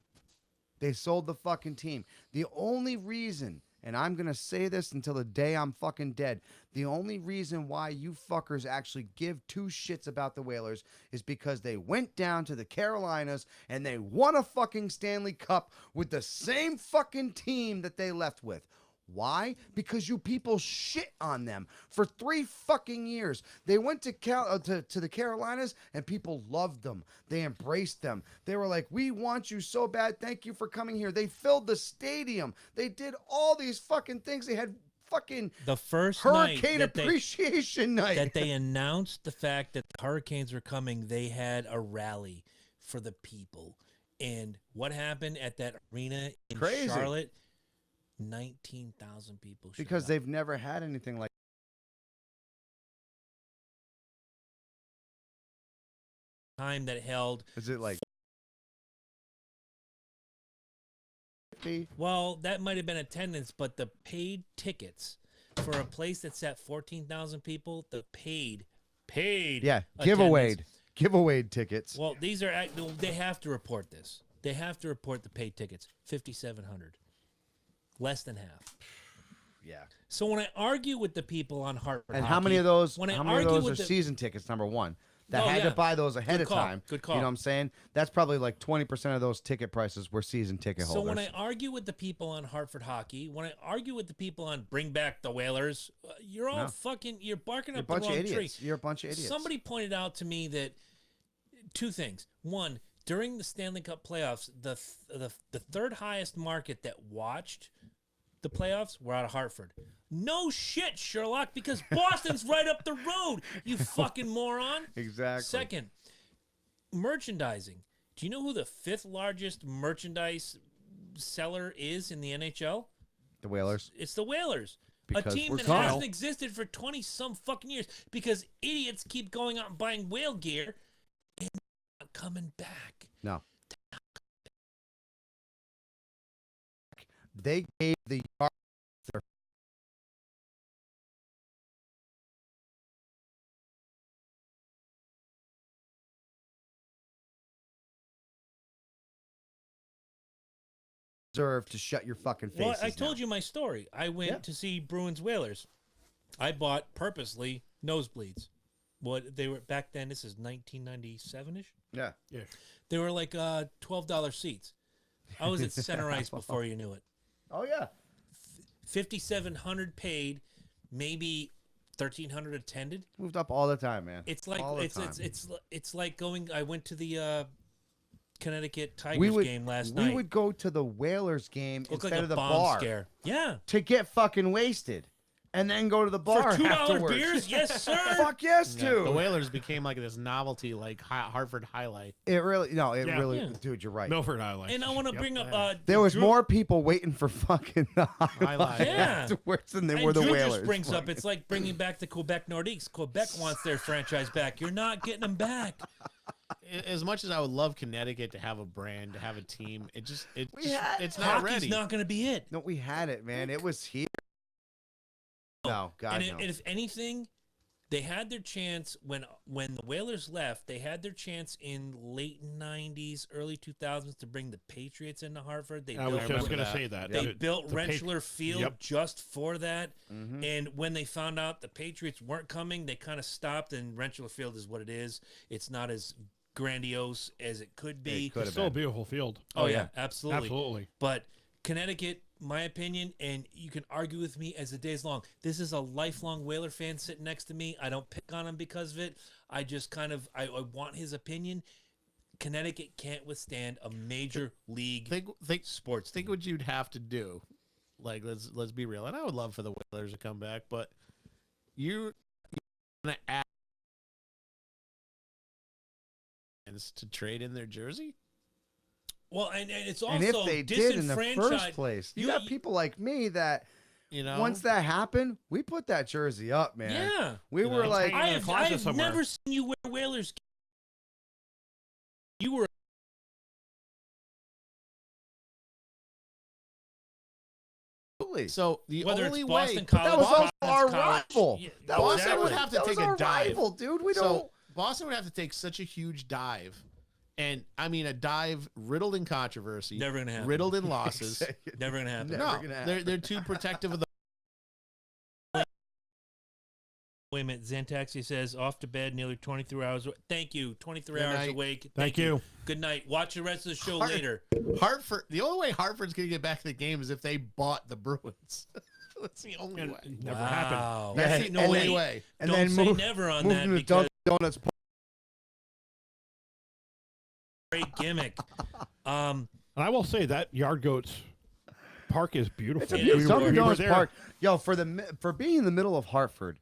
They sold the fucking team. The only reason, and I'm gonna say this until the day I'm fucking dead, the only reason why you fuckers actually give two shits about the Whalers is because they went down to the Carolinas and they won a fucking Stanley Cup with the same fucking team that they left with. Why? Because you people shit on them for 3 fucking years. They went to the Carolinas and people loved them. They embraced them. They were like, we want you so bad. Thank you for coming here. They filled the stadium. They did all these fucking things. They had fucking the first Hurricane night Appreciation Night. that they announced the fact that the Hurricanes were coming, they had a rally for the people. And what happened at that arena in Crazy. Charlotte? 19,000 people showed Because up. they've never had anything like time that held. Is it like 50? Well, that might have been attendance, but the paid tickets for a place that sat 14,000 people, the paid Yeah, attendance. giveaway tickets. Well, these are they have to report this. They have to report the paid tickets. 5,700, less than half. Yeah. So when I argue with the people on Hartford, And how many of those? when I How many of argue those with are season tickets? Number one. that had to buy those ahead of time. Good call. You know what I'm saying? That's probably like 20% of those ticket prices were season ticket holders. So when I argue with the people on Hartford hockey, when I argue with the people on Bring Back the Whalers, you're all you're barking up the wrong tree. You're a bunch of idiots. Somebody pointed out to me that two things. One, during the Stanley Cup playoffs, the third highest market that watched the playoffs were out of Hartford. No shit, Sherlock, because Boston's right up the road, you fucking moron. Exactly. Second, merchandising. Do you know who the 5th largest merchandise seller is in the NHL? The Whalers. It's the Whalers. Because a team that hasn't existed for 20-some fucking years because idiots keep going out and buying whale gear and not coming back. No. They gave the yard their deserve to shut your fucking faces. Well, I told you my story. I went to see Bruins Whalers. I bought purposely nosebleeds. What they were back then, this is 1997-ish. Yeah. They were like $12 seats. I was at center ice before you knew it. Oh yeah. 5,700 paid, maybe 1,300 attended. Moved up all the time, man. It's like it's like going. I went to the Connecticut Tigers game last night. We would go to the Whalers game Looked instead like a of the bomb bar. Scare. Yeah. To get fucking wasted. And then go to the bar for $2 afterwards. beers. Yes, sir. Fuck yes, Yeah, dude. the Whalers became like this novelty, like Hartford highlight. It really, dude, you're right. Milford Highlight. And I want to bring up. There was Drew, more people waiting for fucking the highlight Yeah. afterwards than there and were the Drew Whalers. just brings up, it's like bringing back the Quebec Nordiques. Quebec wants their franchise back. You're not getting them back. As much as I would love Connecticut to have a brand, to have a team, it's not Hockey's ready. not going to be it. No, we had it, man. It was here. No, God, and, no. and if anything, they had their chance when the Whalers left. They had their chance in late '90s, early 2000s to bring the Patriots into Hartford. I was just going to say that. They built Rentschler Field just for that. Mm-hmm. And when they found out the Patriots weren't coming, they kind of stopped. And Rentschler Field is what it is. It's not as grandiose as it could be. It's still a beautiful field. Oh yeah, absolutely. Absolutely. But Connecticut, my opinion, and you can argue with me as the day's long. This is a lifelong Whaler fan sitting next to me. I don't pick on him because of it. I just kind of I want his opinion. Connecticut can't withstand a major league sports. Think what you'd have to do. Like let's be real. And I would love for the Whalers to come back, but you're gonna ask to trade in their jersey. Well, and it's also and if they did in the first place, you got people like me that, once that happened, we put that jersey up, man. Yeah, we were like, I've never seen you wear Whalers. You were. So the only way that was also our rival. Yeah, that was Boston would have to take a dive, rival, dude. Boston would have to take such a huge dive. And I mean, a dive riddled in controversy, never gonna happen. Riddled in losses, never gonna happen. They're too protective of the. Wait a minute, Xantaxi says off to bed, nearly 23 hours. Thank you, 23 Good hours night. awake. Thank you. Good night. Watch the rest of the show later. Hartford. The only way Hartford's gonna get back to the game is if they bought the Bruins. That's the only way. Never happened. That's the only way. And Don't then say never on that to because Donuts. great gimmick. And I will say that Yard Goats Park is beautiful. It's a beautiful we were Donuts there. Park. Yo, for being in the middle of Hartford,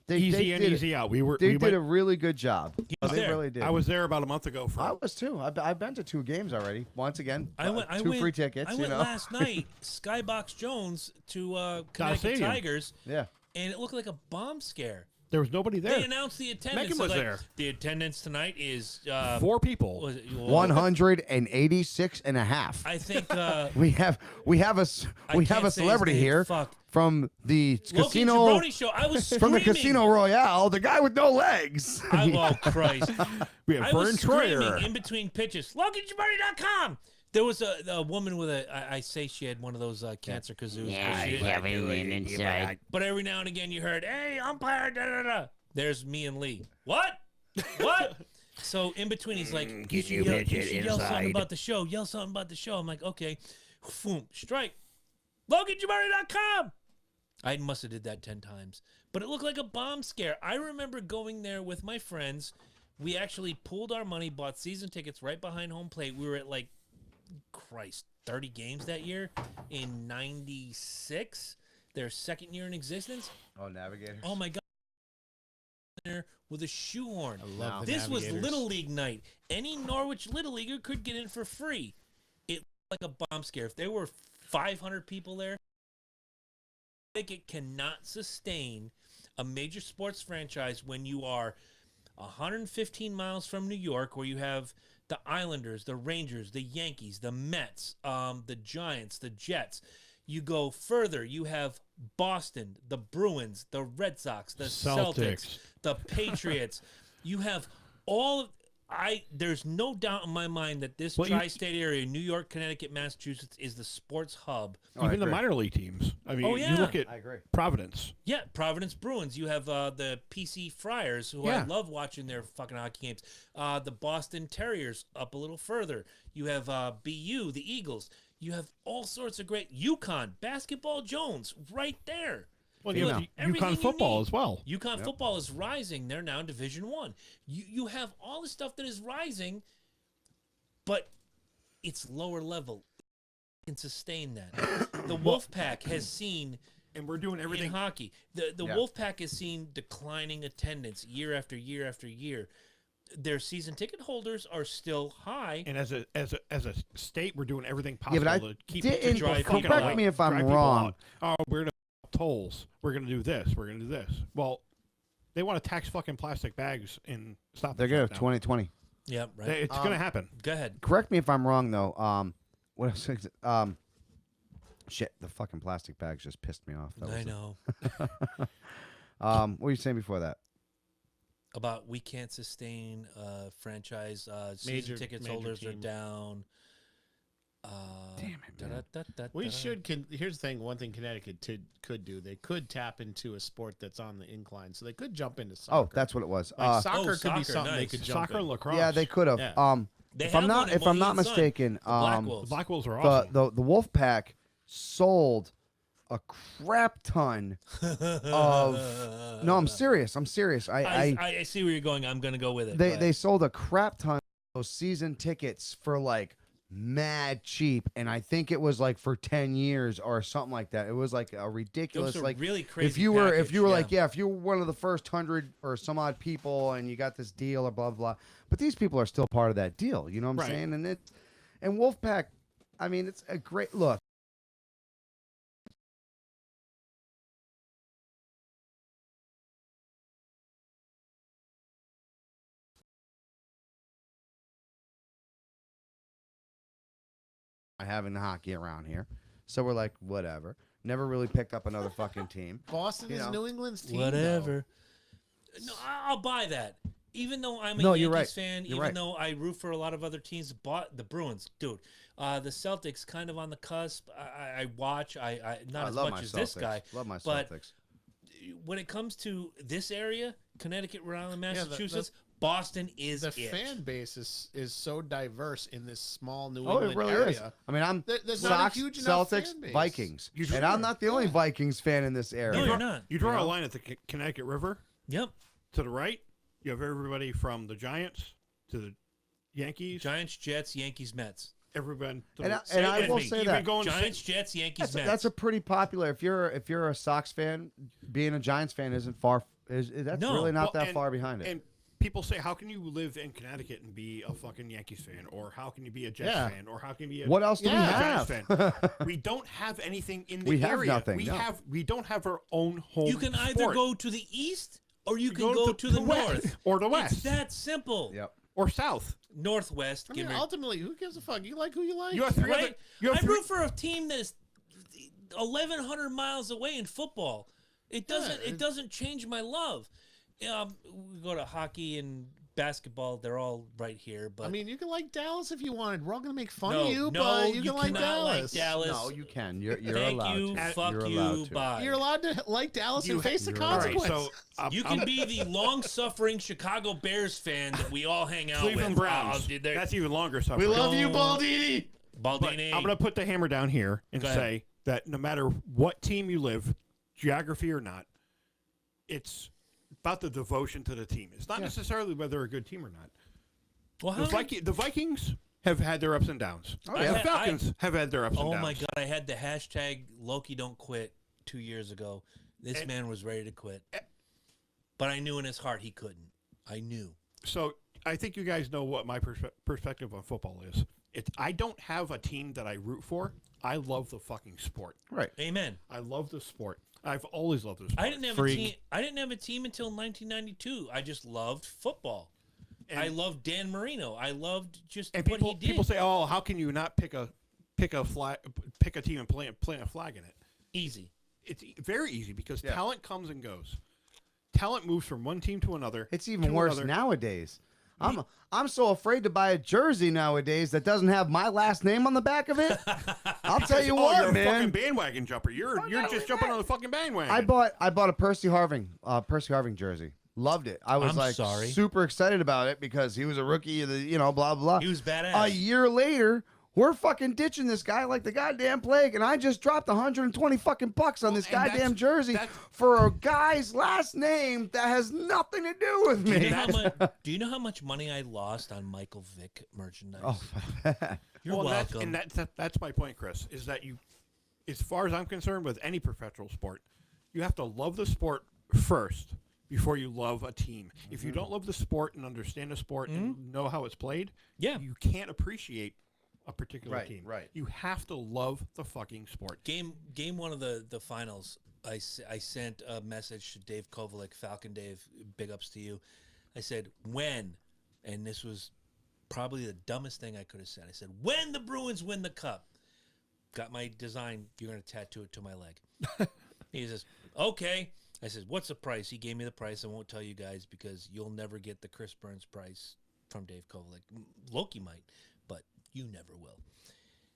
they easy out. They did a really good job. They really did. I was there about a month ago. I was too. I've been to 2 games already. Once again, I went. two free tickets. I went last night. Skybox Jones to Connecticut Tigers. Yeah, and it looked like a bomb scare. There was nobody there. They announced the attendance. Megan was there. The attendance tonight is 4 people. 186 and a half. I think we have a celebrity here from the casino Jabroni show. I was screaming. from the Casino Royale. The guy with no legs. Oh Christ! We have I Vern was screaming Troyer in between pitches. LoganJabroni.com. There was a woman with I say she had one of those cancer kazoos. Yeah, everything inside. But every now and again you heard, "Hey, umpire, da da da." There's me and Lee. What? What? So in between, he's like, you should yell something about the show. Yell something about the show. I'm like, okay. Boom, strike. LoganJabari.com. I must have did that 10 times. But it looked like a bomb scare. I remember going there with my friends. We actually pooled our money, bought season tickets right behind home plate. We were at 30 games that year in 96, their second year in existence. Oh, Navigators. Oh, my God. There with a shoehorn. I love This was Navigators. Little League night. Any Norwich Little Leaguer could get in for free. It looked like a bomb scare. If there were 500 people there, I think it cannot sustain a major sports franchise when you are 115 miles from New York, where you have the Islanders, the Rangers, the Yankees, the Mets, the Giants, the Jets. You go further, you have Boston, the Bruins, the Red Sox, the Celtics, the Patriots. You have all of there's no doubt in my mind that this tri-state area, New York, Connecticut, Massachusetts, is the sports hub. Even the minor league teams. I mean, you look at Providence. Yeah, Providence Bruins. You have the PC Friars, who I love watching their fucking hockey games. The Boston Terriers up a little further. You have BU, the Eagles. You have all sorts of great UConn, Basketball Jones, right there. Well, you have UConn football as well. UConn football is rising. They're now in Division I. You have all the stuff that is rising, but it's lower level. It can sustain that. The Wolfpack has seen, and we're doing everything in hockey. The Wolfpack has seen declining attendance year after year after year. Their season ticket holders are still high, and as a state, we're doing everything possible to keep it. Correct me if I'm wrong. Oh, we're gonna tolls. We're gonna do this. We're gonna do this. Well, they want to tax fucking plastic bags in stop. They're gonna 2020. Yeah, right. It's gonna happen. Go ahead. Correct me if I'm wrong though. What else? Shit, the fucking plastic bags just pissed me off. I know. What were you saying before that? About we can't sustain franchise. Season tickets holders are down. Damn it, man. We should. Here's the thing. One thing Connecticut could do. They could tap into a sport that's on the incline, so they could jump into soccer. Oh, that's what it was. Soccer could be something they could jump soccer, in. lacrosse. Yeah, they could have. Yeah. If I'm not mistaken, the Black Wolves are awesome. The Wolfpack sold a crap ton of. No, I'm serious. I'm serious. I see where you're going. I'm gonna go with it. They sold a crap ton of those season tickets for mad cheap, and I think it was for 10 years or something like that. It was a ridiculous really crazy. if you were if you were one of the first 100 or some odd people and you got this deal or blah blah. But these people are still part of that deal. You know what I'm saying? And Wolfpack, I mean, it's a great look. Having hockey around here, so we're like, whatever. Never really picked up another fucking team. Boston is New England's team. Whatever. No, I'll buy that. Even though I'm a Yankees fan, even though I root for a lot of other teams, bought the Bruins, dude. The Celtics kind of on the cusp. I watch. I not as much as this guy. Love my but Celtics. when it comes to this area, Connecticut, Rhode Island, Massachusetts. Boston is the fan base is so diverse in this small New England England area. Is. I mean, I'm there's Sox, not a huge Celtics, Vikings, and I'm not the only Vikings fan in this area. No, you're not. You draw a line at the Connecticut River. Yep. To the right, you have everybody from the Giants to the Yankees. Giants, Jets, Yankees, Mets. Everyone. And I will say that Giants, Jets, Yankees, Mets. That's a pretty popular. If you're a Sox fan, being a Giants fan isn't far. That's really not that far behind it. And people say, how can you live in Connecticut and be a fucking Yankees fan? Or how can you be a Jets fan? Or how can you be a what else do we have? Fan? We don't have anything in the area. We have nothing. We don't have our own home. You can either sport. go to the east or you can go to the north. Or the west. It's that simple. Yep. Or south. Northwest. I mean, ultimately, who gives a fuck? You like who you like. You have three right? I root for a team that is 1,100 miles away in football. It doesn't change my love. We go to hockey and basketball, they're all right here. But I mean, you can like Dallas if you wanted. We're all gonna make fun no, of you, no, but you can like cannot Dallas. like Dallas. No, you can. You're Thank allowed you. to. Fuck You're you. allowed to. Bye. You're allowed to like Dallas and face the All right, consequence. so You can be the long-suffering Chicago Bears fan that we all hang out Cleveland with. Browns. That's even longer suffering. We love you, Don't- Baldini. But Baldini. I'm going to put the hammer down here and Go ahead. say that no matter what team you live, geography or not, it's about the devotion to the team. It's not necessarily whether they're a good team or not. Well, The Vikings have had their ups and downs. Oh, yeah. The Falcons have had their ups and Oh downs. my God! I had the hashtag Loki don't quit 2 years ago. This man was ready to quit, but I knew in his heart he couldn't. I knew. So I think you guys know what my perspective on football is. I don't have a team that I root for. I love the fucking sport. Right. Amen. I love the sport. I've always loved the sport. I didn't have a team. I didn't have a team until 1992. I just loved football. And- I loved Dan Marino. I loved just And what he did. people say, "Oh, how can you not pick a team and plant a flag in it?" Easy. It's very easy because Yeah. talent comes and goes. Talent moves from one team to another. It's even to worse another. nowadays. I'm so afraid to buy a jersey nowadays that doesn't have my last name on the back of it. I'll tell you what, you're a fucking man. bandwagon jumper. You're just jumping on the fucking bandwagon. I bought a Percy Harving jersey. Loved it. I was I'm sorry. super excited about it because he was a rookie of the, blah blah. He was badass. A year later, we're fucking ditching this guy like the goddamn plague, and I just dropped 120 fucking bucks on this and that's- goddamn jersey that's- for a guy's last name that has nothing to do with Do me. do you know how much money I lost on Michael Vick merchandise? Oh, You're well, welcome. that's my point, Chris. Is that you, as far as I'm concerned, with any professional sport, you have to love the sport first before you love a team. If you don't love the sport and understand the sport and know how it's played, Yeah. you can't appreciate a particular Right, team. right. You have to love the fucking sport. Game one of the finals, I sent a message to Dave Kovalik, Falcon Dave, big ups to you. I said, when, and this was probably the dumbest thing I could have said. I said, when the Bruins win the cup. Got my design, you're going to tattoo it to my leg. He says, okay. I said, what's the price? He gave me the price. I won't tell you guys because you'll never get the Chris Burns price from Dave Kovalik. Loki might, but you never will.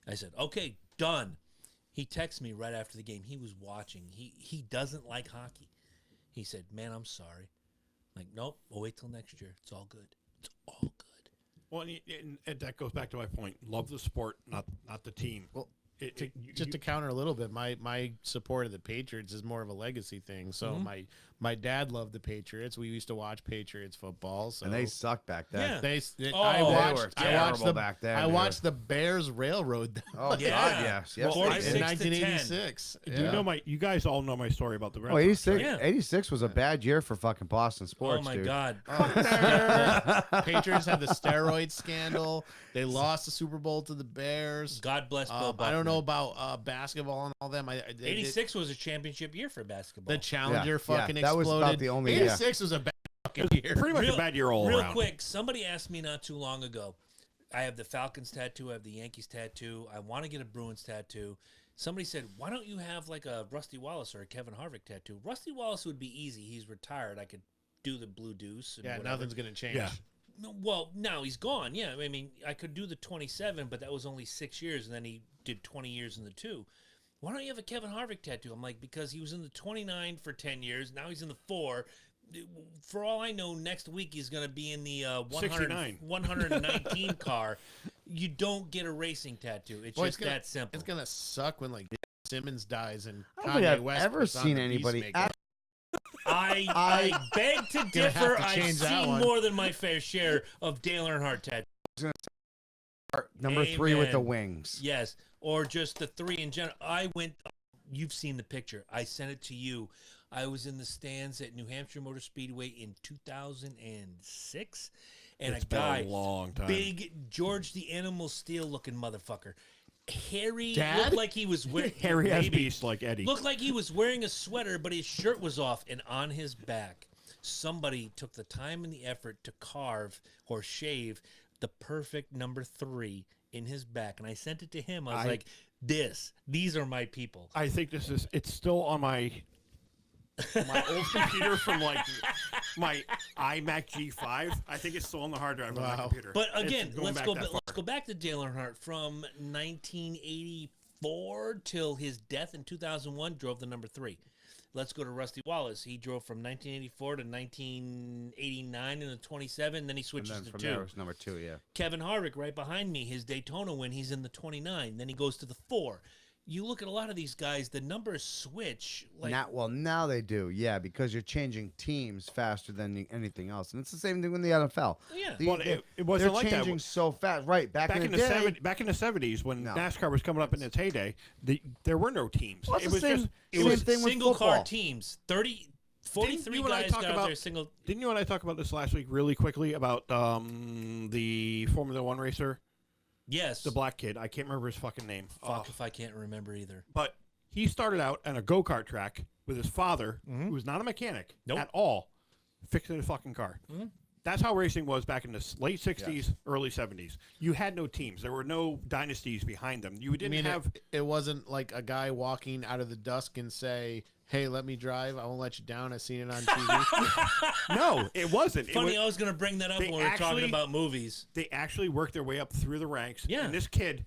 I said, okay, done. He texted me right after the game. He was watching. He doesn't like hockey. He said, man, I'm sorry. I'm like, nope, we'll wait till next year. It's all good. It's all good. Well, and that goes back to my point. Love the sport, not the team. Well, to counter a little bit, my support of the Patriots is more of a legacy thing. So my dad loved the Patriots. We used to watch Patriots football. So and they sucked back then. Yeah. I watched terrible back then, I dude. watched the Bears railroad them Oh Yeah. God, yes. Well, Well, I- in in 1986. 1986. You guys all know my story about the Red Oh, Sox, 86, Yeah. 86 was a bad year for fucking Boston sports, Oh, my dude. God. The Patriots had the steroid scandal. They lost the Super Bowl to the Bears. God bless Bill Buckner. I don't know about basketball and all them. 86 was a championship year for basketball. The Challenger Yeah, fucking that was exploded. about the only- 86 was a bad fucking year. Pretty much a bad year all real around. quick, somebody asked me not too long ago. I have the Falcons tattoo. I have the Yankees tattoo. I want to get a Bruins tattoo. Somebody said, why don't you have like a Rusty Wallace or a Kevin Harvick tattoo? Rusty Wallace would be easy. He's retired. I could do the blue deuce. And Yeah, whatever. nothing's gonna change. Yeah. Well, now he's gone. Yeah, I mean, I could do the 27, but that was only 6 years, and then he did 20 years in the 2. Why don't you have a Kevin Harvick tattoo? I'm like, because he was in the 29 for 10 years. Now he's in the 4. For all I know, next week he's going to be in the 119 car. You don't get a racing tattoo. It's Well, just that simple. It's gonna suck when like Simmons dies and I don't think Kanye I've West ever puts on seen the anybody. Peacemaker. I beg to differ. have to I've change that seen one. more than my fair share of Dale Earnhardt tattoos. Number 3 with the Amen. wings. Yes, or just the 3 in general. You've seen the picture. I sent it to you. I was in the stands at New Hampshire Motor Speedway in 2006, and It's a been guy, a long time. big George the Animal Steel looking motherfucker, hairy, Dad? looked like he was wearing Harry has maybe. beast like Eddie. Looked like he was wearing a sweater, but his shirt was off, and on his back, somebody took the time and the effort to carve or shave the perfect number 3 in his back. And I sent it to him. I was like, these are my people. I think it's still on my my old computer from like my iMac G5. I think it's still on the hard drive on that computer. But again, let's go back to Dale Earnhardt from 1984 till his death in 2001. Drove the number 3. Let's go to Rusty Wallace. He drove from 1984 to 1989 in the 27. Then he switches and then to from 2. There was number 2, yeah. Kevin Harvick right behind me. His Daytona win, he's in the 29. Then he goes to the 4. You look at a lot of these guys, the numbers switch. Like, Now they do, yeah, because you're changing teams faster than anything else, and it's the same thing with the NFL. Yeah, it wasn't like that. They're changing so fast, right? Back in the day, back in the 70s when NASCAR was coming up in its heyday, there were no teams. Well, it was same just thing with single football. car teams. 43 guys got out there single. Didn't you and I talk about this last week really quickly about the Formula One racer? Yes. The black kid. I can't remember his fucking name. Fuck if I can't remember either. But he started out on a go-kart track with his father, who was not a mechanic at all, fixing a fucking car. That's how racing was back in the late 60s, early 70s. You had no teams. There were no dynasties behind them. You didn't have... It wasn't like a guy walking out of the dusk and say, hey, let me drive. I won't let you down. I've seen it on TV. No, it wasn't. Funny, I was going to bring that up when we were talking about movies. They actually worked their way up through the ranks. Yeah. And this kid,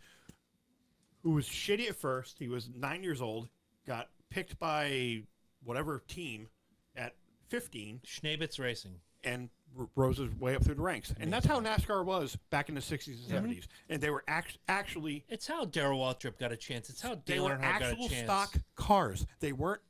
who was shitty at first, he was 9 years old, got picked by whatever team at 15. Schneebitz Racing. And rose his way up through the ranks. And that's how NASCAR was back in the 60s and 70s. And they were actually... It's how Darrell Waltrip got a chance. It's how they Dale were Earnhardt got a actual chance. stock cars. They weren't...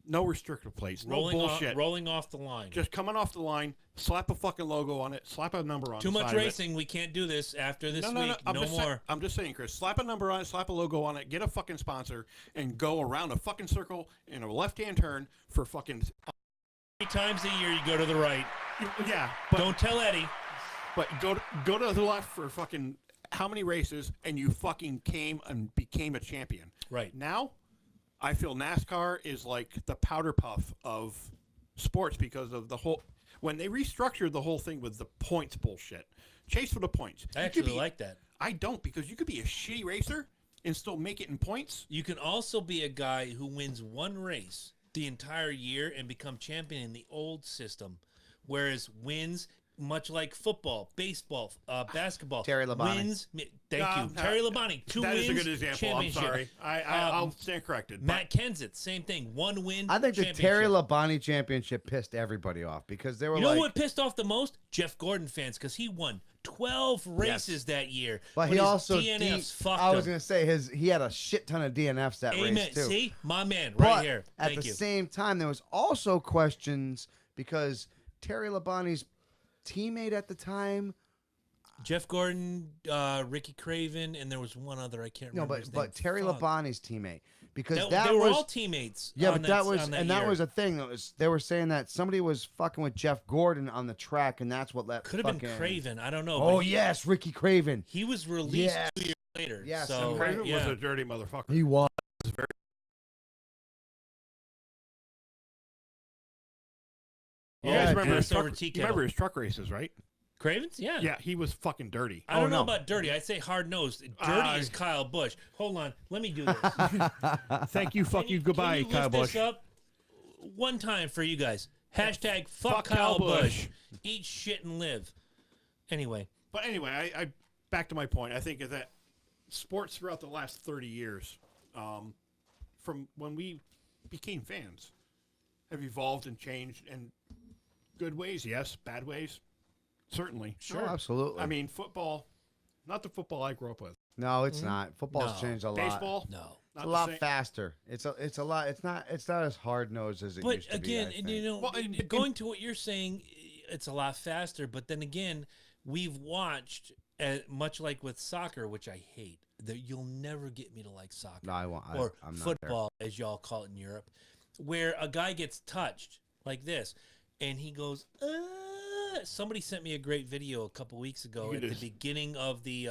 No restrictive plates. No bullshit. Rolling off the line. Just coming off the line, slap a fucking logo on it, slap a number on it. Too much racing. We can't do this after this week. No more. I'm just saying, Chris. Slap a number on it, slap a logo on it, get a fucking sponsor, and go around a fucking circle in a left-hand turn for fucking... 3 times a year you go to the right. Yeah. But, don't tell Eddie. But go to the left for fucking how many races, and you fucking came and became a champion. Right. Now, I feel NASCAR is like the powder puff of sports because of the whole... When they restructured the whole thing with the points bullshit. Chase for the points. I actually like that. I don't, because you could be a shitty racer and still make it in points. You can also be a guy who wins one race the entire year and become champion in the old system, whereas wins, much like football, baseball, basketball, Terry Labonte. Wins. Thank you, Terry Labonte. 2 that wins. That is a good example. I'm sorry. I'll stand corrected. Matt Kenseth, same thing. 1 win. I think the Terry Labonte championship pissed everybody off because they were You know what pissed off the most? Jeff Gordon fans, because he won 12 races that year. But he also DNFs fucked I was him. going to say he had a shit ton of DNFs that race too. See, my man, but right here. At the same time, there was also questions because Terry Labonte's teammate at the time, Jeff Gordon, Ricky Craven, and there was one other I can't remember. No, but Terry Labonte's teammate, because they were all teammates. Yeah, but that was a thing. They were saying that somebody was fucking with Jeff Gordon on the track, and that's what could have been Craven. I don't know. Oh yes, Ricky Craven. He was released 2 years later. Yes, so Craven was a dirty motherfucker. He was. You guys remember his truck races, right? Cravens? Yeah. Yeah, he was fucking dirty. I don't know about dirty. I'd say hard-nosed. Dirty is Kyle Busch. Hold on. Let me do this. Thank you, fuck you, goodbye, Kyle Busch. This up one time for you guys. Hashtag fuck Kyle Busch. Eat shit and live. Anyway. But anyway, I back to my point. I think that sports throughout the last 30 years, from when we became fans, have evolved and changed in good ways, yes. Bad ways, certainly. Sure. Oh, absolutely. I mean, football, not the football I grew up with. No, it's not. Football's changed a lot. Baseball? No. It's a lot faster. It's a lot. It's not as hard nosed as it used to be. But again, going to what you're saying, it's a lot faster. But then again, we've watched, much like with soccer, which I hate. That you'll never get me to like soccer. No, I won't. Or I'm football, as y'all call it in Europe, where a guy gets touched like this, and he goes, Somebody sent me a great video a couple weeks ago at the beginning of the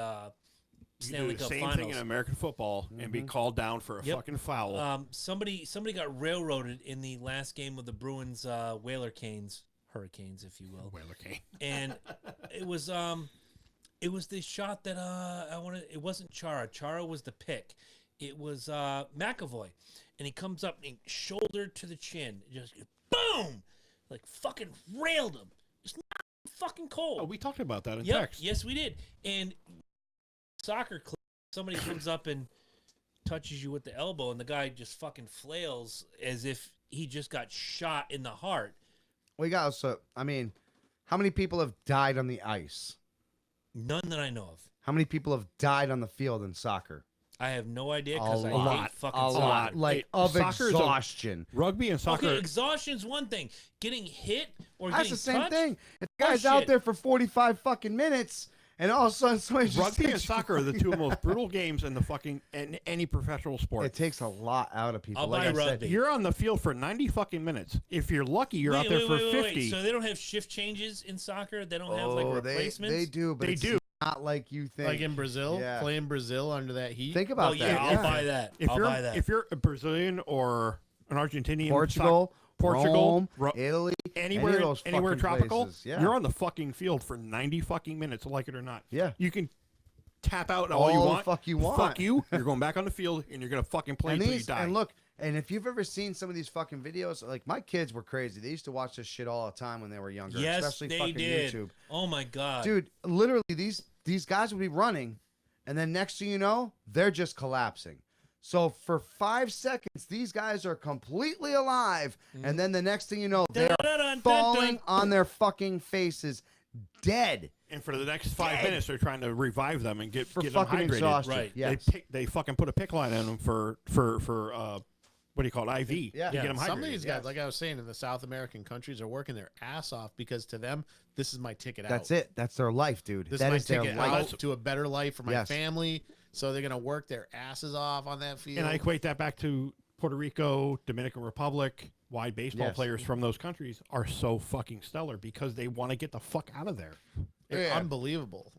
Stanley Cup Finals. Same thing in American football and be called down for a fucking foul. Somebody got railroaded in the last game of the Bruins Hurricanes, if you will. Whaler Cane. And it was the shot that I wanted. It wasn't Chara. Chara was the pick. It was McAvoy, and he comes up and shoulder to the chin, just boom, like fucking railed him. It's not fucking cold. Oh, we talked about that in Yep, text. yes, we did. And soccer clip, somebody comes up and touches you with the elbow, and the guy just fucking flails as if he just got shot in the heart. We got also. I mean, how many people have died on the ice? None that I know of. How many people have died on the field in soccer? I have no idea A because I lot. hate fucking A soccer. lot, like of Soccer is a- exhaustion. Rugby and soccer. Okay, exhaustion's one thing. Getting hit or That's getting the same touched, thing. If the guy's out shit. there for 45 fucking minutes, and all of a sudden somebody just Rugby and takes you- soccer are the two most brutal games in the fucking in any professional sport. It takes a lot out of people. I'll like buy I said, rugby. You're on the field for 90 fucking minutes. If you're lucky, you're out there for 50. So they don't have shift changes in soccer? They don't have like replacements? They do, but They it's do. not like you think. Like in Brazil, Yeah. playing Brazil under that heat. Think about Oh, yeah, that. I'll buy that. If I'll you're buy that. if you're a Brazilian or an Argentinian, Portugal, Portugal, Rome, Italy, anywhere, any of those anywhere fucking tropical, places. Yeah. you're on the fucking field for 90 fucking minutes, like it or not. Yeah. You can tap out All all you the want. fuck you want. Fuck you. You're going back on the field and you're gonna fucking play until you die. And look, and if you've ever seen some of these fucking videos, like my kids were crazy. They used to watch this shit all the time when they were younger, Yes, especially they fucking did. YouTube. Oh, my God. Dude, literally these guys would be running, and then next thing you know, they're just collapsing. So for 5 seconds, these guys are completely alive, and then the next thing you know, they're Dun-dun-dun-dun-dun. falling on their fucking faces, dead And for the next 5 minutes, they're trying to revive them and get for them fucking hydrated. exhaustion. Right. Yes. They fucking put a pick line in them for what do you call it, IV? Yeah. To get them hydrated. Some of these guys, yes. like I was saying, in the South American countries, are working their ass off because to them, this is my ticket out. That's it. That's their life, dude. This That is is my their ticket life. out to a better life for my Yes. family. So they're gonna work their asses off on that field. And I equate that back to Puerto Rico, Dominican Republic, why baseball Yes. players from those countries are so fucking stellar because they want to get the fuck out of there. They're Yeah. unbelievable.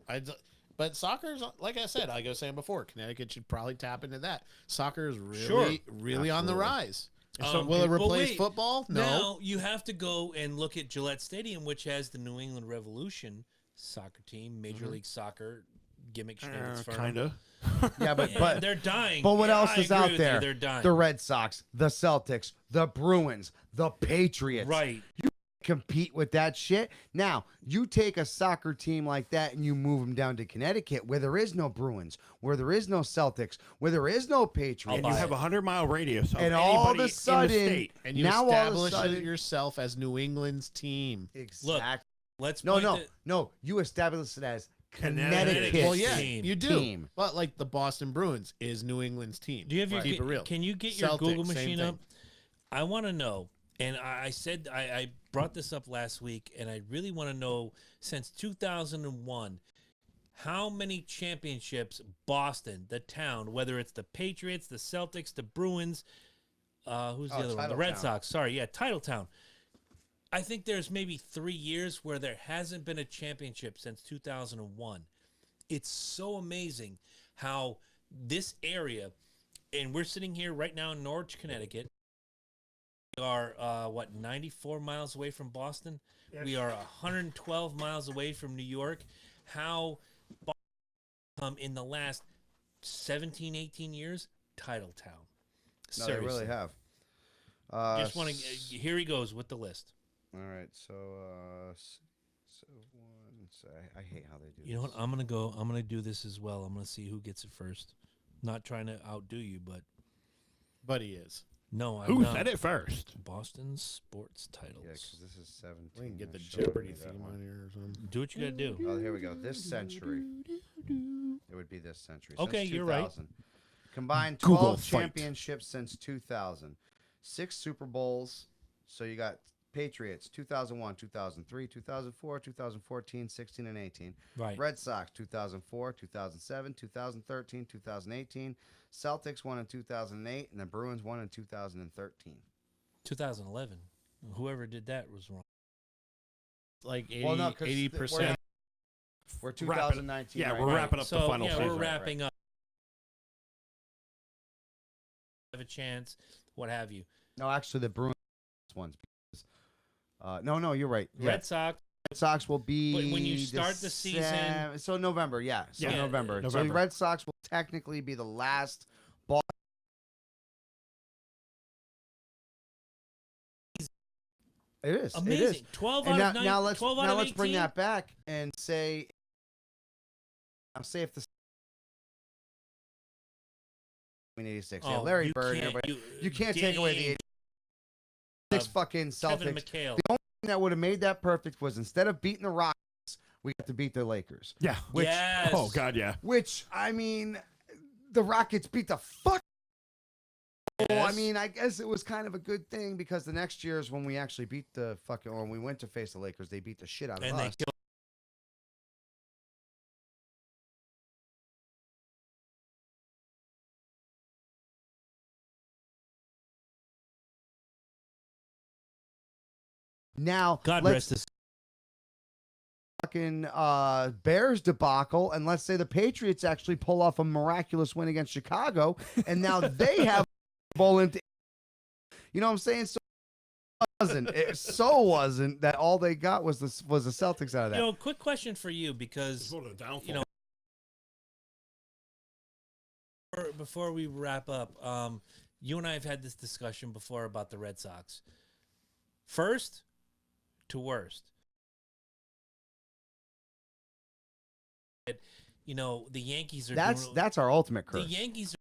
But soccer's, like I said, like I was saying before, Connecticut should probably tap into that. Soccer is really, Sure. really on the Absolutely. rise. So will it but replace wait, football? No. Now you have to go and look at Gillette Stadium, which has the New England Revolution soccer team, Major League Soccer gimmick shenanigans firm. Kind of. Yeah, but And they're dying. But what Yeah, else I is agree out with there? You, they're dying. The Red Sox, the Celtics, the Bruins, the Patriots. Right. Compete with that shit. Now, you take a soccer team like that and you move them down to Connecticut where there is no Bruins, where there is no Celtics, where there is no Patriots. And you have a 100-mile radius of And all of anybody a sudden- in the state. And you Now all of a establish sudden- yourself as New England's team. Exactly. Let's No, point no, to- no. You establish it as Connecticut. Connecticut. Well, yeah, team. you do. Team. But like the Boston Bruins is New England's team. Do you have your Keep it real? Can you get your Celtics, Google same machine thing. up? I want to know, and I said I brought this up last week, and I really want to know since 2001, how many championships Boston, the town, whether it's the Patriots, the Celtics, the Bruins, who's the other one? The Red Titletown. Sox. Sorry, yeah, Titletown. I think there's maybe 3 years where there hasn't been a championship since 2001. It's so amazing how this area, and we're sitting here right now in Norwich, Connecticut. We are, 94 miles away from Boston. Yes. We are 112 miles away from New York. How Boston in the last 17, 18 years, Titletown. No, they really have. Just want to. Here he goes with the list. All right, so one. So I hate how they do. You know what? I'm gonna go. I'm gonna do this as well. I'm gonna see who gets it first. Not trying to outdo you, but he is. no, I'm Who not. said it first? Boston sports titles. Yeah, because this is 17. We can get the They're showing Jeopardy me that theme one. on here or something. Do what you gotta do. Oh, here we go. This century. It would be this century. Okay, Since you're right. 2000. Combined Google 12 fight. championships since 2000. 6 Super Bowls. So you got Patriots 2001, 2003, 2004, 2014, 16, and 18. Right. Red Sox 2004, 2007, 2013, 2018. Celtics won in 2008, and the Bruins won in 2013. 2011. Whoever did that was wrong. Like 80, Well, no, 'cause 80%. We're 2019. Yeah, right we're now. wrapping up the So final yeah, season. we're wrapping up. Have a chance, what have you? No, actually, the Bruins ones. No, you're right. Yeah. Red Sox. Red Sox will be When you start the season- so November, yeah. So Yeah, November. So November. the Red Sox will technically be the last Boston It is amazing. It is. 12 And out of 9. now let's 12 out of 18. bring that back and say, I'll say if the 86, yeah, Larry Bird, and everybody, you can't take away the 86 fucking Celtics. The only thing that would have made that perfect was instead of beating the Rockets, we got to beat the Lakers. Yeah. Which, yes. Oh God, yeah. Which I mean, the Rockets beat the fuck. Yes. Oh, I mean, I guess it was kind of a good thing because the next year is when we actually beat the fucking, or when we went to face the Lakers, they beat the shit out of and us. they killed. Now, God let's rest his. fucking Bears debacle, and let's say the Patriots actually pull off a miraculous win against Chicago, and now they have a bowl into. You know what I'm saying? So wasn't that all they got was the Celtics out of that? You know, quick question for you because you know, before we wrap up, you and I have had this discussion before about the Red Sox. First to worst. You know, the Yankees are. That's our ultimate curse. The Yankees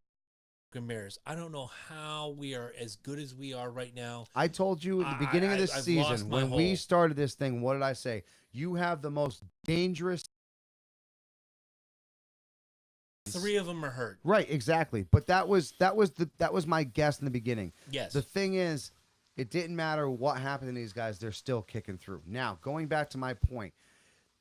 are mirrors. I don't know how we are as good as we are right now. I told you at the beginning of this season when we started this thing. What did I say? You have the most dangerous. 3 of them are hurt. Right, exactly. But that was my guess in the beginning. Yes. The thing is, it didn't matter what happened to these guys; they're still kicking through. Now, going back to my point,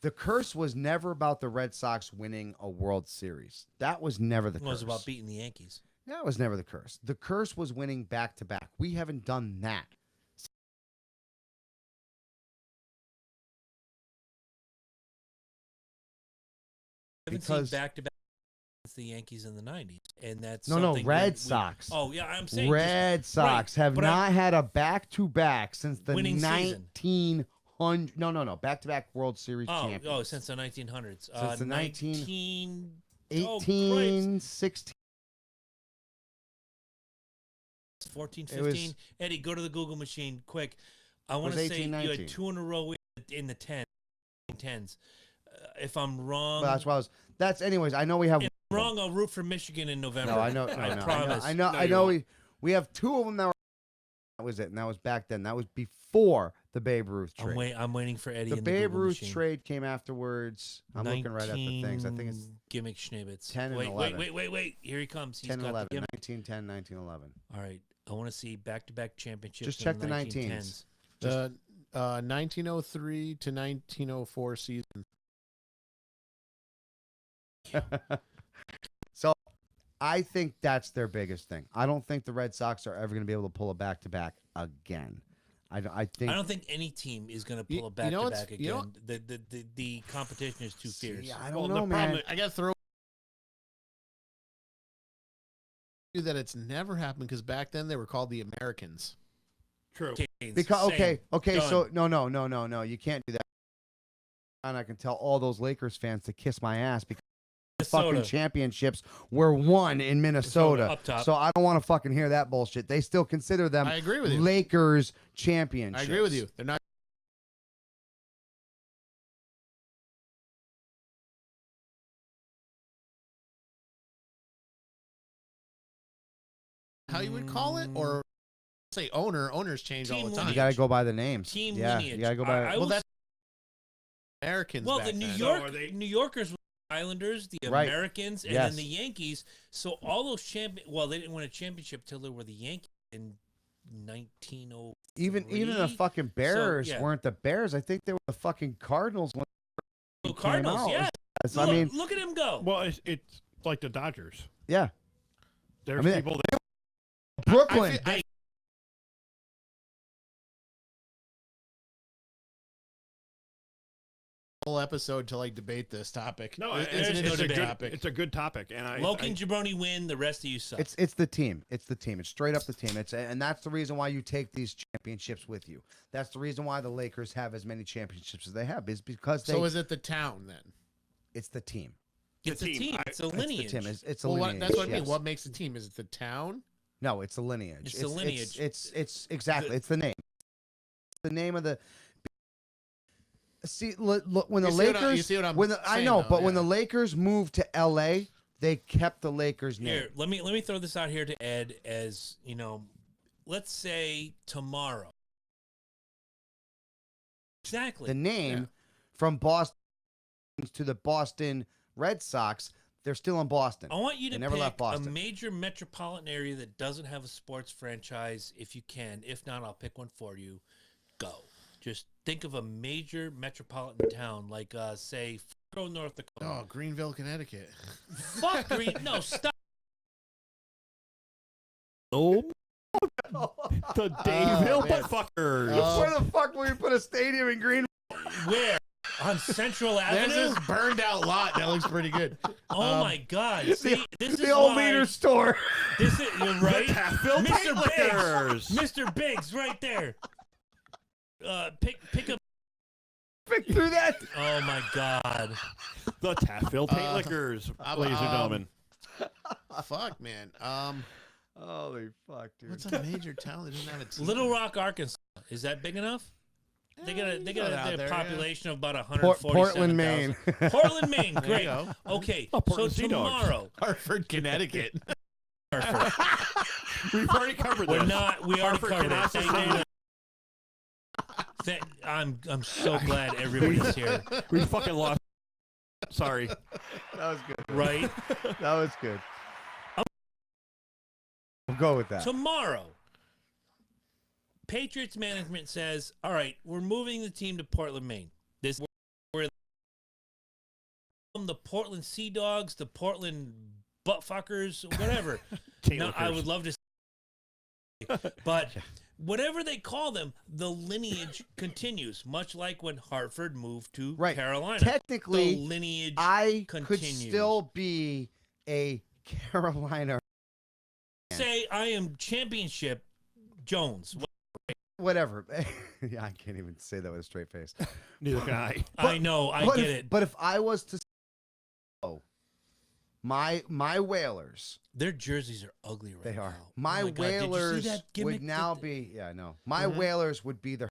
the curse was never about the Red Sox winning a World Series. That was never the curse. It was about beating the Yankees. That was never the curse. The curse was winning back to back. We haven't done that. Because back to back against the Yankees in the 90s, and that's Red Sox. Oh yeah, I'm saying Red Sox have not had a back to back since the 1900. No, back to back World Series champions. Oh, since the 1900s. Since the 18, 16. 14, 15. Eddie, go to the Google machine quick. I want to say 18, you had 2 in a row in the 10s. If I'm wrong, well, that's why that's anyways. I know we have. If I'm wrong, I'll root for Michigan in November. No, I know. I promise. I know. We have 2 of them that were. That was it, and that was back then. That was before the Babe Ruth trade. I'm waiting for Eddie. The in Babe the Ruth machine. trade came afterwards. I'm looking right at the things. I think it's gimmick schnibbits. 10 and 11. Wait. Here he comes. He's 10 got 11. the gimmick. 1910, 1911. All right. I want to see back-to-back championships. Just check the 1910s. The 1903 to 1904 season. So I think that's their biggest thing. I don't think the Red Sox are ever going to be able to pull a back-to-back again. I don't think any team is going to pull a back-to-back again. The competition is too fierce. I don't know, man. I got to throw that it's never happened because back then they were called the Americans. True. Because okay, Done. so no, you can't do that. And I can tell all those Lakers fans to kiss my ass because the fucking championships were won in Minnesota. Up top. So I don't want to fucking hear that bullshit. They still consider them I agree with you. Lakers championships. I agree with you. They're not. How you would call it, or say owners change all the time. You got to go by the names. Team yeah, lineage. You got to go by. Well, that's Americans. Well, back the then. New Yorkers were the Islanders, the Right. Americans, and then the Yankees. So all those well, they didn't win a championship till they were the Yankees in 1903. Even the fucking Bears weren't the Bears. I think they were the fucking Cardinals when they Cardinals, came out. yeah. I mean, Look at him go. Well, it's like the Dodgers. Yeah. There's people that Brooklyn. Whole episode to like debate this topic. No, it's it's an a interesting good topic. It's a good topic, and Loki and Jabroni win. The rest of you suck. It's the team. It's the team. It's straight up the team. And that's the reason why you take these championships with you. That's the reason why the Lakers have as many championships as they have. Is because they. So is it the town then? It's the team. It's a team. It's a lineage. It's the team. It's a Well, lineage. that's what I mean. yes. What makes a team? Is it the town? No, it's a lineage. It's the lineage. It's exactly. It's the name. the name of the. See, look, when the You see what I- Lakers, you see what I'm when the, I saying, know, though, but when yeah. the Lakers moved to L.A., they kept the Lakers name. Here, let me throw this out here to Ed as, you know, let's say tomorrow. Exactly. The name from Boston to the Boston Red Sox, they're still in Boston. I want you to They never left pick a Boston. major metropolitan area that doesn't have a sports franchise if you can. If not, I'll pick one for you. Go. Just think of a major metropolitan town like, say, North Dakota. Oh, Greenville, Connecticut. Fuck Green. No, stop. Oh, the Dayville man. fuckers. Where the fuck will you put a stadium in Green? Where? On Central There's Avenue? this burned out lot that looks pretty good. Oh my God! See, this The is old why. leader store. This is you're right, Taffville Mr. Taillickers. Biggs. Mr. Biggs, right there. Pick up. Pick through that. Oh my God! The Taffville Taillickers, ladies and gentlemen. Fuck, man. Holy fuck, dude. What's a major town that doesn't have a team? Little Rock, Arkansas. Is that big enough? They got you got it out a there, population of about Portland, Maine. 147,000. Portland, Maine. There you Great. go. Okay, Oh, so Portland Sea Dogs. tomorrow. Hartford, Connecticut. We've already covered We're this. not. We already Hartford covered cannot it. Thank sustain you. I'm so glad everybody's here. We fucking lost. Sorry. That was good. Right? That was good. We'll go with that. Tomorrow, Patriots management says, all right, we're moving the team to Portland, Maine. This we're from the Portland Sea Dogs, the Portland Buttfuckers, whatever. No, I would love to say, but whatever they call them, the lineage continues, much like when Hartford moved to Right. Carolina. Technically, the lineage I could continues. still be a Carolina. Say I am championship Jones. Whatever. Yeah, I can't even say that with a straight face. Neither can I. I know, I But get if- it. But if I was to, my Whalers, Their jerseys are ugly right they are. now. My Oh my God, did you see Whalers that gimmick would now that- be. Yeah, I know. My Mhm. Whalers would be the.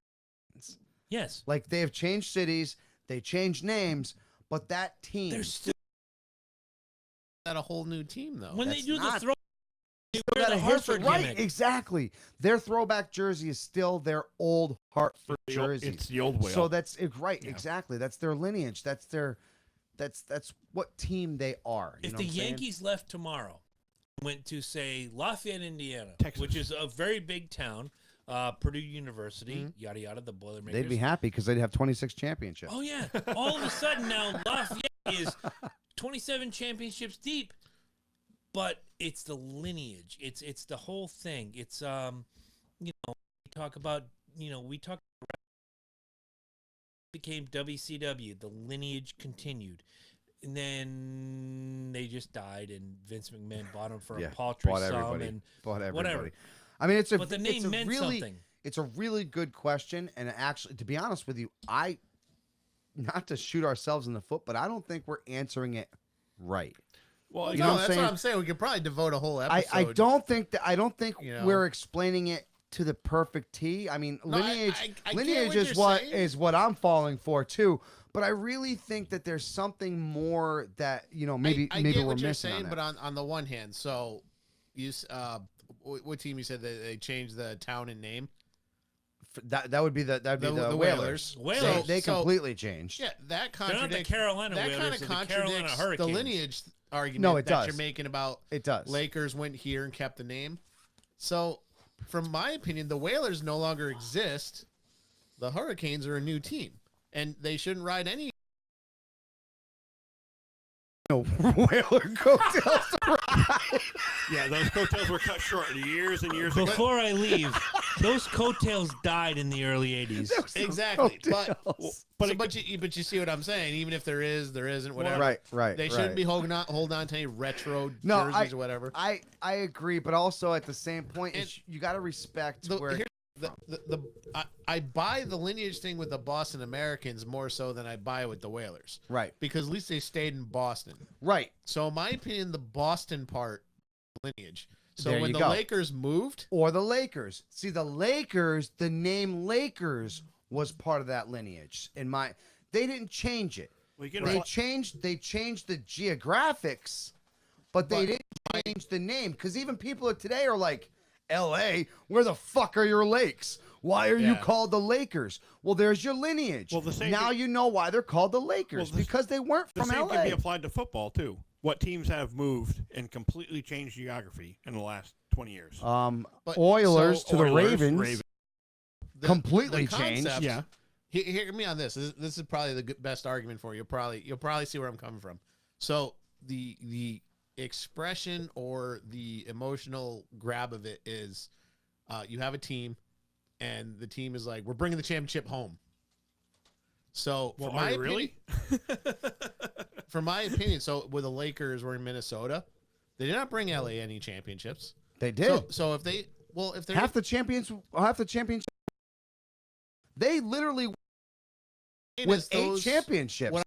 Yes. Like they have changed cities, they changed names, but that team. They're still Not a whole new team though. when they That's do the not- throw. They still wear got the a history- Hartford right? gimmick. Exactly. Their throwback jersey is still their old Hartford It's the old- jersey. It's the old whale. So that's right. Yeah. Exactly. That's their lineage. That's their. That's what team they are. You If know the what I'm saying? Yankees left tomorrow, went to say Lafayette, Indiana, Texas. which is a very big town, Purdue University, yada yada, the Boilermakers. they'd be happy because they'd have 26 championships. Oh yeah! All of a sudden now Lafayette is 27 championships deep, but it's the lineage. It's the whole thing. It's we talk about became WCW. The lineage continued, and then they just died, and Vince McMahon bought them for Yeah, a paltry bought sum. everybody. And Bought everybody. whatever. I mean, it's a but the it's name a meant really something. it's a really good question, and actually, to be honest with you, not to shoot ourselves in the foot, but I don't think we're answering it right. well, You no, know what I'm that's saying? what I'm saying. We could probably devote a whole episode. I don't think You know? we're explaining it to the perfect T. I mean, No, I lineage get lineage what is you're what saying. is what I'm falling for too. But I really think that there's something more that maybe I maybe get we're what you're missing saying, on but that. on the one hand, so what team you said that they changed the town and name? That would be the The Whalers. Whalers. They So- completely changed. Yeah, that They're not the contradicts. Carolina That Whalers, kind of they're the Carolina contradicts the Hurricanes. lineage argument No, it that does. you're making about It does. Lakers went here and kept the name. So, from my opinion, the Whalers no longer exist. The Hurricanes are a new team, and they shouldn't ride any. Whaler coattails. yeah, those coattails were cut short years and years ago. Before I leave, those coattails died in the early 80s. Exactly, Coattails. but you see what I'm saying. Even if there isn't, whatever. Right. They shouldn't be holding on to any retro jerseys or whatever. I agree, but also at the same point, And you got to respect where. I buy the lineage thing with the Boston Americans more so than I buy with the Whalers. Right. Because at least they stayed in Boston. Right. So in my opinion, the Boston part lineage So There when you the go. Lakers moved, Or the Lakers. See, the Lakers, the name Lakers was part of that lineage. They didn't change it. Well, you They changed the geographics, but they didn't change the name. Because even people of today are like, L.A., where the fuck are your lakes? Why are you called the Lakers? Well, there's your lineage. Well, the same now you know why they're called the Lakers, because they weren't the from same L.A. can be applied to football too. What teams have moved and completely changed geography in the last 20 years? Oilers to the Oilers, Ravens. Completely changed. concept- Yeah. Hear me on this. This is probably the best argument for you. You'll probably see where I'm coming from. So the expression or the emotional grab of it is, you have a team, and the team is like, we're bringing the championship home. So Well, for my really? for my opinion, so when the Lakers were in Minnesota, they did not bring LA any championships. They did. So if they half the championship, they literally with 8 championships. What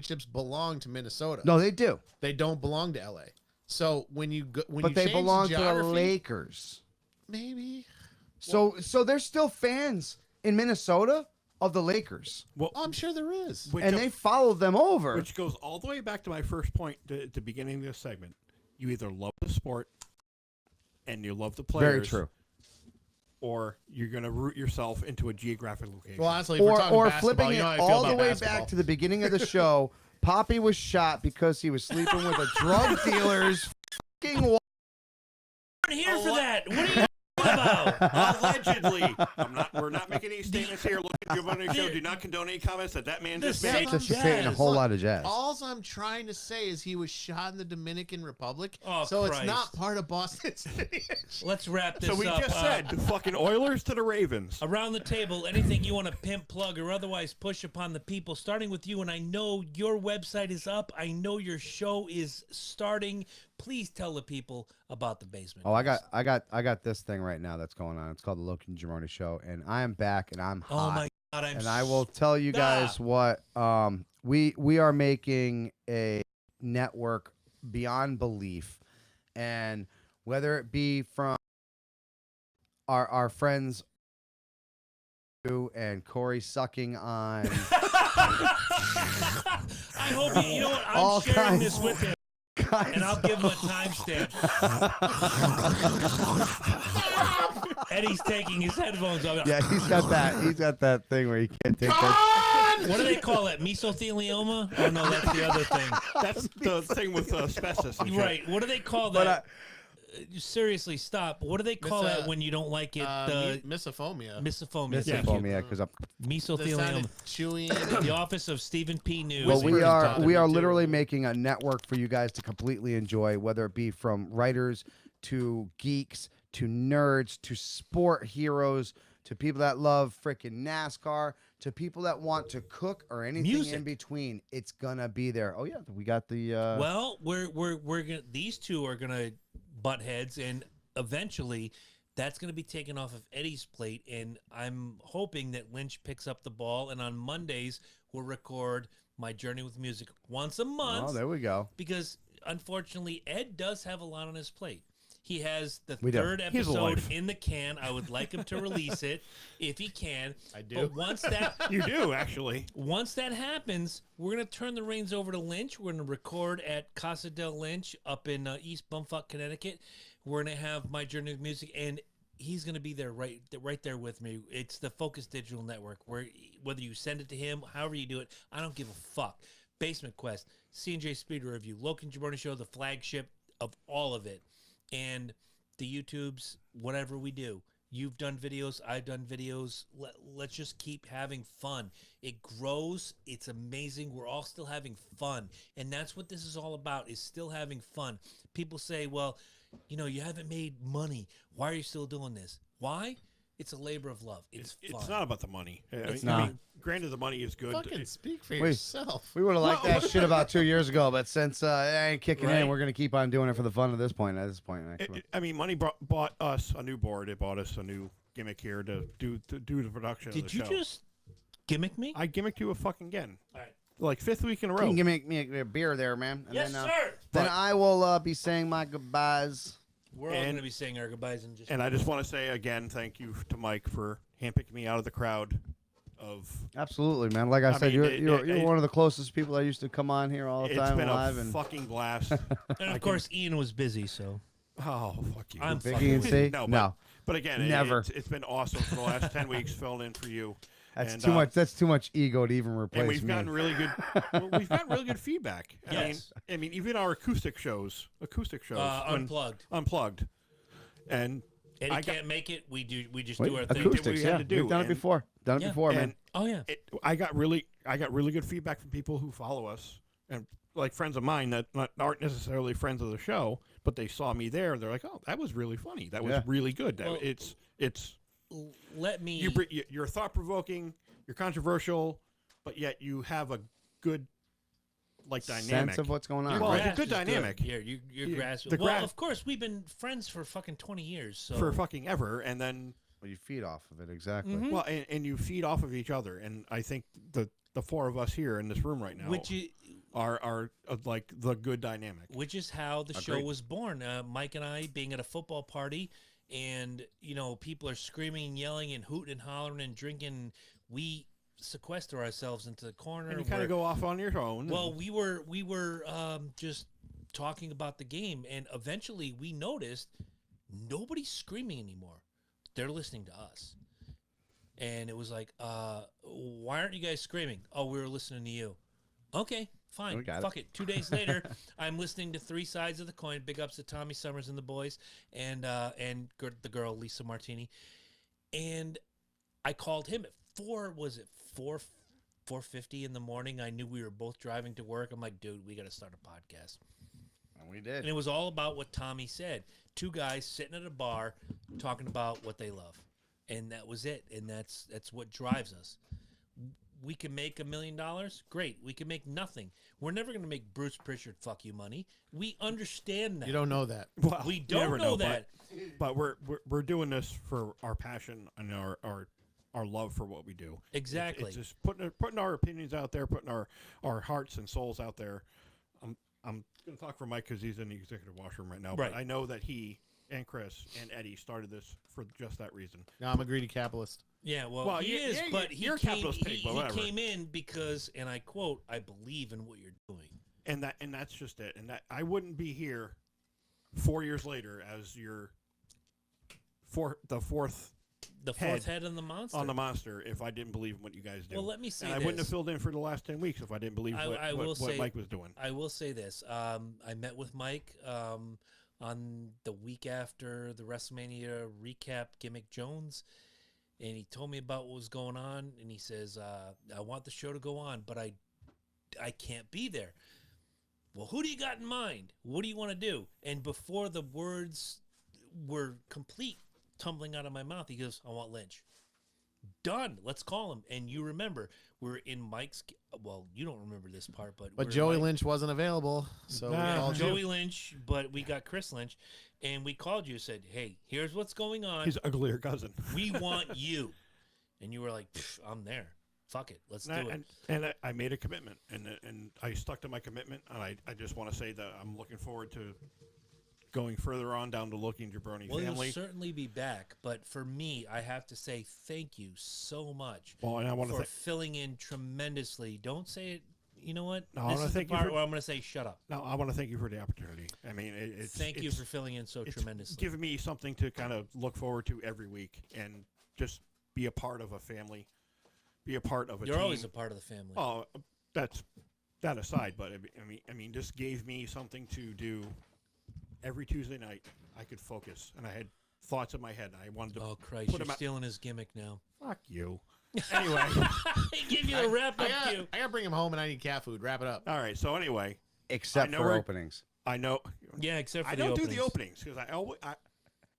championships belong to Minnesota. No, they do. They don't belong to LA. So when you But they belong to the Lakers. Maybe. So they're still fans in Minnesota of the Lakers. Well, I'm sure there is. And they followed them over. Which goes all the way back to my first point at the beginning of this segment. You either love the sport and you love the players. Very true. Or you're going to root yourself into a geographic location. Well, honestly, if we're talking or basketball, flipping you know how it I feel all about the way basketball. back to the beginning of the show. Poppy was shot because he was sleeping with a drug dealer's fucking wife. We're here for that. What are you about? Allegedly. We're not making any statements here. Look at Giovanni Show. Do not condone any comments that man just made. Anticipating a whole lot of jazz. All I'm trying to say is he was shot in the Dominican Republic, Oh, so Christ. it's not part of Boston's lineage. Let's wrap this So we up. just said the fucking Oilers to the Ravens. Around the table, anything you want to pimp, plug, or otherwise push upon the people, starting with you. And I know your website is up. I know your show is starting. Please tell the people about the basement. Oh, I got this thing right now that's going on. It's called the Loki and Jamoni Show, and I am back and I'm hot. Oh my God, and I will tell you guys what we are making a network beyond belief, and whether it be from our friends and Corey sucking on I hope you know what, I'm all sharing kinds- this with him. And I'll give him a timestamp. Eddie's taking his headphones off. Yeah, he's got that thing where he can't take that. What do they call it? Mesothelioma? Oh no, that's the other thing. That's the thing with asbestos. And shit. Right. What do they call that? Seriously, stop. What do they call that when you don't like it? Misophonia. Misophonia. Misophonia, because Mesothelioma. Chewing. The office of Stephen P. News. well, we are too. literally making a network for you guys to completely enjoy, whether it be from writers to geeks to nerds to sport heroes to people that love freaking NASCAR to people that want to cook or anything in between. It's gonna be there. Oh yeah, we got the. Well, we're gonna. These two are gonna butt heads, and eventually that's going to be taken off of Eddie's plate, and I'm hoping that Lynch picks up the ball, and on Mondays we'll record My Journey with Music once a month. Oh, there we go. Because unfortunately Ed does have a lot on his plate. He has the We do. third He has a episode life. in the can. I would like him to release it if he can. I do. But once that You do, actually. once that happens, we're going to turn the reins over to Lynch. We're going to record at Casa del Lynch up in East Bumfuck, Connecticut. We're going to have My Journey with Music, and he's going to be there right there with me. It's the Focus Digital Network, where whether you send it to him, however you do it, I don't give a fuck. Basement Quest, C&J Speed Review, Logan Jabroni Show, the flagship of all of it. And the YouTubes, whatever we do. You've done videos. I've done videos. Let's just keep having fun. It grows. It's amazing. We're all still having fun. And that's what this is all about, is still having fun. People say, well, you know, you haven't made money. Why are you still doing this? Why? It's a labor of love. It's fun. It's not about the money. It's I not. mean, granted, the money is good. Fucking speak for yourself. We would have liked Well, that shit about 2 years ago, but since it ain't kicking Right. in, we're gonna keep on doing it for the fun at this point. I mean, money bought us a new board. It bought us a new gimmick here to do the production of Did the you show. just gimmick me? I gimmicked you a fucking again. All right. Like 5th week in a You row. can give me a beer there, man. And Yes, then, sir. Then I will be saying my goodbyes. We're all going to be saying our goodbyes in just. And I just want to say again, thank you to Mike for handpicking me out of the crowd. Absolutely, man. Like I said, you're one of the closest people that used to come on here all the time live. It's been a fucking blast. And of course, Ian was busy, so. Oh, fuck you. I'm Big Ian C? No. But again, never. It's been awesome for the last 10 weeks filling in for you. That's too much. That's too much ego to even replace and we've me. gotten really good. We've gotten really good feedback. Yes. I mean, even our acoustic shows, unplugged, and Eddie can't make it. We just do our thing. Acoustics, we had to do. We've done it before. Man. Oh yeah. I got really good feedback from people who follow us and like friends of mine that aren't necessarily friends of the show, but they saw me there. They're like, "Oh, that was really funny. That was really good. Well, it's." Let me. You're thought provoking. You're controversial, but yet you have a good dynamic sense of what's going on. Well, it's a good dynamic. Your grasp. Of course, we've been friends for fucking 20 years. So. For fucking ever, and then. Well, you feed off of it, exactly. Mm-hmm. Well, and you feed off of each other, and I think the four of us here in this room right now are like the good dynamic. Which is how the show was born. Mike and I being at a football party, and people are screaming, and yelling, and hooting and hollering and drinking. We sequester ourselves into the corner. And you kind of go off on your own. Well, we were just talking about the game, and eventually we noticed nobody's screaming anymore. They're listening to us. And it was like, why aren't you guys screaming? Oh, we were listening to you. Okay, fine. Fuck it. 2 days later, I'm listening to Three Sides of the Coin. Big ups to Tommy Summers and the boys, and the girl, Lisa Martini. And I called him at 4:50 in the morning. I knew we were both driving to work. I'm like, dude, we got to start a podcast. And we did. And it was all about what Tommy said. Two guys sitting at a bar talking about what they love. And that was it. And that's what drives us. We can make $1 million. Great. We can make nothing. We're never going to make Bruce Pritchard fuck you money. We understand that. You don't know that. Well, we don't know that. But we're doing this for our passion and our love for what we do. Exactly. It's just putting our opinions out there, putting our hearts and souls out there. I'm going to talk for Mike because he's in the executive washroom right now. Right. But I know that he and Chris and Eddie started this for just that reason. No, I'm a greedy capitalist. Yeah, well he is, but he came in because, and I quote, I believe in what you're doing. And that's just it. And that I wouldn't be here 4 years later as the fourth head on the monster. If I didn't believe in what you guys do. Well, let me say and I wouldn't have filled in for the last 10 weeks if I didn't believe what Mike was doing. I will say this. I met with Mike on the week after the WrestleMania recap gimmick Jones, and he told me about what was going on, and he says, I want the show to go on, but I can't be there. Well, who do you got in mind? What do you want to do? And before the words were complete, tumbling out of my mouth, he goes, I want Lynch. Done. Let's call him. And you remember, we're in Mike's. Well, you don't remember this part, but Joey Lynch wasn't available, so we called Joey Lynch. But we got Chris Lynch, and we called you. Said, "Hey, here's what's going on. His uglier cousin. We want you." And you were like, "I'm there. Fuck it. Let's do it." And I made a commitment, and I stuck to my commitment. And I just want to say that I'm looking forward to going further on down the Loki and Jabroni family. Well, you'll certainly be back, but for me, I have to say thank you so much for filling in tremendously. Don't say it. You know what? No, this is the part where I'm going to say shut up. No, I want to thank you for the opportunity. I mean, thank you for filling in so tremendously. Give me something to kind of look forward to every week and just be a part of a family, be a part of a team. You're always a part of the family. Oh, that's that aside, but I mean, this gave me something to do. Every Tuesday night, I could focus, and I had thoughts in my head. I wanted to. Oh Christ! You're stealing his gimmick now. Fuck you. Anyway, he gave you a wrap up cue. I gotta bring him home, and I need cat food. Wrap it up. All right. So anyway, except for openings. I know. Yeah, except for I don't do the openings because I always.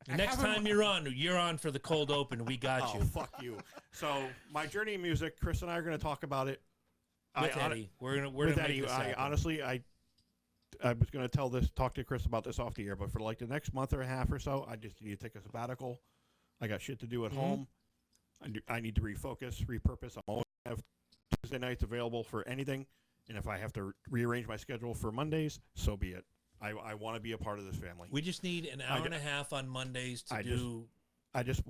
Next time you're on for the cold open. We got you. Oh, fuck you. So my journey in music, Chris and I are going to talk about it. With Eddie, we're gonna Eddie. Make this happen. Honestly, I was going to talk to Chris about this off the air, but for like the next month or a half or so, I just need to take a sabbatical. I got shit to do at home. I need to refocus, repurpose. I'm always have Tuesday nights available for anything, and if I have to rearrange my schedule for Mondays, so be it. I want to be a part of this family. We just need an hour and a half on Mondays to do. I just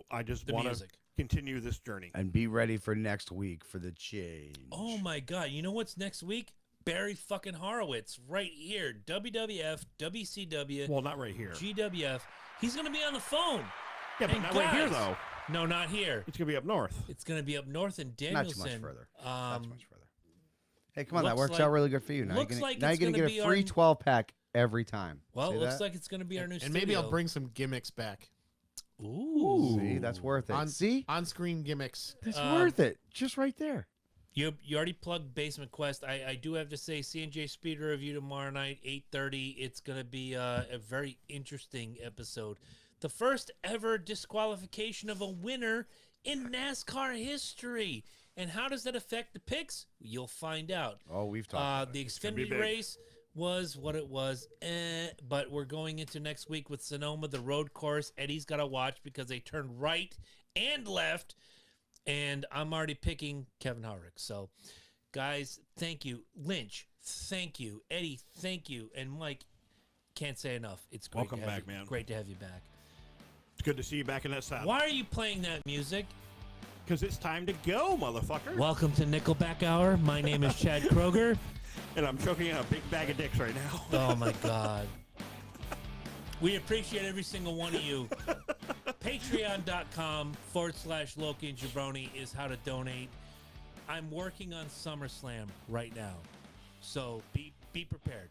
want to continue this journey and be ready for next week for the change. Oh my God! You know what's next week? Barry fucking Horowitz right here. WWF, WCW. Well, not right here. GWF. He's gonna be on the phone. Yeah, but not right here though. No, not here. It's gonna be up north. It's gonna be up north in Danielson. Not too much further. Not too much further. Hey, come on, that works like, out really good for you. Now you're gonna get a free 12-pack every time. Well, it looks like it's gonna be our new. And maybe I'll bring some gimmicks back. Ooh, see, that's worth it. See, on-screen gimmicks. That's worth it. Just right there. You already plugged Basement Quest. I do have to say, C&J Speed Review tomorrow night, 8:30. It's gonna be a very interesting episode. The first ever disqualification of a winner in NASCAR history. And how does that affect the picks? You'll find out. Oh, we've talked about the Xfinity race was what it was, but we're going into next week with Sonoma, the road course. Eddie's got to watch because they turned right and left, and I'm already picking Kevin Harvick. So, guys, thank you. Lynch, thank you. Eddie, thank you. And Mike, can't say enough. It's great Welcome back, man. Great to have you back. It's good to see you back in that saddle. Why are you playing that music? Because it's time to go, motherfucker. Welcome to Nickelback Hour. My name is Chad Kroger. And I'm choking on a big bag of dicks right now. Oh, my God. We appreciate every single one of you. Patreon.com/Loki and Jabroni is how to donate. I'm working on SummerSlam right now. So be prepared.